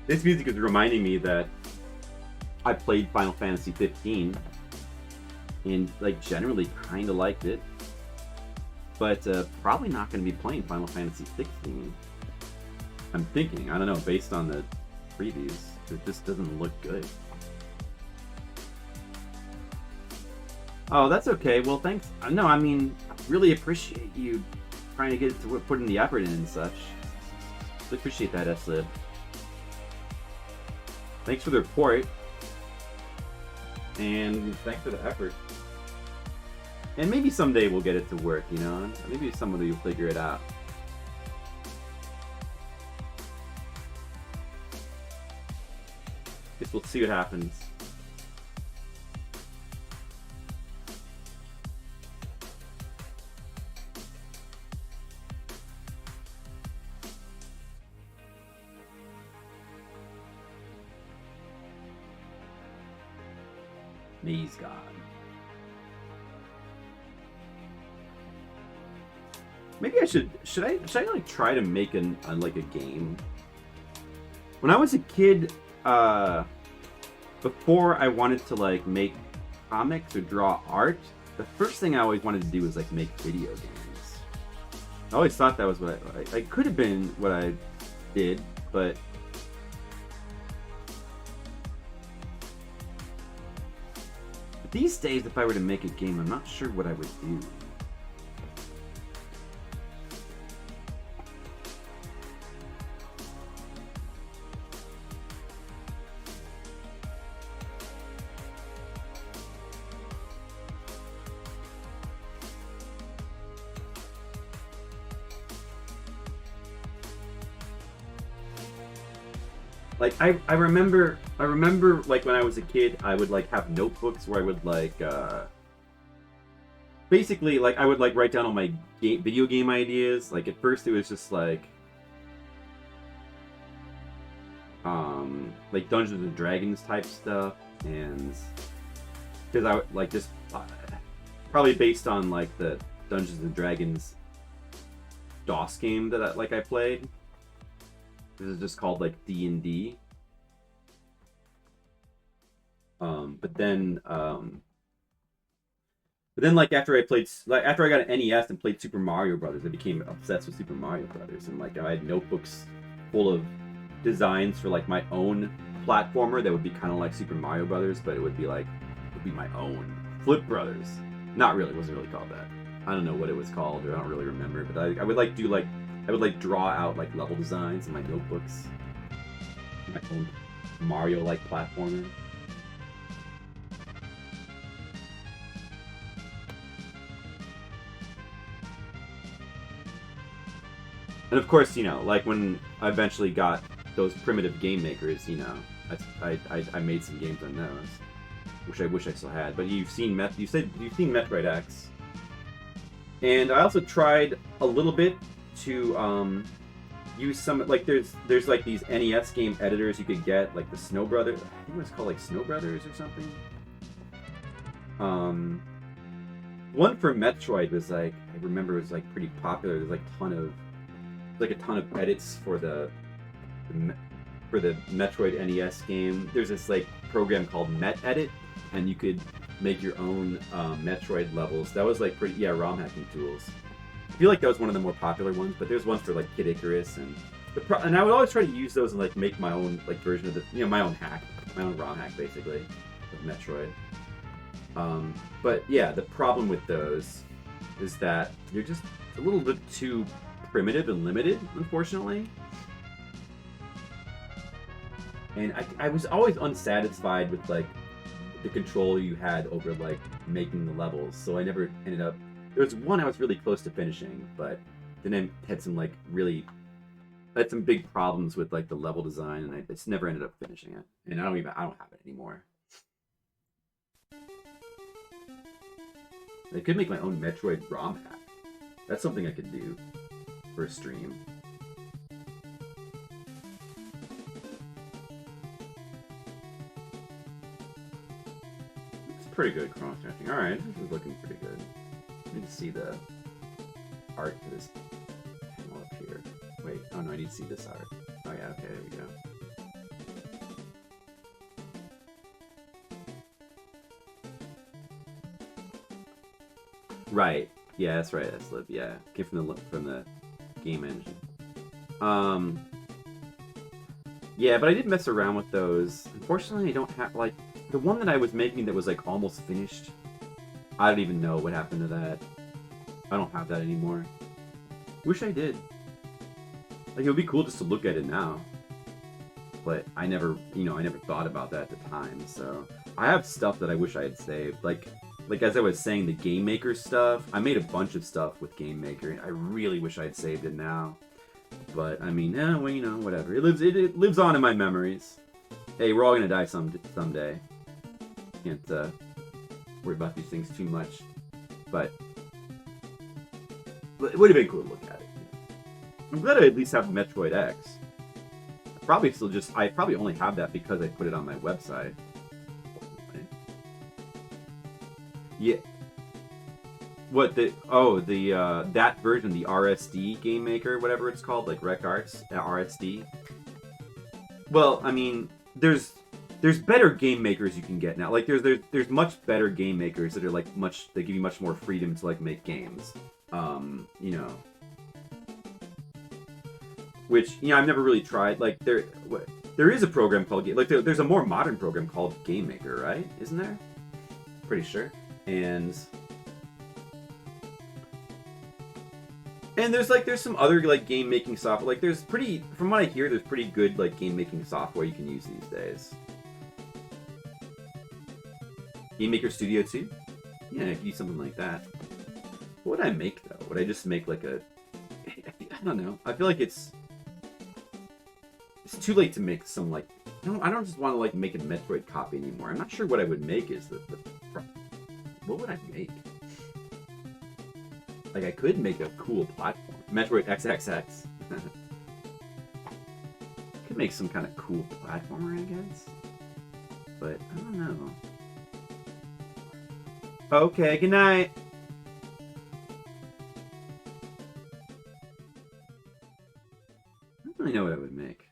This music is reminding me that I played Final Fantasy 15 and like generally kind of liked it, but probably not going to be playing Final Fantasy 16. I'm thinking, I don't know, based on the previews, it just doesn't look good. Oh, that's okay. Well, thanks. No, I mean, really appreciate you trying to get it to put in the effort in and such. Really appreciate that, S-Lib. Thanks for the report. And thanks for the effort. And maybe someday we'll get it to work, you know? Maybe somebody will figure it out. Guess we'll see what happens. Maze God. Maybe I should I like try to make like a game? When I was a kid, before I wanted to like make comics or draw art, the first thing I always wanted to do was like make video games. I always thought that was what I could have been what I did, but these days, if I were to make a game, I'm not sure what I would do. Like I remember like when I was a kid, I would like have notebooks where I would like basically like I would like write down all my video game ideas. Like at first it was just like Dungeons and Dragons type stuff, and because I like just probably based on like the Dungeons and Dragons DOS game that I played. This is just called like D&D. But then like after I got an NES and played Super Mario Brothers, I became obsessed with Super Mario Brothers, and like I had notebooks full of designs for like my own platformer that would be kind of like Super Mario Brothers, but it would be my own Flip Brothers. Not really, it wasn't really called that. I don't know what it was called, or I don't really remember, but I would like do like I would like draw out like level designs in my notebooks. My own Mario-like platformer. And of course, you know, like when I eventually got those primitive game makers, you know, I made some games on those, which I wish I still had. But you've seen Metroid X. And I also tried a little bit to use some, like there's like these NES game editors you could get, like the Snow Brothers. I think it was called like Snow Brothers or something. One for Metroid was like, I remember it was like pretty popular. There's like a ton of edits for the Metroid NES game. There's this like program called MetEdit, and you could make your own Metroid levels. That was like pretty, yeah, ROM hacking tools. I feel like that was one of the more popular ones, but there's ones for like Kid Icarus and I would always try to use those and like make my own like version of the, you know, my own ROM hack basically of Metroid. But yeah, the problem with those is that they're just a little bit too primitive and limited, unfortunately. And I was always unsatisfied with like the control you had over like making the levels, so I never ended up. There was one I was really close to finishing, but then I had some big problems with like the level design, and I just never ended up finishing it. And I don't have it anymore. I could make my own Metroid ROM hack. That's something I could do for a stream. It's pretty good cross-tracking. Alright, this is looking pretty good. I need to see the art for this panel up here. Wait, oh no, I need to see this art. Oh yeah, okay, there we go. Right. Yeah, that's right. That's Lib. Yeah, came from the game engine. Yeah, but I did mess around with those. Unfortunately, I don't have like the one that I was making that was like almost finished. I don't even know what happened to that. I don't have that anymore. Wish I did. Like it would be cool just to look at it now. But I never thought about that at the time. So I have stuff that I wish I had saved. Like as I was saying, the Game Maker stuff. I made a bunch of stuff with Game Maker. I really wish I had saved it now. But I mean, well, you know, whatever. It lives on in my memories. Hey, we're all gonna die someday. Can't worry about these things too much. But it would have been cool to look at it. I'm glad I at least have Metroid X. I probably only have that because I put it on my website. Yeah. What that version, the RSD Game Maker, whatever it's called, like Rec Arts, RSD. Well, I mean, there's better game makers you can get now. Like there's much better game makers that are like they give you much more freedom to like make games. You know. Which, you know, I've never really tried. Like there is a program called there's a more modern program called Game Maker, right? Isn't there? Pretty sure. And there's some other like game making software. Like from what I hear, there's pretty good like game making software you can use these days. Game Maker Studio 2? Yeah, I could use something like that. What would I make though? Would I just make like a I don't know. I feel like it's too late to make some like I don't just want to like make a Metroid copy anymore. I'm not sure what I would make is the what would I make? Like, I could make a cool platform. Metroid XXX. Could make some kind of cool platformer, I guess. But, I don't know. Okay, good night! I don't really know what I would make.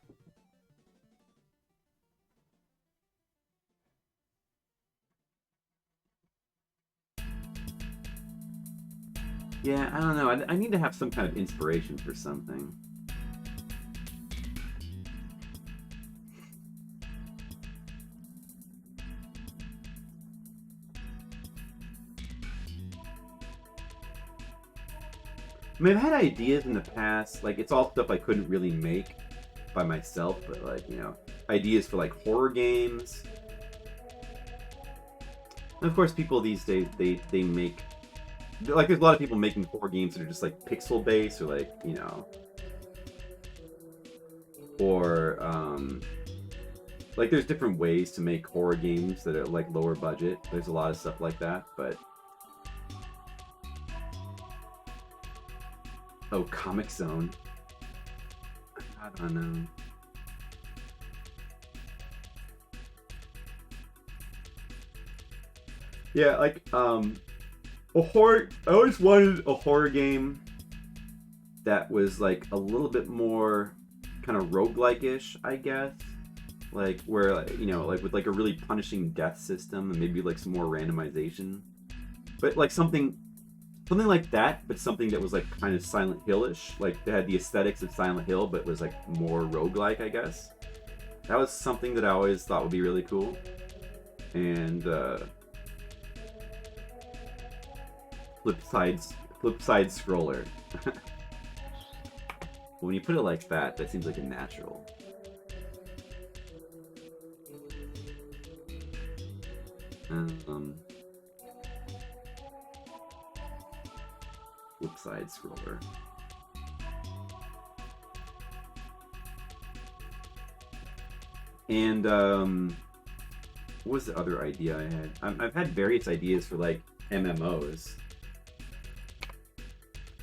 Yeah, I don't know. I need to have some kind of inspiration for something. I mean, I've had ideas in the past. Like, it's all stuff I couldn't really make by myself, but like, you know, ideas for like horror games. And of course, people these days, they make... Like, there's a lot of people making horror games that are just, like, pixel-based, or, like, you know... Or, like, there's different ways to make horror games that are, like, lower budget. There's a lot of stuff like that, but... Oh, Comic Zone. I don't know. Yeah, like a horror. I always wanted a horror game that was like a little bit more kind of roguelike-ish, I guess. Like where like with like a really punishing death system and maybe like some more randomization. But like something like that, but something that was like kind of Silent Hill-ish. Like they had the aesthetics of Silent Hill, but was like more roguelike, I guess. That was something that I always thought would be really cool. And flip side scroller. When you put it like that, that seems like a natural. Flip side scroller. And what was the other idea I had? I've had various ideas for like MMOs.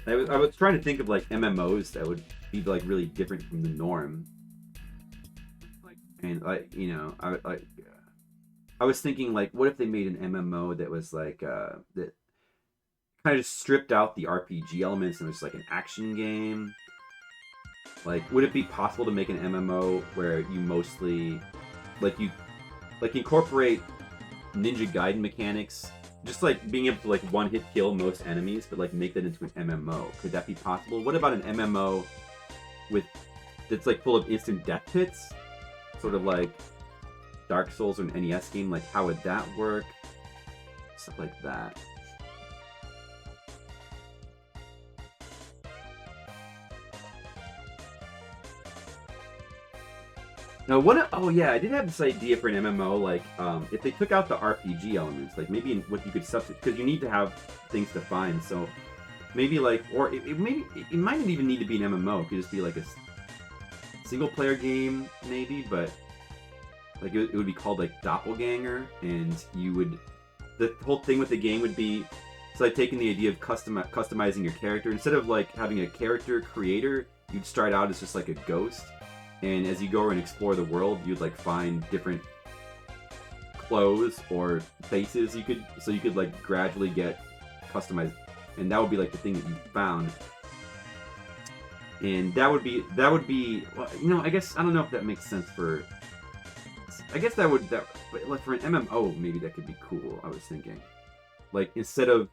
I was trying to think of like MMOs that would be like really different from the norm. And like I was thinking like, what if they made an MMO that was like that kind of just stripped out the RPG elements and was like an action game? Like, would it be possible to make an MMO where you mostly like incorporate Ninja Gaiden mechanics? Just like being able to like one-hit kill most enemies, but like make that into an MMO. Could that be possible? What about an MMO that's like full of instant death hits? Sort of like Dark Souls or an NES game. Like how would that work? Stuff like that. No, oh yeah, I did have this idea for an MMO, like, if they took out the RPG elements, like maybe in what you could substitute, because you need to have things to find, so maybe like, or it might not even need to be an MMO, it could just be like a single player game, maybe, but like it would be called like Doppelganger, and the whole thing with the game would be, it's like taking the idea of customizing your character, instead of like having a character creator, you'd start out as just like a ghost. And as you go and explore the world, you'd like find different clothes or faces you could like gradually get customized, and that would be like the thing that you found. And that would be well, I guess I don't know if that makes sense for. I guess but like for an MMO maybe that could be cool. I was thinking, like instead of,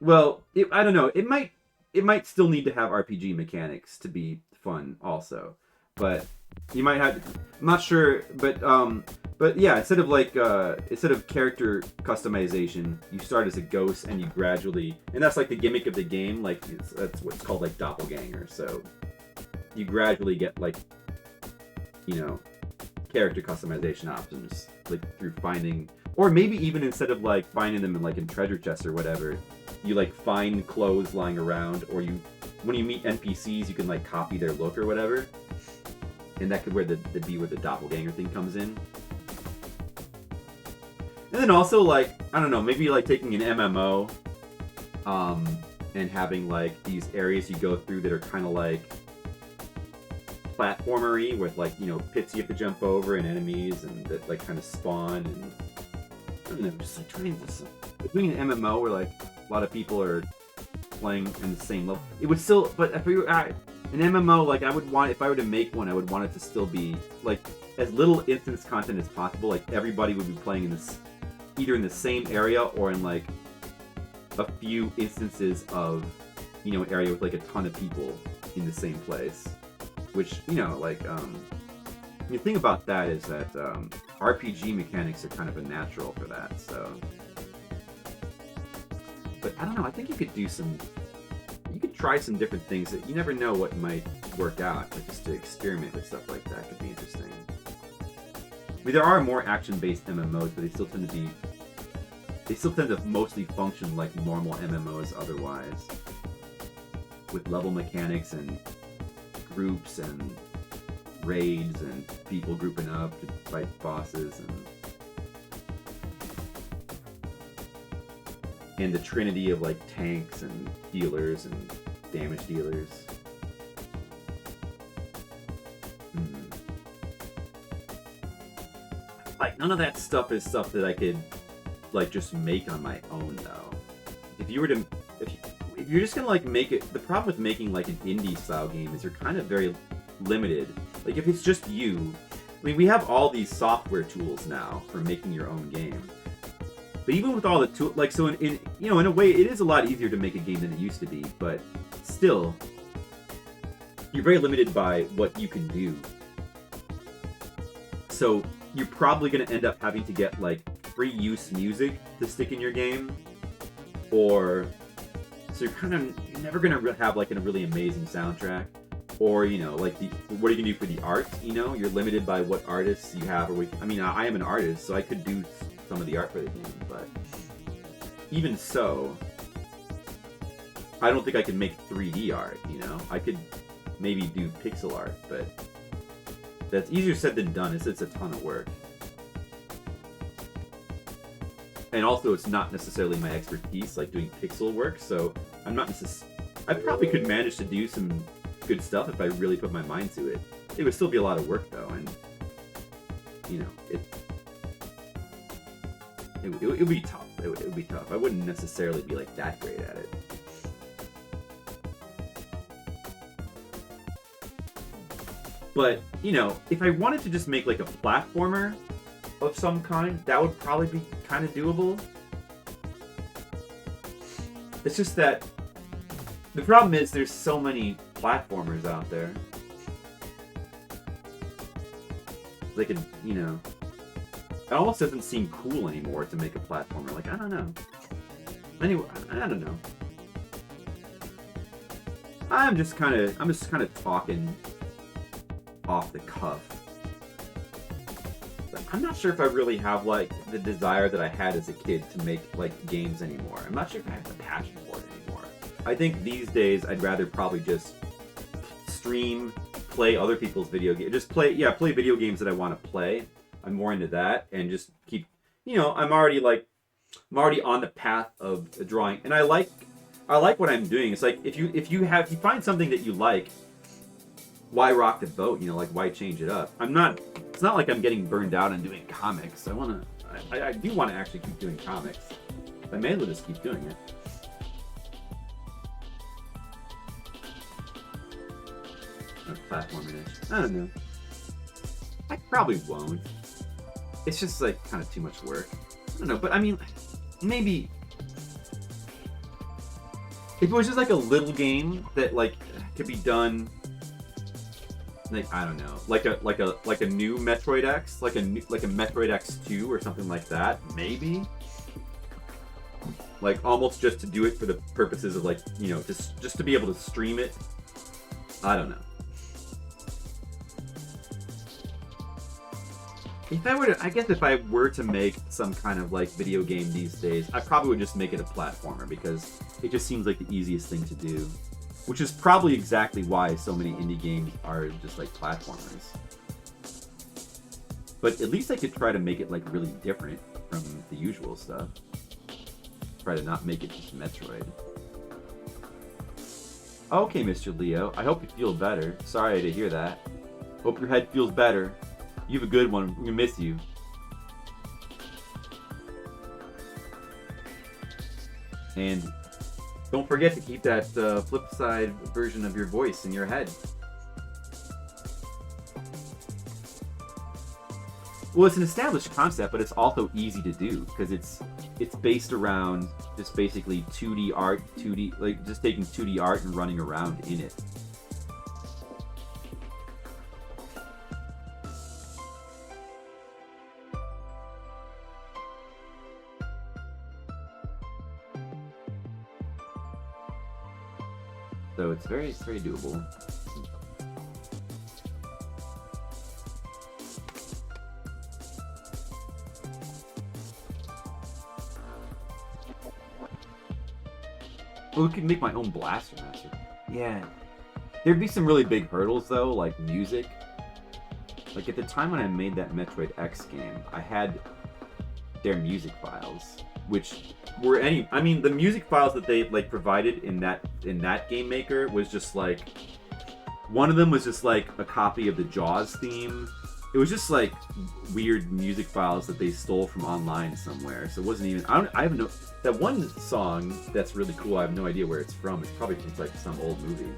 well, I don't know. It might still need to have RPG mechanics to be fun also, but. You might have, I'm not sure, but yeah, instead of character customization, you start as a ghost and you gradually, and that's like the gimmick of the game, like that's what's called like Doppelganger. So you gradually get like, character customization options, like through finding, or maybe even instead of like finding them in treasure chests or whatever, you like find clothes lying around, or when you meet NPCs, you can like copy their look or whatever. And that could where the Doppelganger thing comes in. And then also like, I don't know, maybe like taking an MMO and having like these areas you go through that are kind of like platformery with like, pits you have to jump over and enemies and that like kind of spawn, and I don't know, just like doing an MMO where like a lot of people are playing in the same level. It would still, but if an MMO, like I would want, if I were to make one, I would want it to still be like as little instance content as possible. Like everybody would be playing in this, either in the same area or in like a few instances of, an area with like a ton of people in the same place. Which, the thing about that is that RPG mechanics are kind of a natural for that. So, but I don't know. I think you could try some different things that you never know what might work out, but just to experiment with stuff like that could be interesting. I mean, there are more action-based MMOs, but they still tend to mostly function like normal MMOs otherwise, with level mechanics and groups and raids and people grouping up to fight bosses and the trinity of like tanks and healers and damage dealers. Like, none of that stuff is stuff that I could, like, just make on my own, though. If you were to... If you're just gonna, like, make it... The problem with making, like, an indie-style game is you're kind of very limited. Like, if it's just you... I mean, we have all these software tools now for making your own game. But even with all the tools... Like, so in you know, in a way, it is a lot easier to make a game than it used to be, but still... You're very limited by what you can do. So... You're probably going to end up having to get, like, free use music to stick in your game. Or... So you're never going to have, like, a really amazing soundtrack. Or, you know, like, what are you going to do for the art, you know? You're limited by what artists you have. I mean, I am an artist, so I could do some of the art for the game. But even so, I don't think I could make 3D art, you know? I could maybe do pixel art, but... That's easier said than done. It's a ton of work. And also, it's not necessarily my expertise, like doing pixel work, so I'm not I probably could manage to do some good stuff if I really put my mind to it. It would still be a lot of work, though, and, you know, it would be tough. It would be tough. I wouldn't necessarily be, like, that great at it. But, you know, if I wanted to just make, like, a platformer of some kind, that would probably be kind of doable. It's just that the problem is there's so many platformers out there. Like, you know, it almost doesn't seem cool anymore to make a platformer. Like, I don't know. Anyway, I don't know. I'm just kind of talking off the cuff. But I'm not sure if I really have, like, the desire that I had as a kid to make, like, games anymore. I'm not sure if I have the passion for it anymore. I think these days I'd rather probably just stream, play other people's video games. Just play video games that I want to play. I'm more into that, and just keep, you know, I'm already on the path of drawing, and I like what I'm doing. It's like, if you find something that you like, why rock the boat? You know, like, why change it up? It's not like I'm getting burned out on doing comics. I do want to actually keep doing comics. I may as well just keep doing it. Platformer. I don't know. I probably won't. It's just, like, kind of too much work. I don't know, but I mean, maybe if it was just, like, a little game that, like, could be done, like, I don't know, like a new Metroid X, like a Metroid X2 or something like that, maybe. Like, almost just to do it for the purposes of, like, you know, just to be able to stream it. I don't know. If I were to make some kind of, like, video game these days, I probably would just make it a platformer, because it just seems like the easiest thing to do. Which is probably exactly why so many indie games are just, like, platformers. But at least I could try to make it, like, really different from the usual stuff. Try to not make it just Metroid. Okay, Mr. Leo, I hope you feel better. Sorry to hear that. Hope your head feels better. You have a good one. We're gonna miss you. And don't forget to keep that flip side version of your voice in your head. Well, it's an established concept, but it's also easy to do, because it's based around just basically 2D art, like just taking 2D art and running around in it. So it's very, very doable. Oh, we could make my own Blaster Master. Yeah. There'd be some really big hurdles, though, like music. Like, at the time when I made that Metroid X game, I had their music files, which were the music files that they, like, provided in that Game Maker was just, like, one of them was just, like, a copy of the Jaws theme. It was just like weird music files that they stole from online somewhere. So it wasn't even. I have no. That one song that's really cool. I have no idea where it's from. It's probably from like some old movie.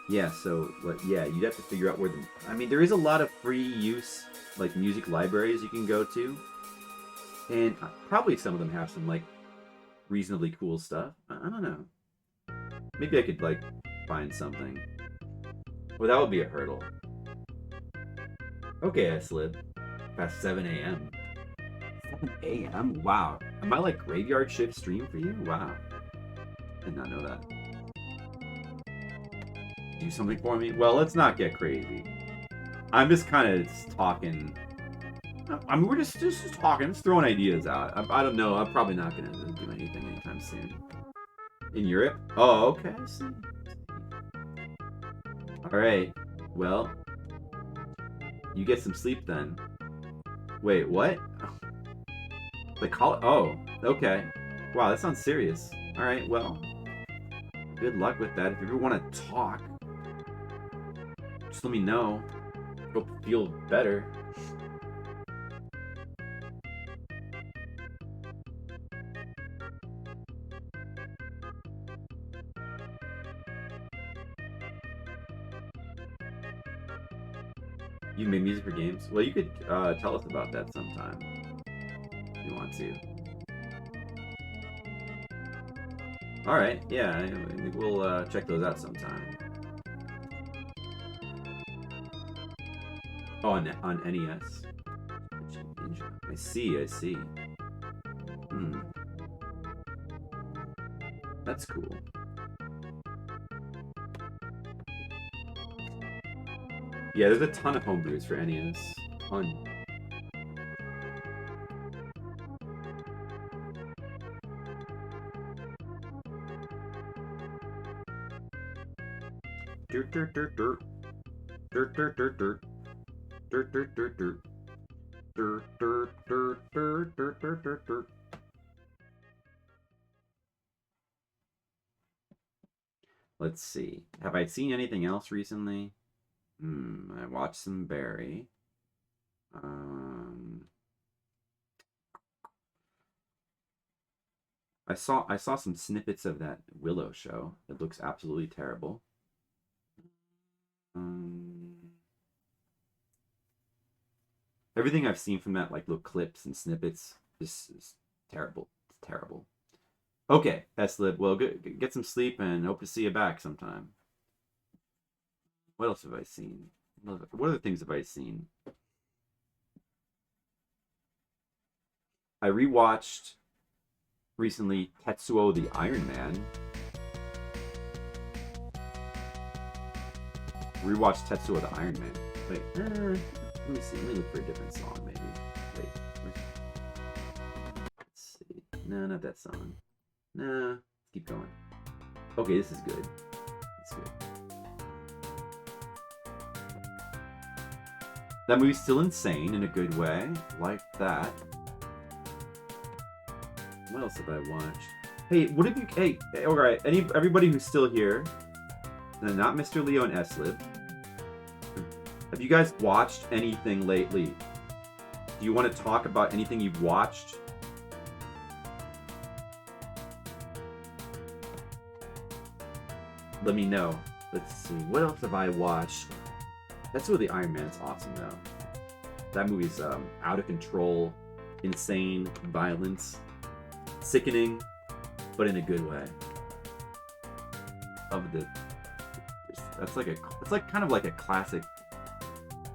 Yeah, so yeah, you'd have to figure out where the. I mean, there is a lot of free use like music libraries you can go to, and probably some of them have some like reasonably cool stuff. I don't know. Maybe I could like find something. Well, that would be a hurdle. Okay, I slid past 7 a.m. 7 a.m. Wow, am I like graveyard shift stream for you? Wow, did not know that. Do something for me? Well, let's not get crazy. I'm just kind of talking. I mean, we're just talking, just throwing ideas out. I don't know. I'm probably not gonna do anything anytime soon. In Europe? Oh, okay. I see. All right. Well, you get some sleep then. Wait, what? They call it. Oh, okay. Wow, that sounds serious. All right. Well, good luck with that. If you ever want to talk, just let me know. Hope you feel better. You make music for games? Well, you could tell us about that sometime if you want to. All right, yeah, we'll check those out sometime. Oh, on NES. I see. That's cool. Yeah, there's a ton of homebrews for NES. Ton. Let's see. Have I seen anything else recently? I watched some Barry. I saw some snippets of that Willow show. It looks absolutely terrible. Everything I've seen from that, like little clips and snippets, is terrible. It's terrible. Okay, S-Lib. Well, get some sleep and hope to see you back sometime. What else have I seen? What other things have I seen? I rewatched recently Tetsuo the Iron Man. Rewatched Tetsuo the Iron Man. Wait, let me see. Let me look for a different song, maybe. Wait, let's see. No, not that song. Nah, let's keep going. Okay, this is good. It's good. That movie's still insane in a good way. Like that. What else have I watched? Hey, what have you... Hey, alright. Everybody who's still here, and not Mr. Leo and S-Lib, have you guys watched anything lately? Do you want to talk about anything you've watched? Let me know. Let's see. What else have I watched? That's what the Iron Man's awesome though. That movie's out of control, insane, violence, sickening, but in a good way. It's like kind of like a classic,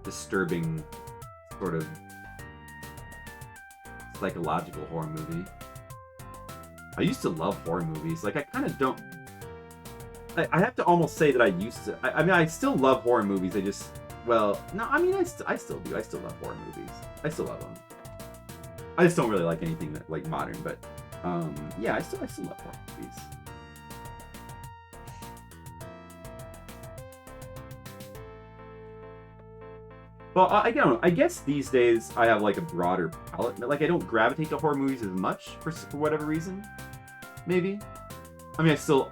disturbing sort of psychological horror movie. I used to love horror movies. Like I kind of don't. I have to almost say that I used to. I mean, I still love horror movies. Well, no, I mean, I still do. I still love horror movies. I still love them. I just don't really like anything that like modern. But Yeah, I still love horror movies. Well, I don't know. I guess these days I have like a broader palette. Like I don't gravitate to horror movies as much for whatever reason. Maybe. I mean, I still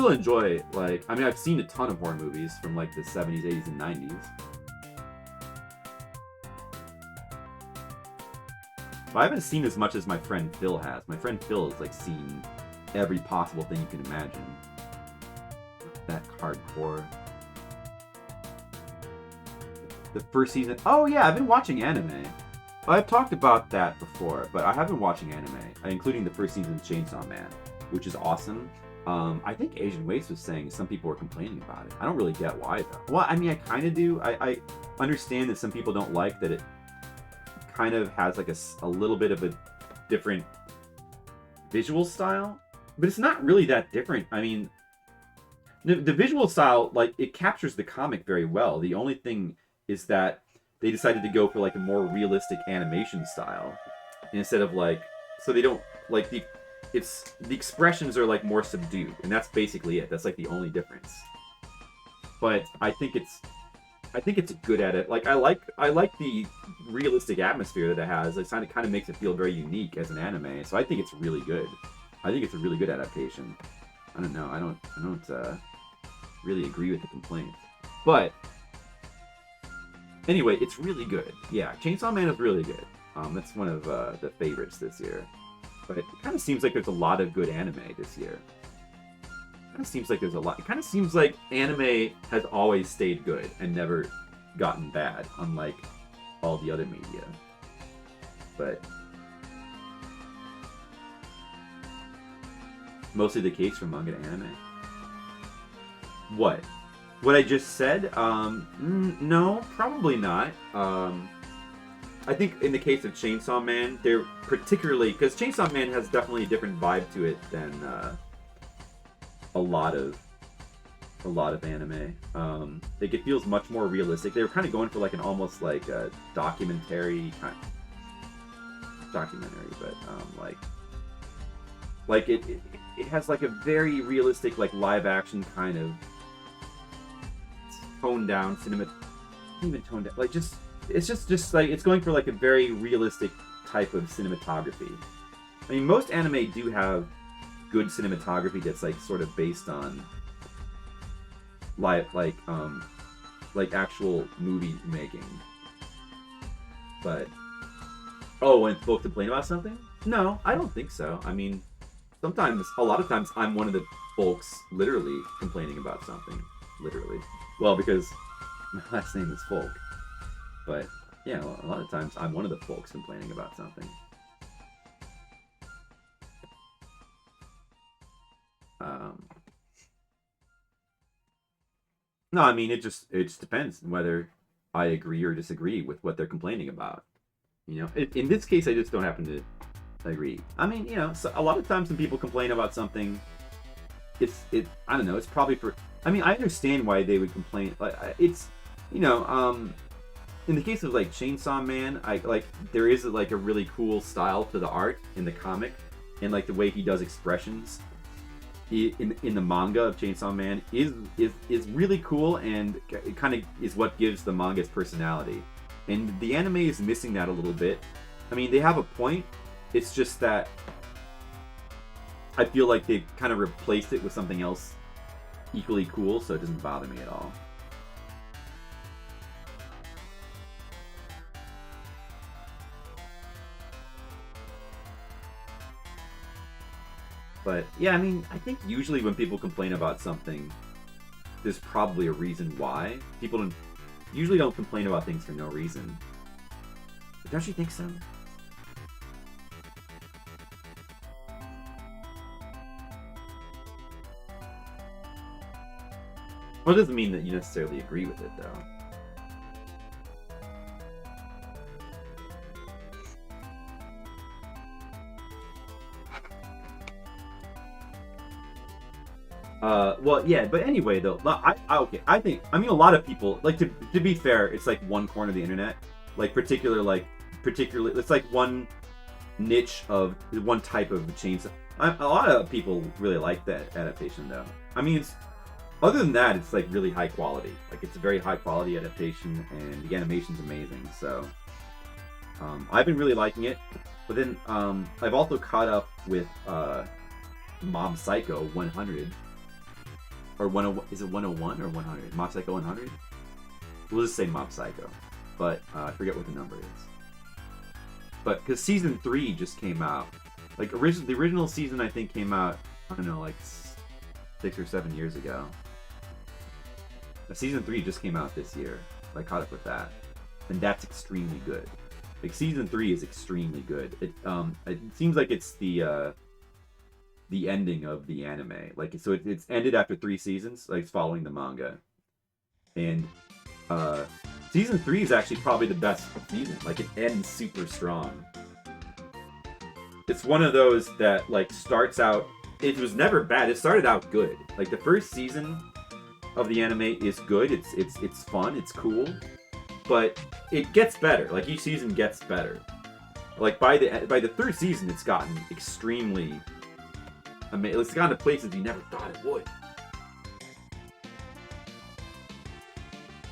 enjoy, like, I mean, I've seen a ton of horror movies from like the 70s, 80s, and 90s. But I haven't seen as much as my friend Phil has. My friend Phil has like seen every possible thing you can imagine. That hardcore. The first season. Oh yeah, I've been watching anime. I've talked about that before, but I have been watching anime, including the first season of Chainsaw Man, which is awesome. I think Asian Waste was saying some people were complaining about it. I don't really get why though. Well, I mean, I kind of do. I understand that some people don't like that it kind of has like a little bit of a different visual style, but it's not really that different. I mean, the visual style, like, it captures the comic very well. The only thing is that they decided to go for like a more realistic animation style instead of like, so they don't like the expressions are like more subdued, and that's basically it. That's like the only difference. But I think it's good at it. Like I like the realistic atmosphere that it has. It kind of makes it feel very unique as an anime. So I think it's really good. I think it's a really good adaptation. I don't know. I don't really agree with the complaints, but anyway, it's really good. Yeah, Chainsaw Man is really good. That's one of the favorites this year. But it kind of seems like there's a lot of good anime this year. It kind of seems like there's a lot. It kind of seems like anime has always stayed good and never gotten bad, unlike all the other media. But mostly the case for manga to anime. What? What I just said? No, probably not. I think in the case of Chainsaw Man, they're particularly, because Chainsaw Man has definitely a different vibe to it than a lot of anime. Like it feels much more realistic. They were kind of going for like an almost like a documentary, but like it has like a very realistic like live action kind of toned down like just it's just like it's going for like a very realistic type of cinematography. I mean, most anime do have good cinematography that's like sort of based on like actual movie making. But when folks complain about something? No, I don't think so. I mean, a lot of times I'm one of the folks literally complaining about something. Literally. Well, because my last name is Folk. But, yeah, a lot of times I'm one of the folks complaining about something. No, I mean, it just depends whether I agree or disagree with what they're complaining about. You know, in this case, I just don't happen to agree. I mean, you know, so a lot of times when people complain about something, I don't know, it's probably for, I mean, I understand why they would complain. Like, it's, you know, in the case of like Chainsaw Man, there is like a really cool style to the art in the comic, and like the way he does expressions in the manga of Chainsaw Man is really cool, and it kind of is what gives the manga its personality. And the anime is missing that a little bit. I mean, they have a point. It's just that I feel like they've kind of replaced it with something else equally cool, so it doesn't bother me at all. But yeah, I mean, I think usually when people complain about something, there's probably a reason why. People usually don't complain about things for no reason. But don't you think so? Well, it doesn't mean that you necessarily agree with it, though. Well, yeah, but anyway, though, I think, I mean, a lot of people, like, to be fair, it's like one corner of the internet, like, particularly, it's like one niche of one type of chainsaw. A lot of people really like that adaptation, though. I mean, other than that, it's like really high quality. Like it's a very high quality adaptation, and the animation's amazing. So I've been really liking it. But then I've also caught up with Mob Psycho 100. Or 101, is it 101 or 100? Mob Psycho 100? We'll just say Mob Psycho. But I forget what the number is. But because season 3 just came out. Like the original season I think came out, I don't know, like 6 or 7 years ago. Season 3 just came out this year. I caught up with that. And that's extremely good. Like season 3 is extremely good. It seems like it's the ending of the anime. Like so it's ended after 3 seasons, like it's following the manga. And season 3 is actually probably the best season. Like it ends super strong. It's one of those that like starts out, it was never bad. It started out good. Like the first season of the anime is good. It's fun. It's cool. But it gets better. Like each season gets better. Like by the third season, it's gotten extremely amazing. It's gotten to places you never thought it would.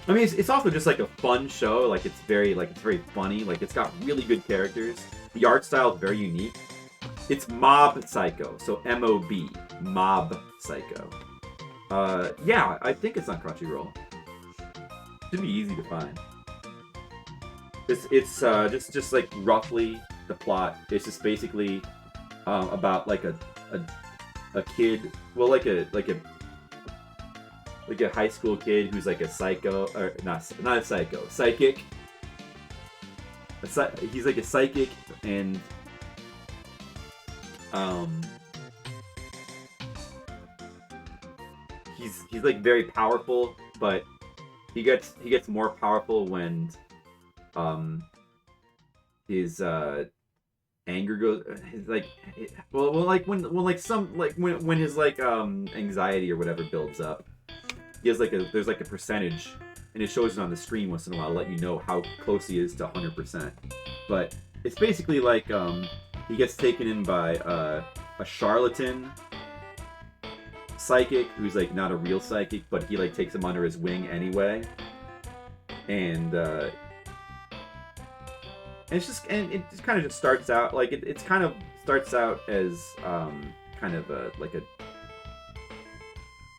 I mean, it's also just like a fun show. Like it's very funny. Like it's got really good characters. The art style is very unique. It's Mob Psycho, so M-O-B, Mob Psycho. Yeah, I think it's on Crunchyroll. Should be easy to find. It's just like roughly the plot. It's just basically about like a kid, well like a high school kid who's like a psycho, or not a psycho, psychic. He's like a psychic, and he's like very powerful, but he gets more powerful when his anger goes, his like, when his like anxiety or whatever builds up. He has there's like a percentage, and it shows it on the screen once in a while to let you know how close he is to 100%. But it's basically like he gets taken in by a charlatan psychic who's like not a real psychic, but he like takes him under his wing anyway. And it just kind of just starts out like it's kind of starts out as kind of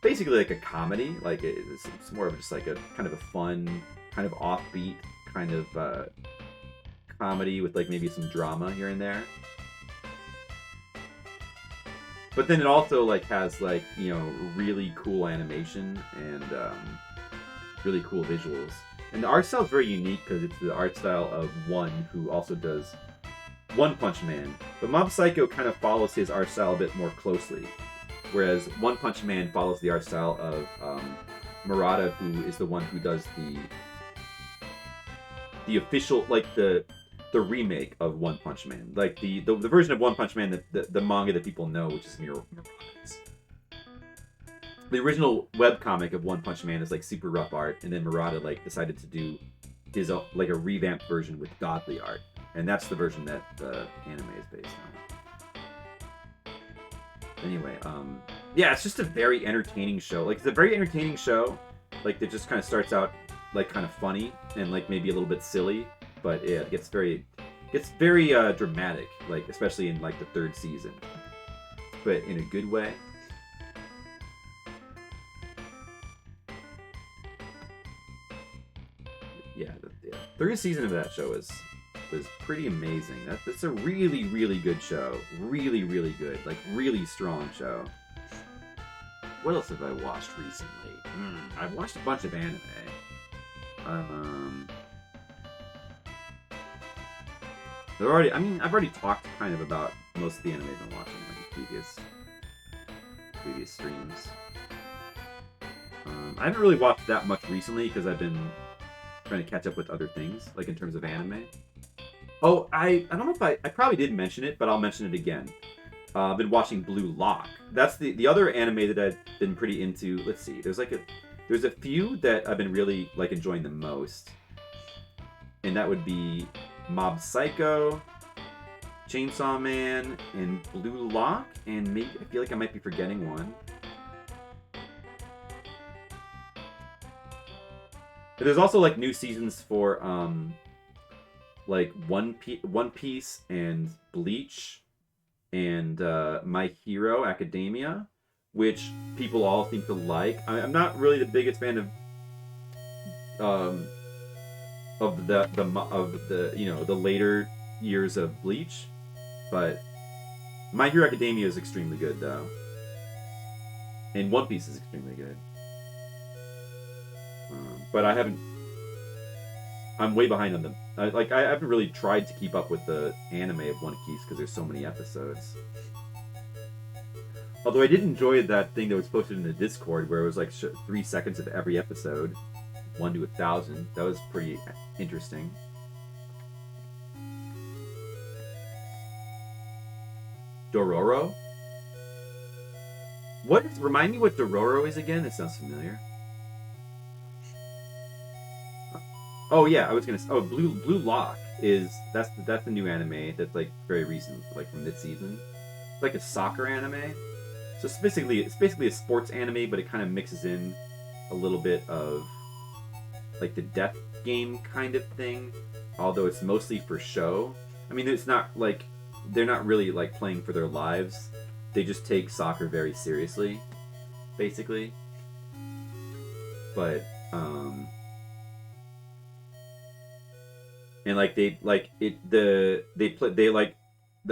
basically like a comedy. Like it's more of just like a kind of a fun, kind of offbeat kind of comedy with like maybe some drama here and there. But then it also like has like, you know, really cool animation and really cool visuals. And the art style is very unique because it's the art style of one who also does One Punch Man. But Mob Psycho kind of follows his art style a bit more closely. Whereas One Punch Man follows the art style of Murata, who is the one who does the official, like the remake of One Punch Man. Like the version of One Punch Man that the manga that people know, which is Murata's. The original webcomic of One Punch Man is like super rough art, and then Murata like decided to do his own, like a revamped version with godly art. And that's the version that the anime is based on. Anyway, yeah, it's just a very entertaining show. Like, it's a very entertaining show. Like, it just kind of starts out, like, kind of funny and, like, maybe a little bit silly. But, yeah, it gets very dramatic, like, especially in, like, the third season. But in a good way. Yeah, the third season of that show was pretty amazing. That's a really, really good show. Really, really good. Like, really strong show. What else have I watched recently? I've watched a bunch of anime. I've already talked kind of about most of the anime I've been watching in previous streams. I haven't really watched that much recently because I've been trying to catch up with other things, like in terms of anime. Oh, I don't know if I probably did mention it, but I'll mention it again. I've been watching Blue Lock. That's the other anime that I've been pretty into. Let's see. There's a few that I've been really like enjoying the most. And that would be Mob Psycho, Chainsaw Man, and Blue Lock, and maybe I feel like I might be forgetting one. But there's also like new seasons for like One Piece and Bleach and My Hero Academia, which people all seem to like. I'm not really the biggest fan of the you know, the later years of Bleach, but My Hero Academia is extremely good though, and One Piece is extremely good. But I'm way behind on them. I haven't really tried to keep up with the anime of One Piece because there's so many episodes. Although I did enjoy that thing that was posted in the Discord where it was like 3 seconds of every episode, 1 to 1,000. That was pretty interesting. Dororo? Remind me what Dororo is again? That sounds familiar. Oh yeah, I was gonna. Oh, Blue Lock that's the new anime that's like very recent, like from this season. It's like a soccer anime. So it's basically a sports anime, but it kind of mixes in a little bit of like the death game kind of thing. Although it's mostly for show. I mean, it's not like they're not really like playing for their lives. They just take soccer very seriously, basically. But and like the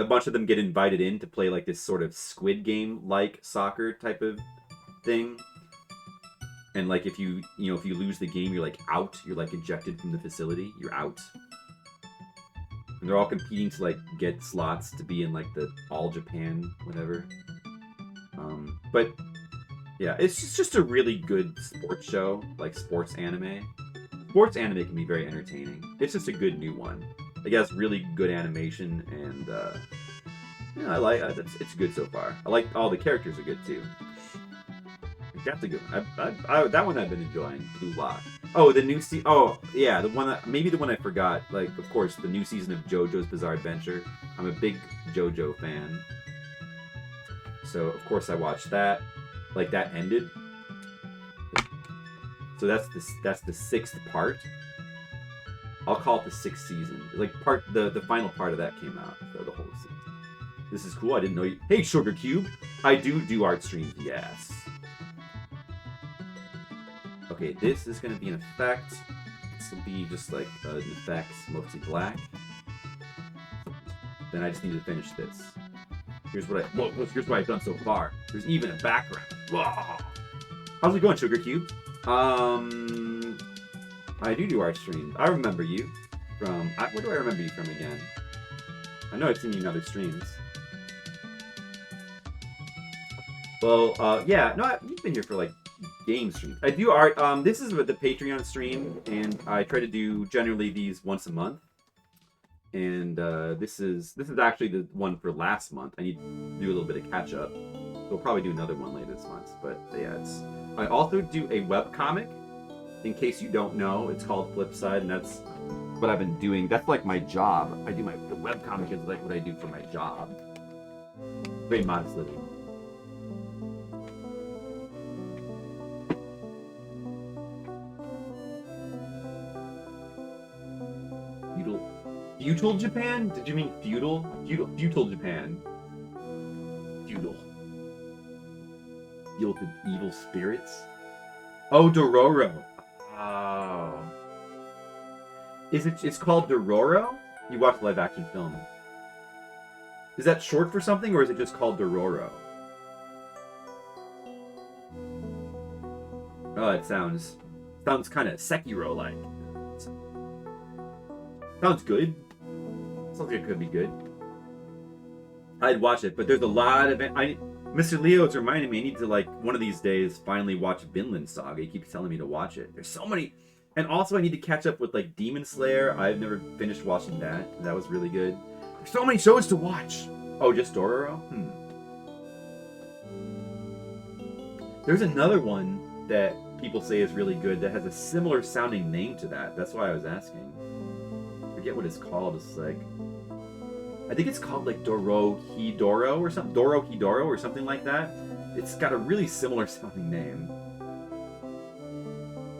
bunch of them get invited in to play like this sort of Squid Game like soccer type of thing. And like if you lose the game, you're like out. You're like ejected from the facility. You're out. And they're all competing to like get slots to be in like the All Japan whatever. But yeah, it's just a really good sports show, like sports anime. Sports anime can be very entertaining. It's just a good new one. It has really good animation, and I like it. It's good so far. I like all the characters are good too. That's a good one. That one I've been enjoying. Blue Lock. Oh, the new season. Oh, yeah, the one I forgot. Like, of course, the new season of JoJo's Bizarre Adventure. I'm a big JoJo fan, so of course I watched that. Like that ended. So that's the 6th part. I'll call it the 6th season. Like the final part of that came out. So the whole season. This is cool. I didn't know you. Hey, Sugar Cube. I do art streams. Yes. Okay, this is gonna be an effect. This will be just like an effect, mostly black. Then I just need to finish this. Here's what I've done so far. There's even a background. Whoa. How's it going, Sugar Cube? I do art streams. I remember you from. Where do I remember you from again? I know I've seen you in other streams. Well, yeah, no, you've been here for like game streams. I do art. This is the Patreon stream, and I try to do generally these once a month. And this is actually the one for last month. I need to do a little bit of catch up. We'll probably do another one later this month. But yeah, I also do a webcomic. In case you don't know, it's called Flipside, and that's what I've been doing. That's like my job. The webcomic is like what I do for my job. Very modest living. Feudal Japan? Did you mean feudal? Feudal Japan. Feudal. Deal with the evil spirits? Oh, Dororo. Oh. It's called Dororo? You watched live action film. Is that short for something, or is it just called Dororo? Oh, it sounds kind of Sekiro-like. Sounds good. Sounds like it could be good. I'd watch it, but there's a lot of it. Mr. Leo's reminding me I need to, like, one of these days finally watch Vinland Saga. He keeps telling me to watch it. There's so many. And also I need to catch up with, like, Demon Slayer. I've never finished watching that. That was really good. There's so many shows to watch. Oh, just Dororo? There's another one that people say is really good that has a similar sounding name to that. That's why I was asking. I forget what it's called. It's like I think it's called like Dorohedoro or something. Dorohedoro or something like that. It's got a really similar sounding name.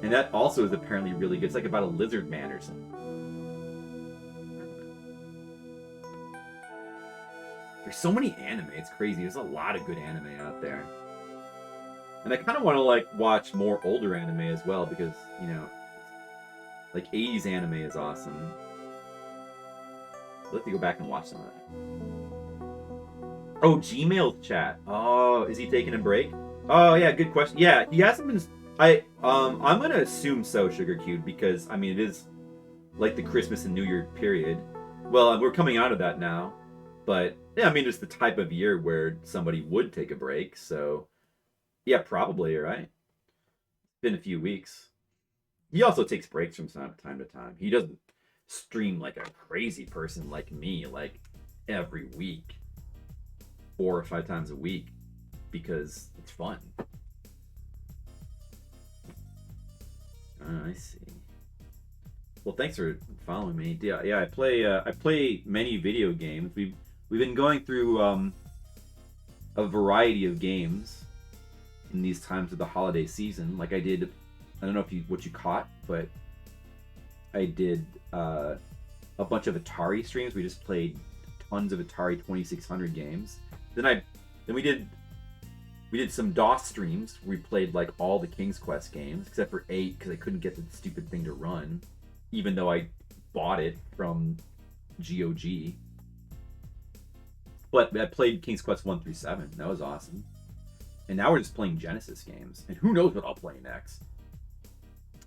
And that also is apparently really good. It's like about a lizard man or something. There's so many anime, it's crazy. There's a lot of good anime out there. And I kind of want to like watch more older anime as well because, you know, like 80s anime is awesome. I'll have to go back and watch some of that. Oh, Gmail chat. Oh, is he taking a break? Oh yeah, good question. Yeah, he hasn't been. I'm gonna assume so, Sugar Cube, because I mean it is like the Christmas and New Year period. Well, we're coming out of that now, but yeah, I mean it's the type of year where somebody would take a break. So yeah, probably, right? It's been a few weeks. He also takes breaks from time to time. He doesn't stream like a crazy person like me, like every week, 4 or 5 times a week, because it's fun. I see. Well, thanks for following me. Yeah, I play many video games. We've been going through a variety of games in these times of the holiday season. Like I did, I don't know if what you caught, but I did a bunch of Atari streams. We just played tons of Atari 2600 games. Then we did some DOS streams. We played like all the King's Quest games except for 8 because I couldn't get the stupid thing to run, even though I bought it from GOG. But I played King's Quest 1 through 7. That was awesome. And now we're just playing Genesis games. And who knows what I'll play next.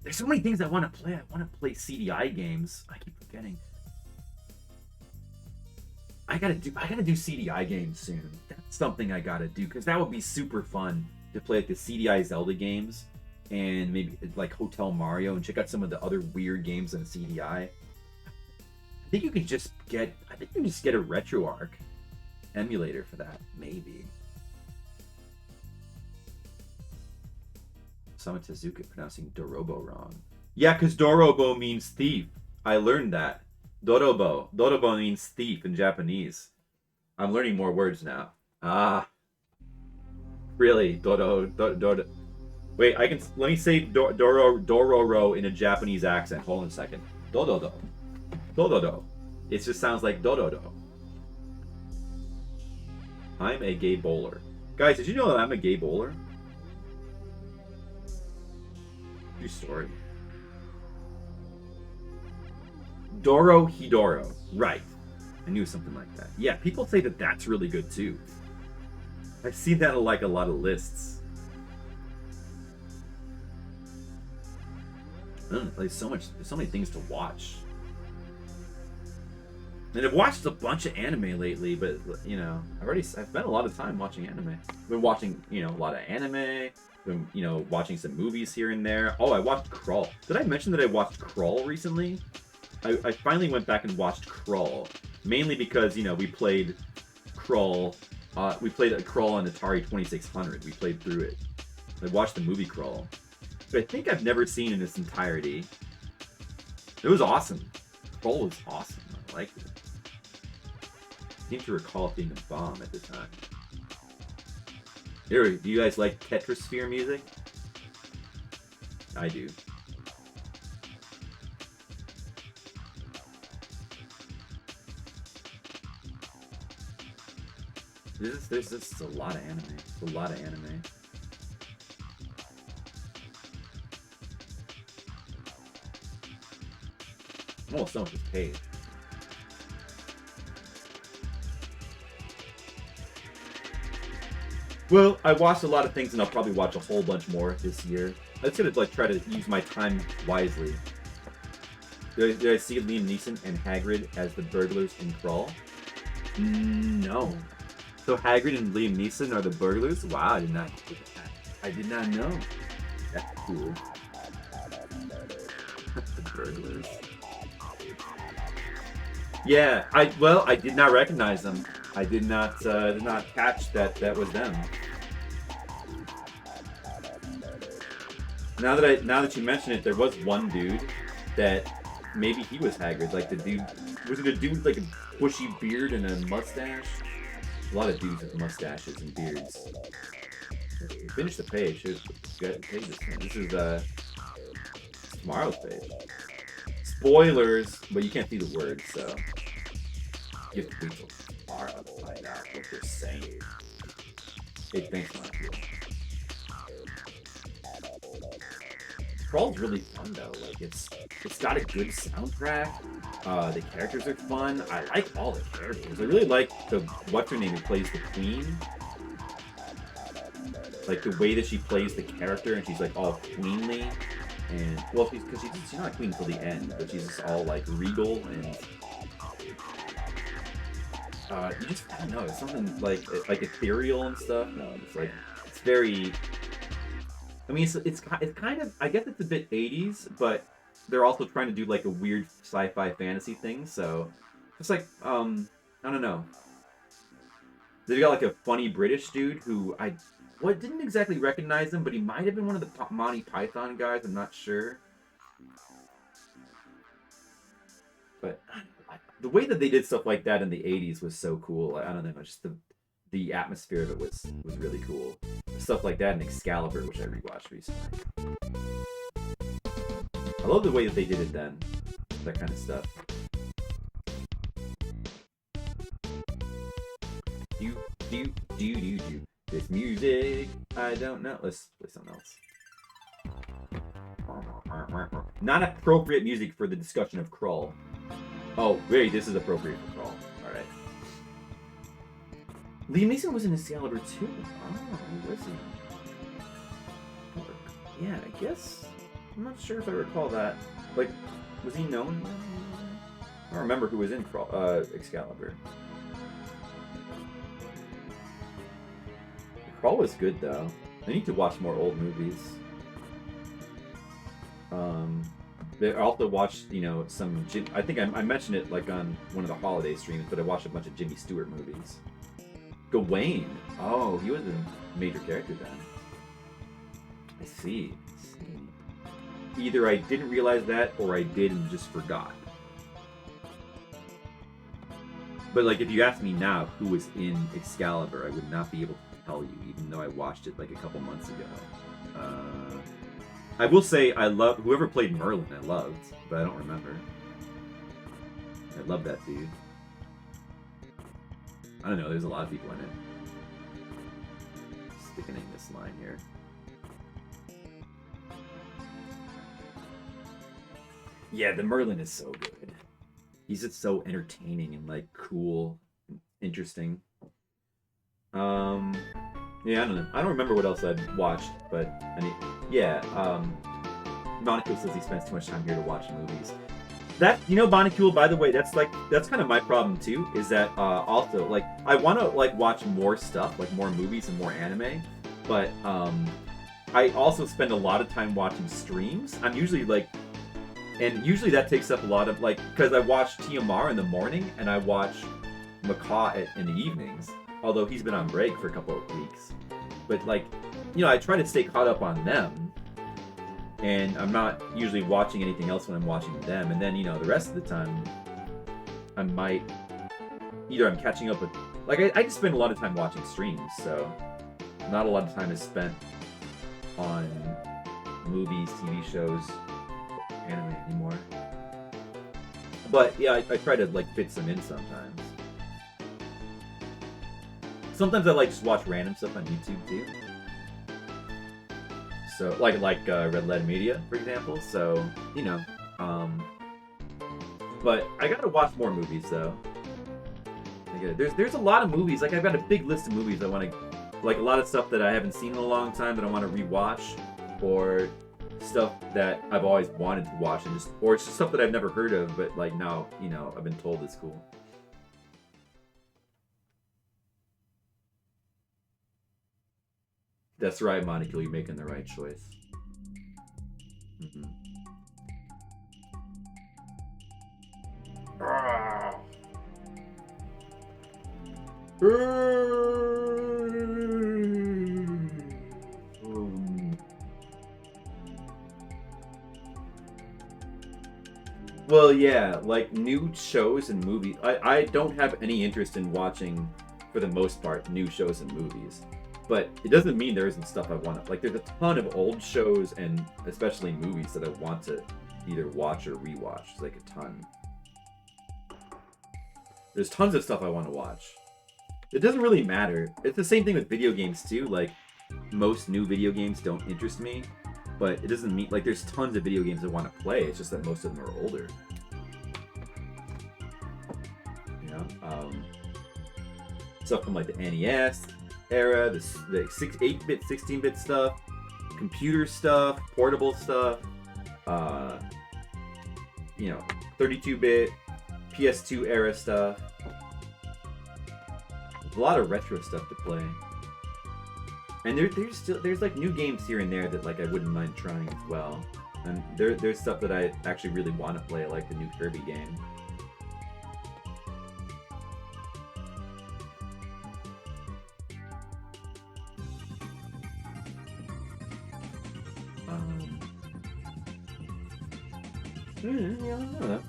There's so many things I want to play. I want to play CDI games. I keep forgetting. I gotta do CDI games soon. That's something I gotta do because that would be super fun to play like the CDI Zelda games and maybe like Hotel Mario and check out some of the other weird games on CDI. I think you can just get a RetroArch emulator for that, maybe. Summon Tezuka pronouncing Dorobo wrong. Yeah, because Dorobo means thief. I learned that. Dorobo. Dorobo means thief in Japanese. I'm learning more words now. Ah. Really? Doro. Wait, let me say Dororo in a Japanese accent. Hold on a second. Dododo. Dododo. It just sounds like Dododo. I'm a gay bowler. Guys, did you know that I'm a gay bowler? True story. Dorohedoro. Right. I knew something like that. Yeah, people say that that's really good too. I've seen that on like a lot of lists. I don't know, there's so many things to watch. And I've watched a bunch of anime lately, but you know, I've spent a lot of time watching anime. I've been watching, you know, a lot of anime. Been, you know, watching some movies here and there. Oh, I watched Crawl. Did I mention that I watched Crawl recently? I finally went back and watched Crawl, mainly because, you know, we played Crawl. We played a Crawl on Atari 2600. We played through it. I watched the movie Crawl, but I think I've never seen in its entirety. It was awesome. Crawl was awesome. I liked it. I seem to recall it being a bomb at the time. Do you guys like Tetrasphere music? I do. There's just a lot of anime. It's a lot of anime. Oh, so much is paid. Well, I watched a lot of things, and I'll probably watch a whole bunch more this year. I'm just gonna like try to use my time wisely. Did I see Liam Neeson and Hagrid as the burglars in Crawl? No. So Hagrid and Liam Neeson are the burglars? Wow, I did not know. That's cool. The burglars. Yeah, I did not recognize them. I did not catch that was them. Now that you mention it, there was one dude that maybe he was Hagrid. Like the dude, was it a dude like bushy beard and a mustache. A lot of dudes with mustaches and beards. Finish the page. Here's the page. This is tomorrow's page. Spoilers, but you can't see the words, so you have to wait till tomorrow to find out what they're saying. Hey, thanks, Monica. Crawl's really fun though. Like it's got a good soundtrack. The characters are fun. I like all the characters. I really like the what's her name who plays the queen. Like the way that she plays the character, and she's like all queenly, and well, because she's not a queen until the end, but she's just all like regal and you just I don't know, it's something like ethereal and stuff. No, it's like it's very. I mean, it's kind of I guess it's a bit 80s, but they're also trying to do like a weird sci-fi fantasy thing. So it's like I don't know. They got like a funny British dude who didn't exactly recognize him, but he might have been one of the Monty Python guys. I'm not sure. But the way that they did stuff like that in the 80s was so cool. I don't know, just the atmosphere of it was really cool. Stuff like that in Excalibur, which I rewatched recently. I love the way that they did it then. That kind of stuff. Do. This music, I don't know. Let's play something else. Not appropriate music for the discussion of Krull. Oh, wait, this is appropriate for Krull. Alright. Liam Neeson was in Excalibur too. Oh, who was he? Yeah, I guess. I'm not sure if I recall that. Like, was he known? I don't remember who was in Excalibur. Krull was good though. I need to watch more old movies. I also watched, some I think I mentioned it like on one of the holiday streams, but I watched a bunch of Jimmy Stewart movies. Gawain. Oh, he was a major character then. I see. Either I didn't realize that, or I did and just forgot. But like, if you ask me now who was in Excalibur, I would not be able to tell you, even though I watched it like a couple months ago. I will say I love whoever played Merlin. I loved, but I don't remember. I love that dude. I don't know. There's a lot of people in it. Sticking in this line here. Yeah, the Merlin is so good. He's just so entertaining and like cool, and interesting. Yeah, I don't know. I don't remember what else I'd watched, but I mean, yeah. Monaco says he spends too much time here to watch movies. That Monaco, by the way, that's kind of my problem too. Is that also like I want to like watch more stuff, like more movies and more anime, but I also spend a lot of time watching streams. I'm usually like. And usually that takes up a lot of, like, because I watch TMR in the morning and I watch Macaw in the evenings. Although he's been on break for a couple of weeks. But, like, I try to stay caught up on them. And I'm not usually watching anything else when I'm watching them. And then, the rest of the time, I might, either I'm catching up with, like, I just spend a lot of time watching streams. So, not a lot of time is spent on movies, TV shows, anime anymore. But yeah, I try to like fit some in sometimes. Sometimes I like just watch random stuff on YouTube too. So like Red Letter Media, for example. So but I gotta watch more movies though. There's a lot of movies. Like I've got a big list of movies I want to, like a lot of stuff that I haven't seen in a long time that I want to rewatch, or stuff that I've always wanted to watch, or it's just stuff that I've never heard of, but like now, I've been told it's cool. That's right, Monica, you're making the right choice. Mm-hmm. Well, yeah, like new shows and movies. I don't have any interest in watching, for the most part, new shows and movies. But it doesn't mean there isn't stuff I want to. Like, there's a ton of old shows and especially movies that I want to either watch or rewatch. It's like a ton. There's tons of stuff I want to watch. It doesn't really matter. It's the same thing with video games, too. Like, most new video games don't interest me. But it doesn't mean, like, there's tons of video games I want to play. It's just that most of them are older. You know? Stuff from, like, the NES era, the 8-bit, 16-bit stuff, computer stuff, portable stuff, you know, 32-bit, PS2 era stuff. There's a lot of retro stuff to play. And there's like new games here and there that like I wouldn't mind trying as well. And there's stuff that I actually really want to play, like the new Kirby game. Yeah, I don't know.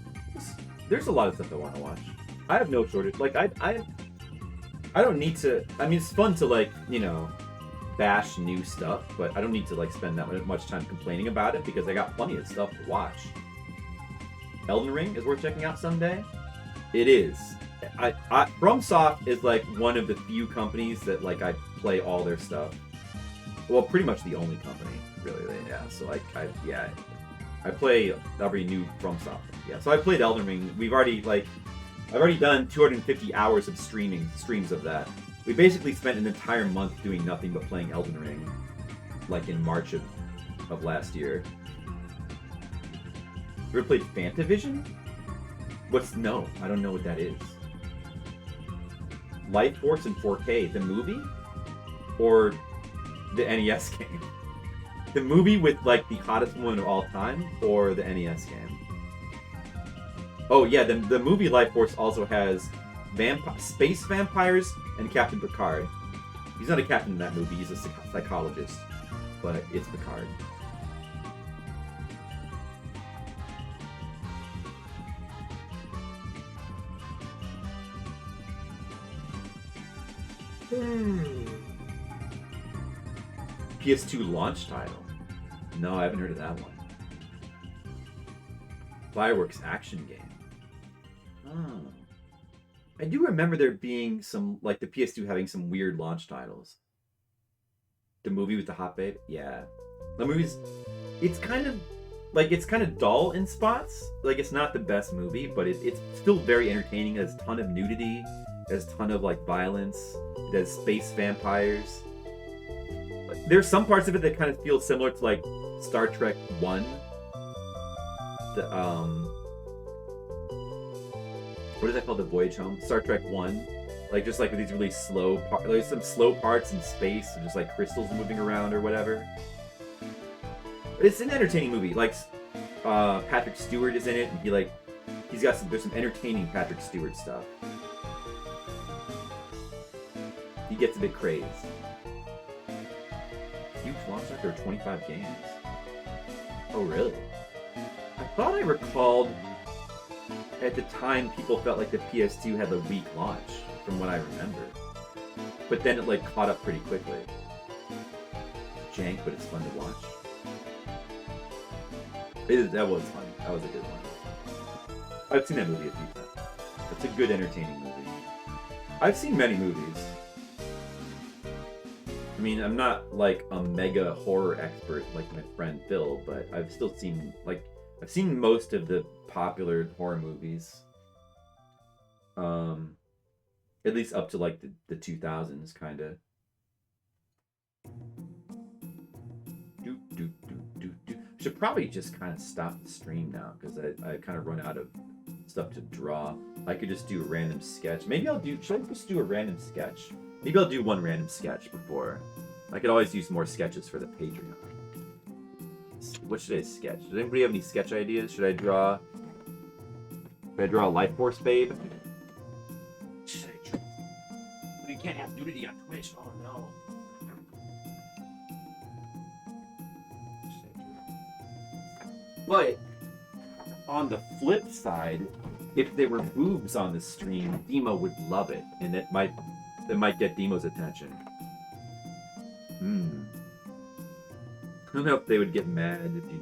There's a lot of stuff I want to watch. I have no shortage. Like I don't need to. I mean, it's fun to like, you know, bash new stuff, but I don't need to like spend that much time complaining about it because I got plenty of stuff to watch. Elden Ring is worth checking out someday. It is. FromSoft is like one of the few companies that like I play all their stuff. Well, pretty much the only company, really. Yeah. So I play every new FromSoft. Yeah. So I played Elden Ring. I've already done 250 hours of streams of that. We basically spent an entire month doing nothing but playing Elden Ring, like in March of last year. You ever played Fantavision? No, I don't know what that is. Life Force in 4K, the movie? Or the NES game? The movie with like the hottest woman of all time, or the NES game? Oh yeah, the movie Life Force also has space vampires and Captain Picard. He's not a captain in that movie, he's a psychologist. But it's Picard. PS2 launch title. No, I haven't heard of that one. Fireworks action game. Oh. I do remember there being some, like the PS2 having some weird launch titles. The movie with the hot babe? Yeah. The movie's, it's kind of dull in spots. Like, it's not the best movie, but it's still very entertaining. It has a ton of nudity. It has a ton of, like, violence. It has space vampires. There's some parts of it that kind of feel similar to, like, Star Trek 1. What is that called? The Voyage Home? Star Trek 1. Like, just like these really slow parts. There's some slow parts in space, just like crystals moving around or whatever. But it's an entertaining movie. Like, Patrick Stewart is in it, and there's some entertaining Patrick Stewart stuff. He gets a bit crazed. Huge launch set, there are 25 games. Oh, really? I thought I recalled at the time people felt like the PS2 had a weak launch, from what I remember. But then it like caught up pretty quickly. Jank, but it's fun to watch. That was fun. That was a good one. I've seen that movie a few times. It's a good, entertaining movie. I've seen many movies. I mean, I'm not like a mega horror expert like my friend Phil, but I've seen most of the popular horror movies. At least up to like the 2000s, kind of. Should probably just kind of stop the stream now because I kind of run out of stuff to draw. I could just do a random sketch. Maybe should I just do a random sketch? Maybe I'll do one random sketch before. I could always use more sketches for the Patreon. What should I sketch? Does anybody have any sketch ideas? Should I draw a Life Force babe? Should I draw? But you can't have nudity on Twitch. Oh no. But on the flip side, if there were boobs on the stream, Demo would love it, and it might get Demo's attention. I don't know if they would get mad if you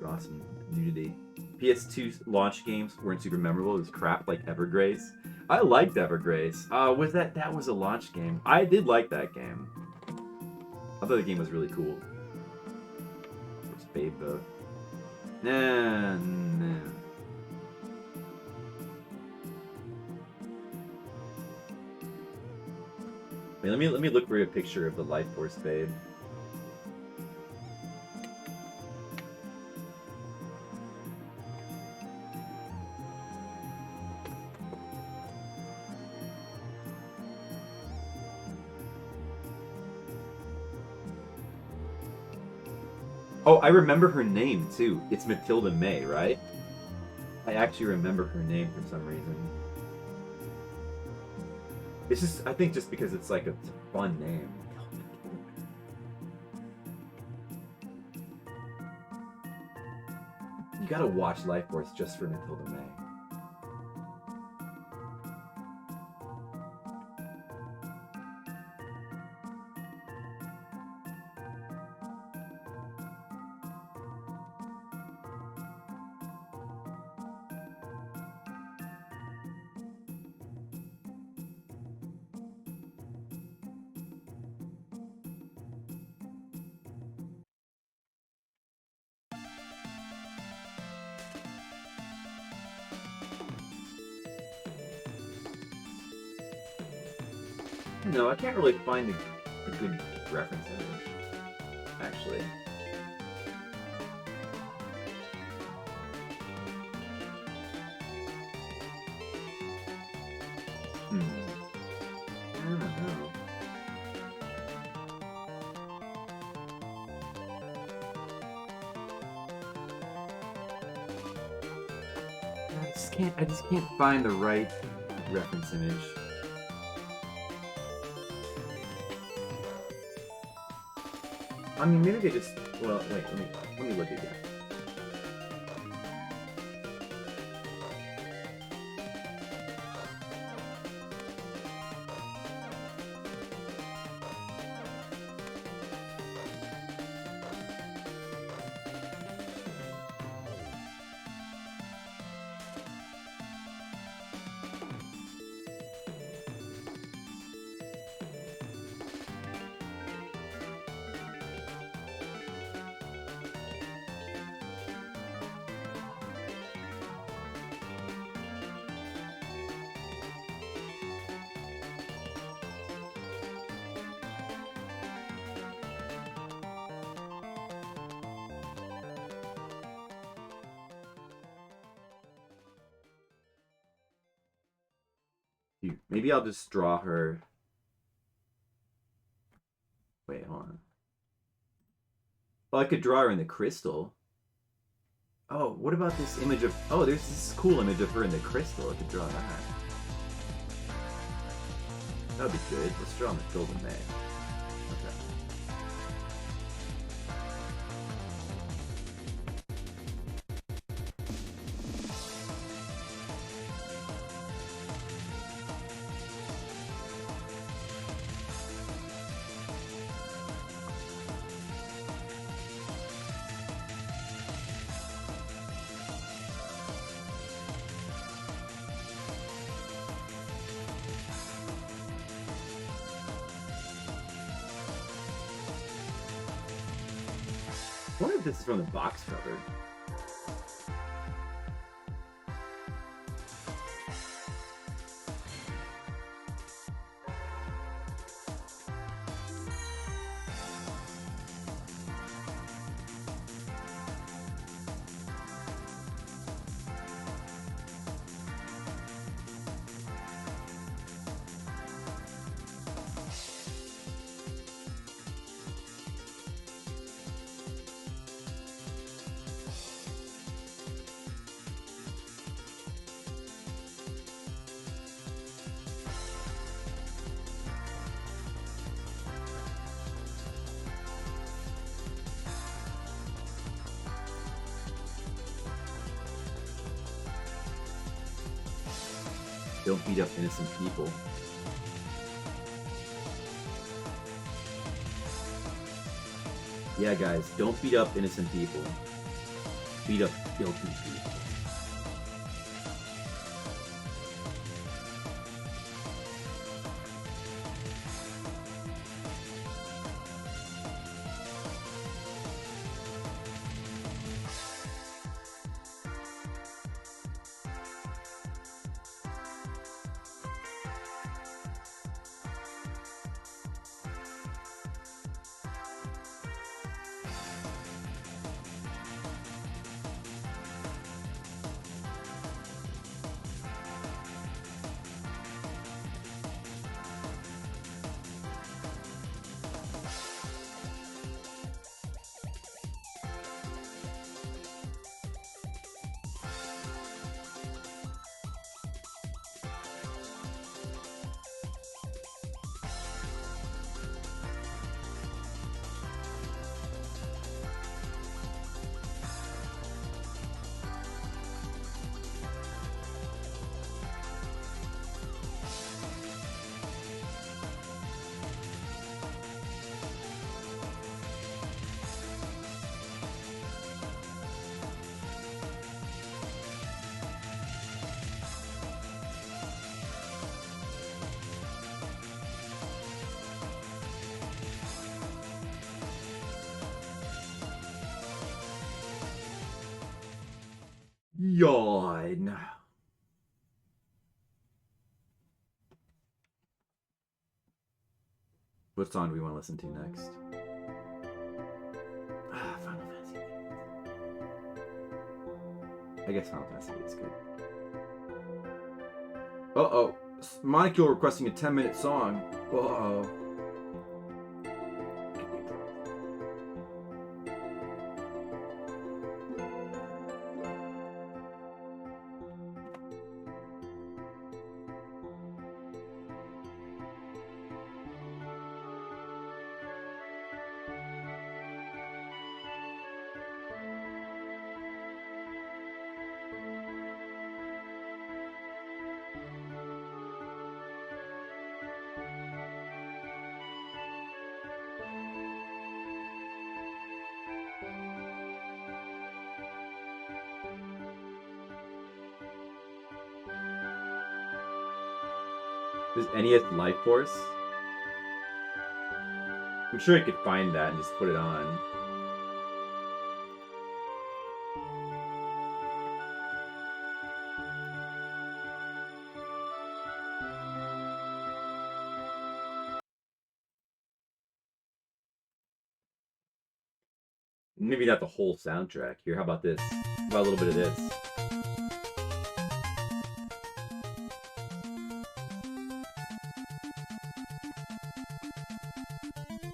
draw some nudity. PS2 launch games weren't super memorable. It was crap like Evergrace. I liked Evergrace. Was that was a launch game? I did like that game. I thought the game was really cool. Where's Babe though? Nah. Wait, let me look for a picture of the Life Force Babe. Oh, I remember her name too. It's Matilda May, right? I actually remember her name for some reason. It's just, I think just because it's like a fun name. You gotta watch Life Force just for Matilda May. No, I can't really find a good reference image, actually. I don't know. I just can't find the right reference image. I mean, maybe they just. Well, wait. Let me look again. Maybe I'll just draw her. Wait, hold on. Well, I could draw her in the crystal. Oh, what about this image of... Oh, there's this cool image of her in the crystal. I could draw that. That would be good. Let's draw Matilda May. Okay. I wonder if this is from the box cover. Don't beat up innocent people. Yeah, guys, don't beat up innocent people. Beat up guilty people. Yawn. What song do we want to listen to next? Final Fantasy. I guess Final Fantasy is good. Uh-oh. Molecule requesting a 10-minute song. Uh-oh. Does NES Life Force? I'm sure I could find that and just put it on. Maybe not the whole soundtrack. Here, how about this? How about a little bit of this?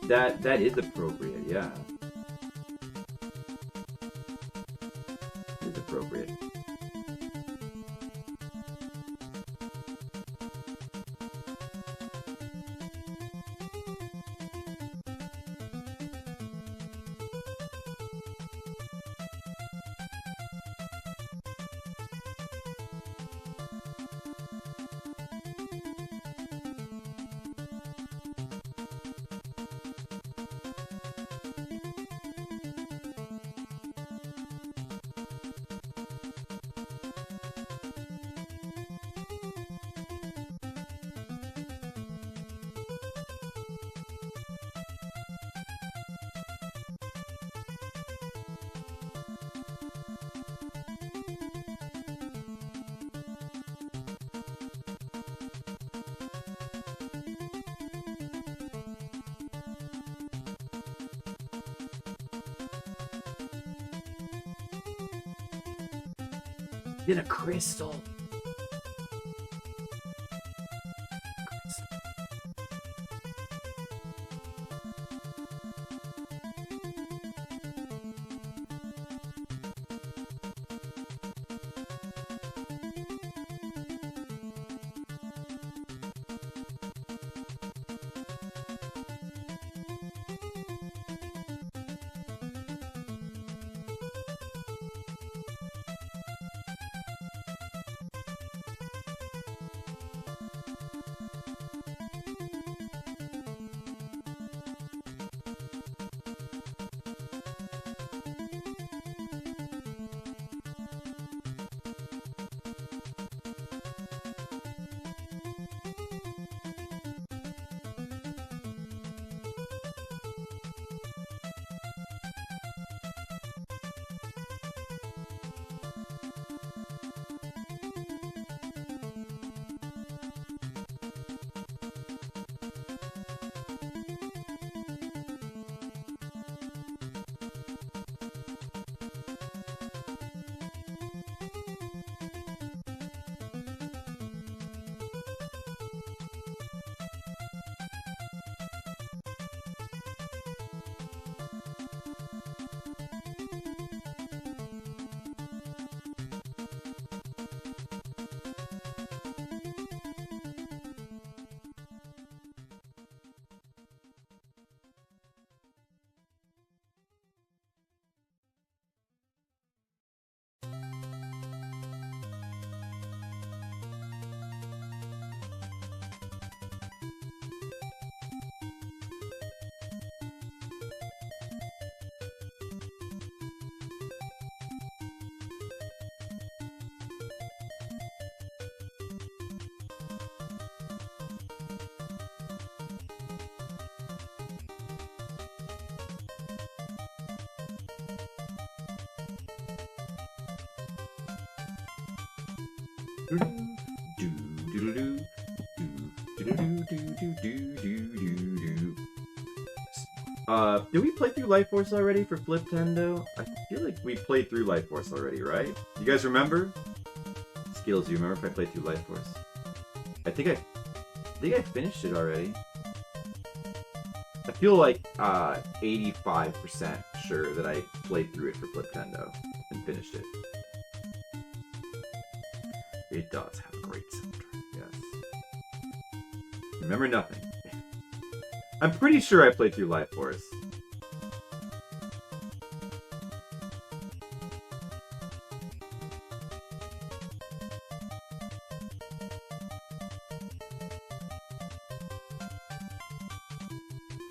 That is appropriate, yeah. It is appropriate. In a crystal. Did we play through Life Force already for Fliptendo? I feel like we played through Life Force already, right? You guys remember? Skills, you remember if I played through Life Force? I think I finished it already. I feel like 85% sure that I played through it for Fliptendo and finished it. It does have a great soundtrack, yes. Remember nothing. I'm pretty sure I played through Life Force.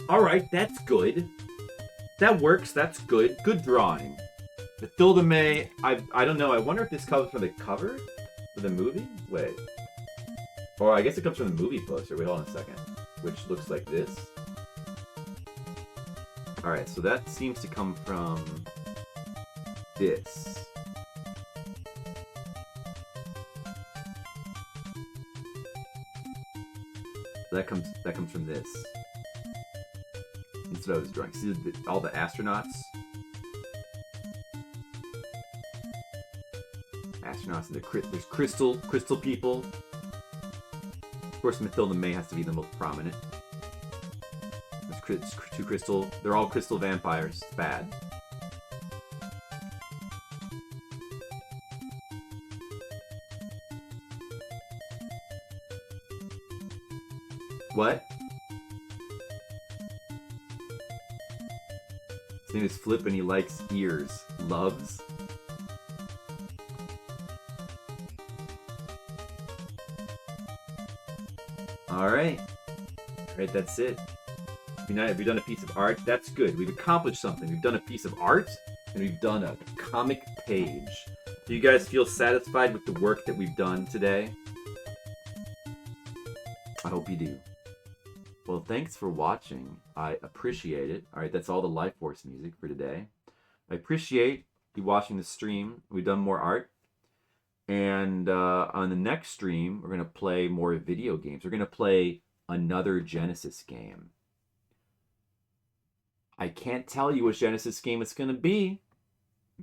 Alright, that's good. That works, that's good. Good drawing. Mathilda May, I don't know, I wonder if this comes from the cover for the movie? Wait. Or I guess it comes from the movie poster. Wait, hold on a second. Which looks like this. Alright, so that seems to come from this. That comes from this. That's what I was drawing. See all the astronauts? Astronauts and there's crystal people. Of course, Mathilda May has to be the most prominent. There's two crystal. They're all crystal vampires. It's bad. What? His name is Flip and he likes ears. Loves? Alright. Alright, that's it. Have we done a piece of art? That's good. We've accomplished something. We've done a piece of art, and we've done a comic page. Do you guys feel satisfied with the work that we've done today? I hope you do. Well, thanks for watching. I appreciate it. Alright, that's all the Life Force music for today. I appreciate you watching the stream. We've done more art. And on the next stream, we're going to play more video games. We're going to play another Genesis game. I can't tell you which Genesis game it's going to be.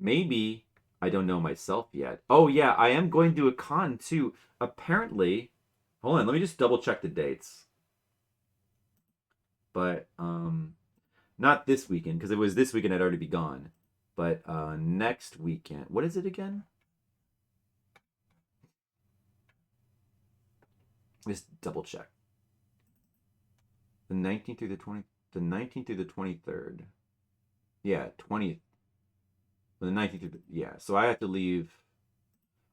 Maybe. I don't know myself yet. Oh, yeah, I am going to a con, too. Apparently... Hold on, let me just double check the dates. But, not this weekend, because it was this weekend I'd already be gone. But, next weekend... What is it again? Just double check. The 19th through the 20th. The 19th through the 23rd. Yeah, 20th. The 19th through the... Yeah, so I have to leave...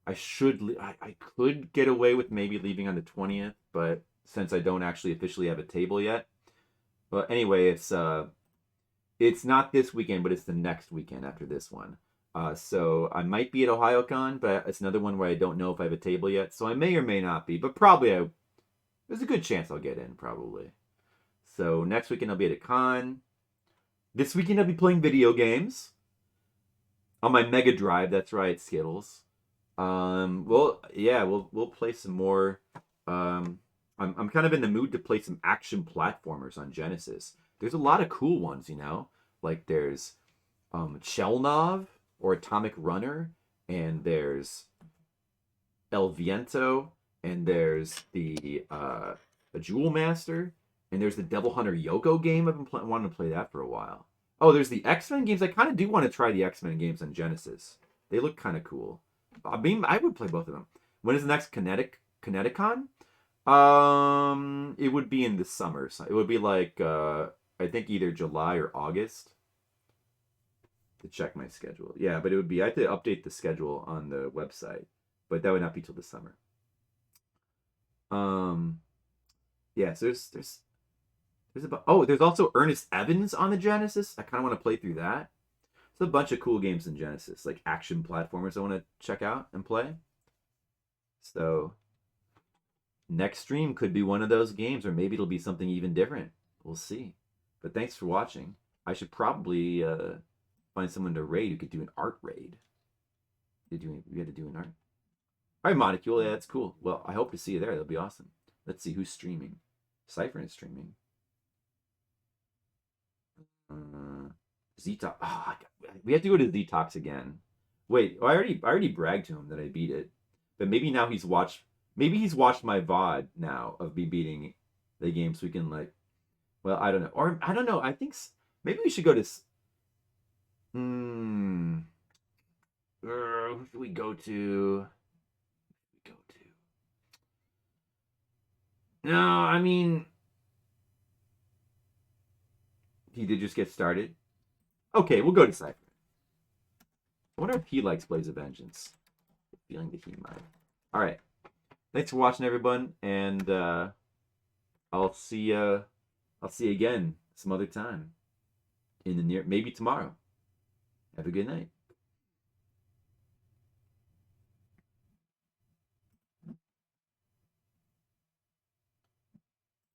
I could get away with maybe leaving on the 20th, but since I don't actually officially have a table yet. But anyway, it's not this weekend, but it's the next weekend after this one. So I might be at OhioCon, but it's another one where I don't know if I have a table yet. So I may or may not be, but probably there's a good chance I'll get in, probably. So next weekend I'll be at a con. This weekend I'll be playing video games. On my Mega Drive, that's right, Skittles. Well, yeah, we'll play some more. I'm kind of in the mood to play some action platformers on Genesis. There's a lot of cool ones, you know? Like there's Chelnov or Atomic Runner, and there's El Viento, and there's the Jewel Master, and there's the Devil Hunter Yoko game. I've been wanting to play that for a while. Oh, there's the X-Men games. I kind of do want to try the X-Men games on Genesis. They look kind of cool. I mean, I would play both of them. When is the next Kineticon? It would be in the summer. So it would be like, I think either July or August. To check my schedule. Yeah, but it would be, I have to update the schedule on the website. But that would not be till the summer. Yeah, so there's about, oh, there's also Ernest Evans on the Genesis. I kind of want to play through that. There's a bunch of cool games in Genesis, like action platformers I want to check out and play. So next stream could be one of those games, or maybe it'll be something even different. We'll see. But thanks for watching. I should probably find someone to raid who could do an art raid. We had to do an art. All right, Monocule, yeah, that's cool. Well, I hope to see you there. That'll be awesome. Let's see who's streaming. Cypher is streaming. Zetox. Oh, we have to go to Zetox again. Wait, I already bragged to him that I beat it, but maybe now he's watched. Maybe he's watched my VOD now of me beating the game, so we can like. Well, I don't know, or I don't know. I think maybe we should go to. Who should we go to? No, I mean, he did just get started. Okay, we'll go to Cypher. I wonder if he likes Blaze of Vengeance. Feeling that he might. All right. Thanks for watching, everyone, and I'll see you again some other time in the maybe tomorrow. Have a good night.